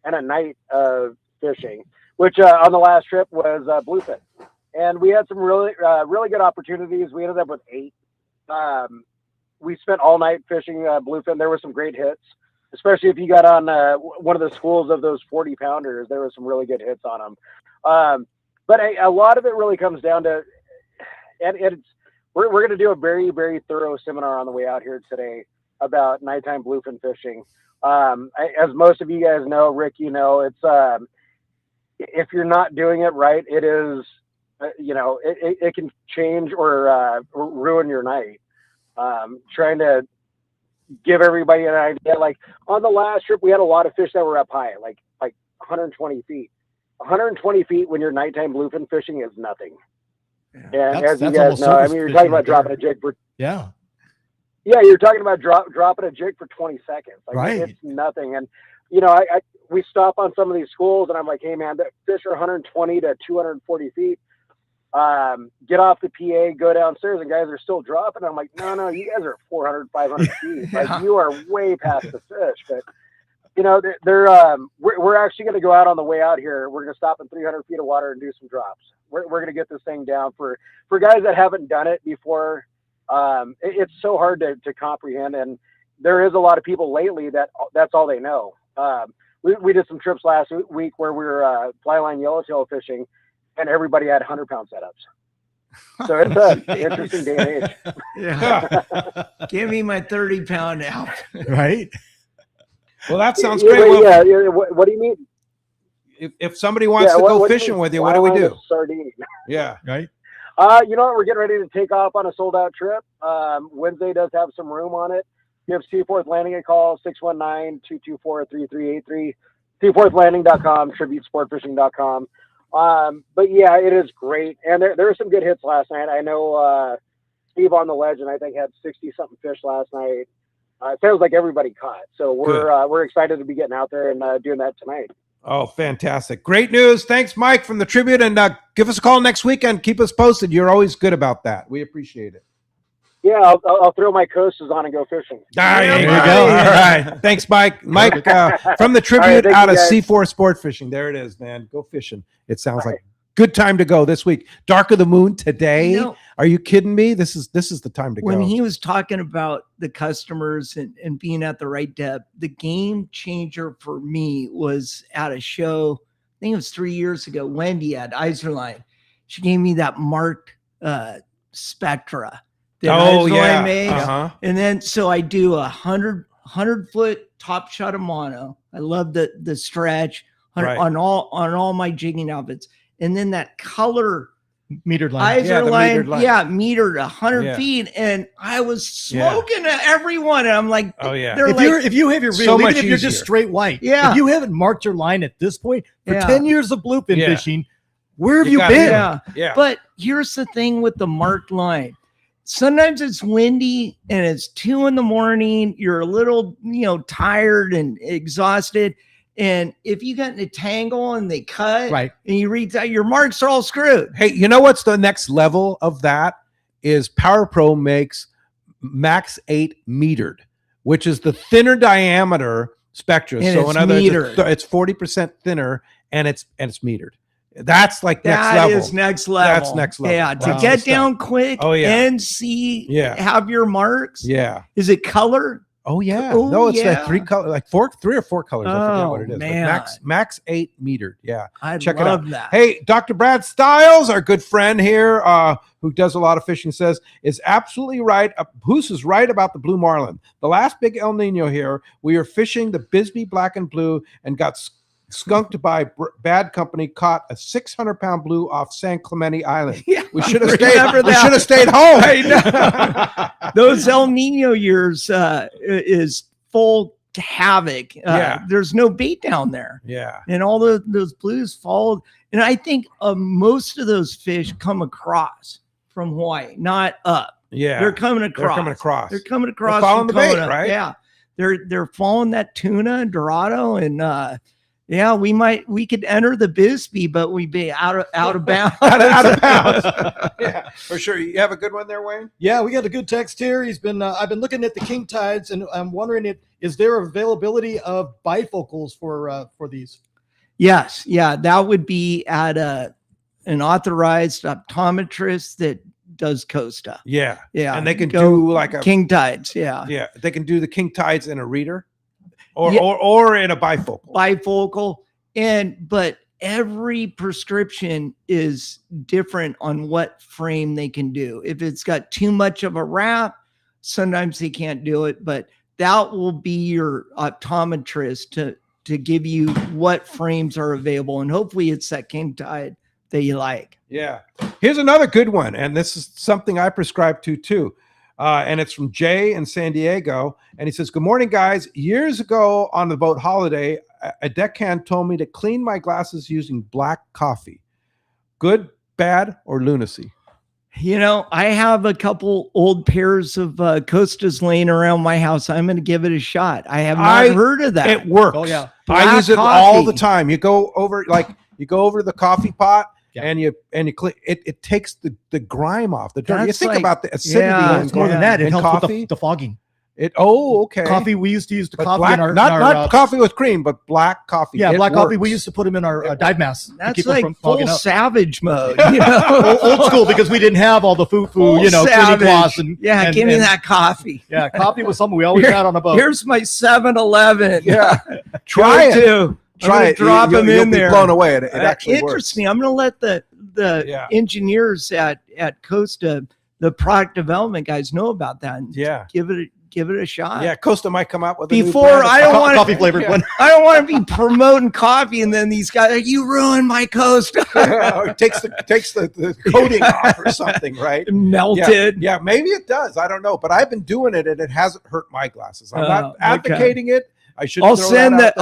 and a night of fishing, which on the last trip was bluefin. And we had some really good opportunities. We ended up with 8. We spent all night fishing bluefin. There were some great hits, especially if you got on one of the schools of those 40-pounders. There were some really good hits on them. But a lot of it really comes down to, and we're going to do a very, very thorough seminar on the way out here today about nighttime bluefin fishing. As most of you guys know, Rick, it's if you're not doing it right, it is, it can change or ruin your night. Trying to give everybody an idea, like on the last trip, we had a lot of fish that were up high, like 120 feet. 120 feet when you're nighttime bluefin fishing is nothing. Yeah. And as you guys know, I mean, you're talking about dropping a jig for you're talking about dropping a jig for 20 seconds. Like, right. It's nothing. And we stop on some of these schools, and I'm like, hey man, the fish are 120 to 240 feet. Get off the PA, go downstairs, and guys are still dropping. I'm like, no, you guys are 400, 500 feet. Like, you are way past the fish. But we're actually going to go out on the way out here. We're going to stop in 300 feet of water and do some drops. We're going to get this thing down for guys that haven't done it before. It's so hard to comprehend. And there is a lot of people lately that's all they know. We did some trips last week where we were fly line yellowtail fishing, and everybody had 100-pound setups. So it's an interesting day and age. Yeah. Give me my 30-pound out. Right. Well, that sounds great. What do you mean? If somebody wants to go fishing with you, what do we do? Sardine. Yeah. Right. You know what? We're getting ready to take off on a sold-out trip. Wednesday does have some room on it. Give Seaforth Landing a call, 619-224-3383. SeaforthLanding.com, TributeSportFishing.com. But yeah, it is great. And there were some good hits last night. I know Steve on the Legend, I think, had 60-something fish last night. It sounds like everybody caught. So we're excited to be getting out there and doing that tonight. Oh, fantastic. Great news. Thanks, Mike, from the Tribute. And give us a call next weekend. Keep us posted. You're always good about that. We appreciate it. Yeah, I'll throw my Costas on and go fishing. There you go. All right. Thanks, Mike. Mike from the Tribute out of C4 Sport Fishing. There it is, man. Go fishing. It sounds like good time to go this week. Dark of the Moon today. Are you kidding me? This is the time to go. When he was talking about the customers and being at the right depth, the game changer for me was at a show, I think it was 3 years ago, Wendy at Iserline. She gave me that marked Spectra. Yeah. Made. And then, so I do 100-foot top shot of mono. I love the stretch on all my jigging outfits. And then that color Metered line. Eyes Yeah, are the lying. metered line. Yeah, metered 100 Yeah. feet, and I was smoking at everyone. And I'm like, Oh, yeah. they're If you have your so reel, even much if you're just easier. straight white, Yeah. if you haven't marked your line at this point for Yeah. 10 years of bluefin Yeah. fishing, where have You you gotta been? do it. Yeah. Yeah. But here's the thing with the marked line. Sometimes it's windy and it's 2 a.m. You're a little, tired and exhausted. And if you get in a tangle and they cut, Right. and you reach out, your marks are all screwed. Hey, you know what's the next level of that? Is Power Pro makes Max 8 metered, which is the thinner diameter spectra. And So it's in other words, metered. it's 40% thinner, and it's metered. That's like next That level. is next level. That's next level. Yeah, to That's get the stuff. down quick Oh, yeah. and see, Yeah. have your marks. Yeah. Is it color? Oh yeah. Oh, No, it's yeah. like three or four colors. I forget what Oh, it is. man. But Max 8 metered. Yeah. I Check it love out. that. Hey, Dr. Brad Stiles, our good friend here, who does a lot of fishing, says is absolutely right. Hoose is right about the blue marlin. The last big El Nino here, we were fishing the Bisbee black and blue and got skunked by bad company. Caught a 600-pound blue off San Clemente Island. Yeah, We should have I stayed. remember We that. should have stayed home. I know. Those El Nino years is full havoc. Yeah. There's no bait down there. Yeah. And all those blues fall. And I think most of those fish come across from Hawaii, not up. Yeah. They're coming across. They're coming across. They're coming across. following from the bait, Kona. right? Yeah. They're following that tuna and Dorado, and yeah, we could enter the Bisbee, but we'd be out of bounds. out of bounds. Yeah, for sure. You have a good one there, Wayne? Yeah, we got a good text here. He's been I've been looking at the king tides, and I'm wondering is there availability of bifocals for these? Yes, yeah, that would be at an authorized optometrist that does Costa. Yeah. Yeah, And they can go do like a king tides. Yeah, Yeah, they can do the king tides in a reader or Yeah. or in a bifocal. bifocal, but every prescription is different on what frame they can do. If it's got too much of a wrap, sometimes they can't do it, but that will be your optometrist to give you what frames are available, and hopefully it's that king tide that you like. Yeah. Here's another good one, and this is something I prescribe to too. And it's from Jay in San Diego. And he says, "Good morning, guys. Years ago on the boat holiday, a deckhand told me to clean my glasses using black coffee. Good, bad, or lunacy?" I have a couple old pairs of Costas laying around my house. I'm going to give it a shot. I have not heard of that. It works. Oh, yeah. I use it Black all coffee. the time. You go over the coffee pot. Yeah. And you clean it takes the grime off the dirt. You That's think like- about the acidity yeah, in More than that, it in helps coffee. with the fogging. Okay. Coffee, we used to use the But coffee black, in our not coffee with cream, but black coffee. Yeah, It black coffee. We works. used to put them in our dive masks. to That's keep them like from full fogging up. savage mode. Old school, because we didn't have all the foo-foo, Full cleaning savage. cloths and Give me and- that coffee. Yeah, coffee was something we always had on a boat. Here's my 7-Eleven. Yeah. Try it. Try it. Drop them You'll in be there. blown away. It actually works. Interesting. I'm going to let the Yeah. engineers at Costa, the product development guys, know about that. And Yeah. give it a shot. Yeah, Costa might come out with a new Before brand of I don't want coffee flavored one. I don't want to be promoting coffee, and then these guys, you ruined my Costa. Or it takes the coating off or something, right? Melted. Yeah, maybe it does. I don't know, but I've been doing it and it hasn't hurt my glasses. I'm not okay. advocating it. I should. I'll send that.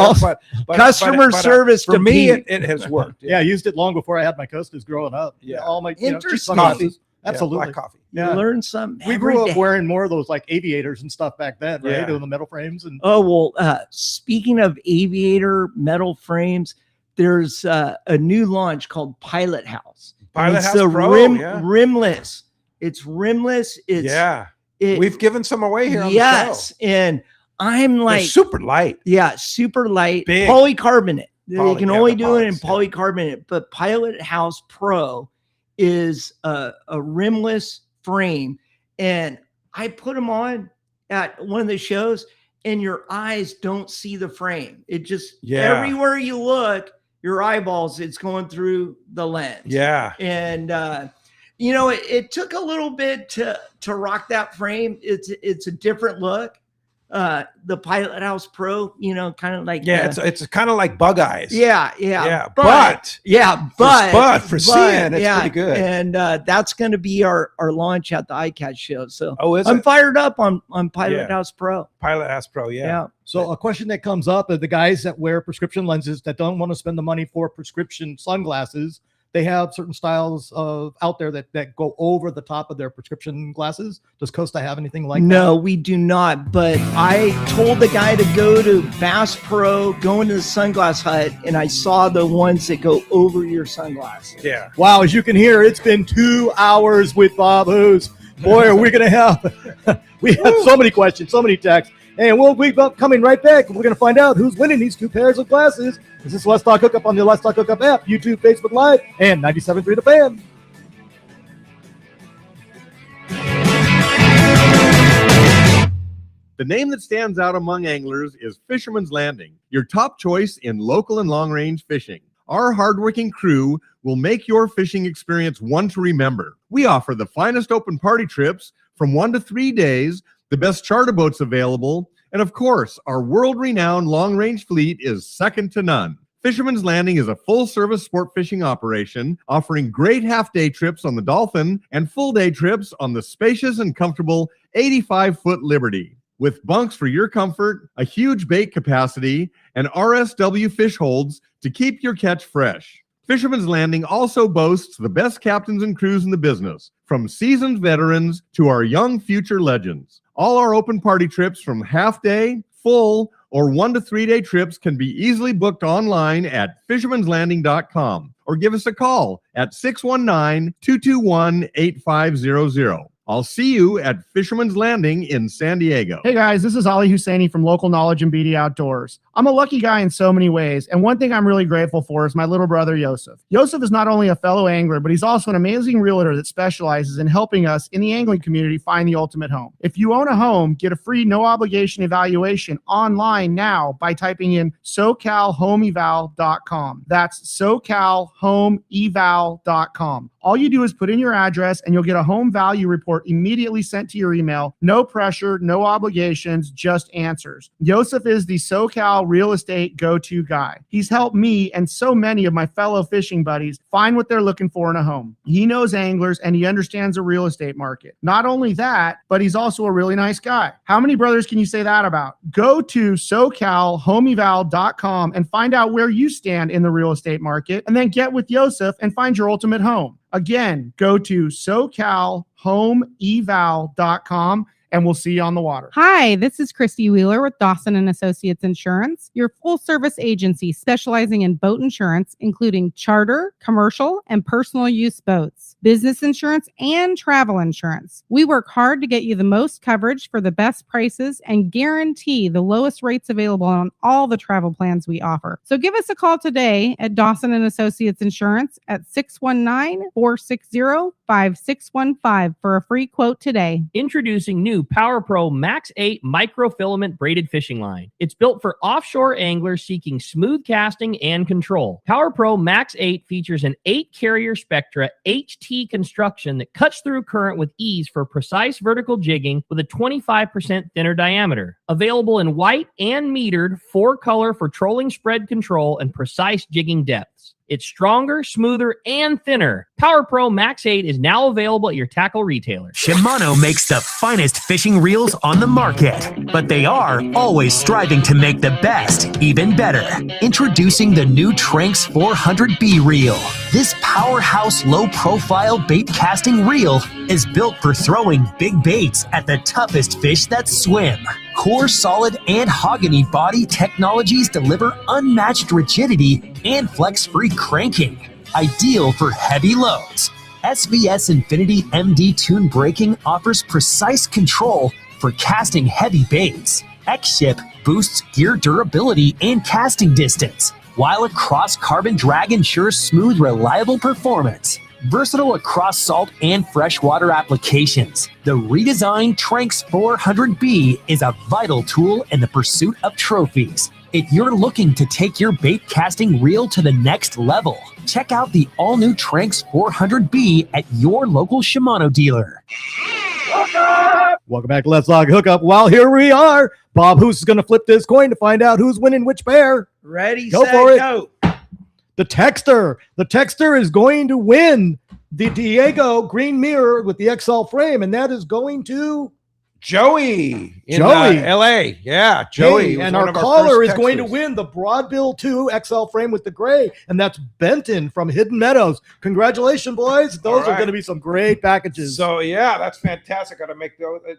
Customer service for to me. Pete. It has worked. Yeah, I used it long before I had my Costas growing up. Yeah. All my Interesting. sunglasses. Yeah, Absolutely. black coffee. You Yeah. learn something. We every grew up day. wearing more of those like aviators and stuff back then, right? Yeah. Doing the metal frames and Oh, well, speaking of aviator metal frames, there's a new launch called Pilot House. And Pilot it's House the Pro, yeah. rimless. It's rimless. It's Yeah, it- we've given some away here on yes, the show. and I'm They're like, super light. yeah, super light, Big. polycarbonate. They Poly- can yeah, only the do it in polys, polycarbonate, but Pilot House Pro is a rimless frame, and I put them on at one of the shows, and your eyes don't see the frame. It just everywhere you look, your eyeballs, it's going through the lens. Yeah. And it took a little bit to rock that frame. It's a different look. the Pilot House Pro, kind of like it's kind of like Bug Eyes. Yeah. But for seeing, it's yeah, pretty good. And that's going to be our launch at the ICAT show. So is I'm it? fired up on Pilot Yeah. House Pro. Pilot House Pro, yeah. So a question that comes up are the guys that wear prescription lenses that don't want to spend the money for prescription sunglasses. They have certain styles out there that go over the top of their prescription glasses. Does Costa have anything like that? No, we do not. But I told the guy to go to Bass Pro, go into the Sunglass Hut, and I saw the ones that go over your sunglasses. Yeah. Wow, as you can hear, it's been 2 hours with Bob Hoose. Boy, are we going to have we have so many questions, so many texts. And we'll be coming right back. We're going to find out who's winning these 2 pairs of glasses. This is Let's Talk Hookup on the Let's Talk Hookup app, YouTube, Facebook Live, and 97.3 The Fan. The name that stands out among anglers is Fisherman's Landing, your top choice in local and long-range fishing. Our hardworking crew will make your fishing experience one to remember. We offer the finest open party trips from 1 to 3 days, the best charter boats available, and of course, our world-renowned long-range fleet is second to none. Fisherman's Landing is a full-service sport fishing operation offering great half-day trips on the Dolphin and full-day trips on the spacious and comfortable 85-foot Liberty. With bunks for your comfort, a huge bait capacity, and RSW fish holds to keep your catch fresh. Fisherman's Landing also boasts the best captains and crews in the business, from seasoned veterans to our young future legends. All our open party trips from half-day, full, or 1 to 3 day trips can be easily booked online at fishermanslanding.com or give us a call at 619-221-8500. I'll see you at Fisherman's Landing in San Diego. Hey guys, this is Ali Husseini from Local Knowledge and BD Outdoors. I'm a lucky guy in so many ways, and one thing I'm really grateful for is my little brother, Yosef. Yosef is not only a fellow angler, but he's also an amazing realtor that specializes in helping us in the angling community find the ultimate home. If you own a home, get a free no-obligation evaluation online now by typing in SoCalHomeEval.com. That's SoCalHomeEval.com. All you do is put in your address, and you'll get a home value report immediately sent to your email. No pressure, no obligations, just answers. Yosef is the SoCal real estate go-to guy. He's helped me and so many of my fellow fishing buddies find what they're looking for in a home. He knows anglers and he understands the real estate market. Not only that, but he's also a really nice guy. How many brothers can you say that about? Go to SoCalHomeEval.com and find out where you stand in the real estate market, and then get with Yosef and find your ultimate home. Again, go to SoCalHomeEval.com and we'll see you on the water. Hi, this is Christy Wheeler with Dawson & Associates Insurance, your full-service agency specializing in boat insurance, including charter, commercial, and personal use boats, business insurance, and travel insurance. We work hard to get you the most coverage for the best prices and guarantee the lowest rates available on all the travel plans we offer. So give us a call today at Dawson & Associates Insurance at 619-460-5615 for a free quote today. Introducing new Power Pro Max 8 microfilament braided fishing line. It's built for offshore anglers seeking smooth casting and control. Power Pro Max 8 features an 8-carrier Spectra HT construction that cuts through current with ease for precise vertical jigging with a 25% thinner diameter. Available in white and metered 4-color for trolling spread control and precise jigging depths. It's stronger, smoother, and thinner. Power Pro Max 8 is now available at your tackle retailer. Shimano makes the finest fishing reels on the market, but they are always striving to make the best even better. Introducing the new Tranx 400B reel. This powerhouse low-profile bait casting reel is built for throwing big baits at the toughest fish that swim. Core solid and Hogany body technologies deliver unmatched rigidity and flex-free cranking, ideal for heavy loads. SVS Infinity MD Tune braking offers precise control for casting heavy baits. X-Ship boosts gear durability and casting distance, while a cross-carbon drag ensures smooth, reliable performance. Versatile across salt and freshwater applications, the redesigned Tranx 400B is a vital tool in the pursuit of trophies. If you're looking to take your bait casting reel to the next level, check out the all-new Tranx 400B at your local Shimano dealer. Hookup! Welcome back to Let's Talk Hookup. Well, here we are. Bob Hoose is going to flip this coin to find out who's winning which pair. Ready, Go set, for it. go. The Texter is going to win the Diego Green Mirror with the XL frame, and that is going to Joey in Joey. LA. Yeah, Joey. Hey, was and one our of caller is first going to texters. win the Broadbill 2 XL frame with the gray, and that's Benton from Hidden Meadows. Congratulations, boys. Those All are right. going to be some great packages. So yeah, that's fantastic. Got to make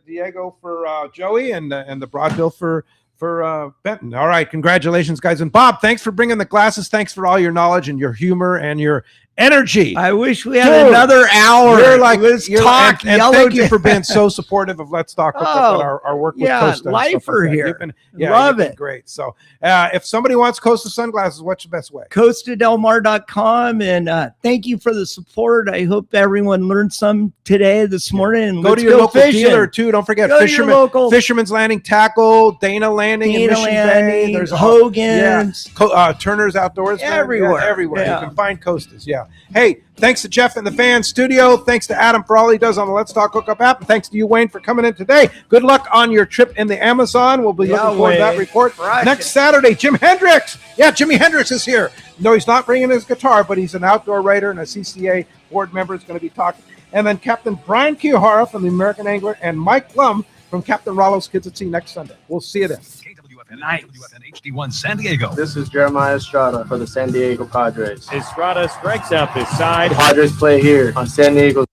Diego for Joey and the Broadbill for Benton. All right, congratulations, guys. And Bob, thanks for bringing the glasses. Thanks for all your knowledge and your humor and your energy. I wish we had Dude, another hour. You're like, Let's you're, talk. and thank you for being so supportive of Let's Talk Hookup Oh, and our work with yeah, Costa. and stuff lifer like that. here. You've been, Love you've been it. great. So if somebody wants Costa sunglasses, what's the best way? CostaDelMar.com, and thank you for the support. I hope everyone learned some today, this morning. And Go let's to your local fishing. dealer too. Don't forget Go to your local Fisherman's Landing Tackle, Dana Landing in Dana Mission Landing, Bay. There's Hogan's. Turner's Outdoors. Everywhere. Yeah, everywhere. Yeah. You can find Costas. Yeah. Hey, thanks to Jeff in the fan studio. Thanks to Adam for all he does on the Let's Talk Hookup app. And thanks to you, Wayne, for coming in today. Good luck on your trip in the Amazon. We'll be looking forward to that Wayne. report. Right. Next Saturday, Jim Hendricks. Yeah, Jimi Hendrix is here. No, he's not bringing his guitar, but he's an outdoor writer and a CCA board member is going to be talking. And then Captain Brian Kiyahara from the American Angler and Mike Blum from Captain Rollo's Kids at Sea next Sunday. We'll see you then. Nice. HD1 San Diego. This is Jeremiah Estrada for the San Diego Padres. Estrada strikes out this side. The Padres play here on San Diego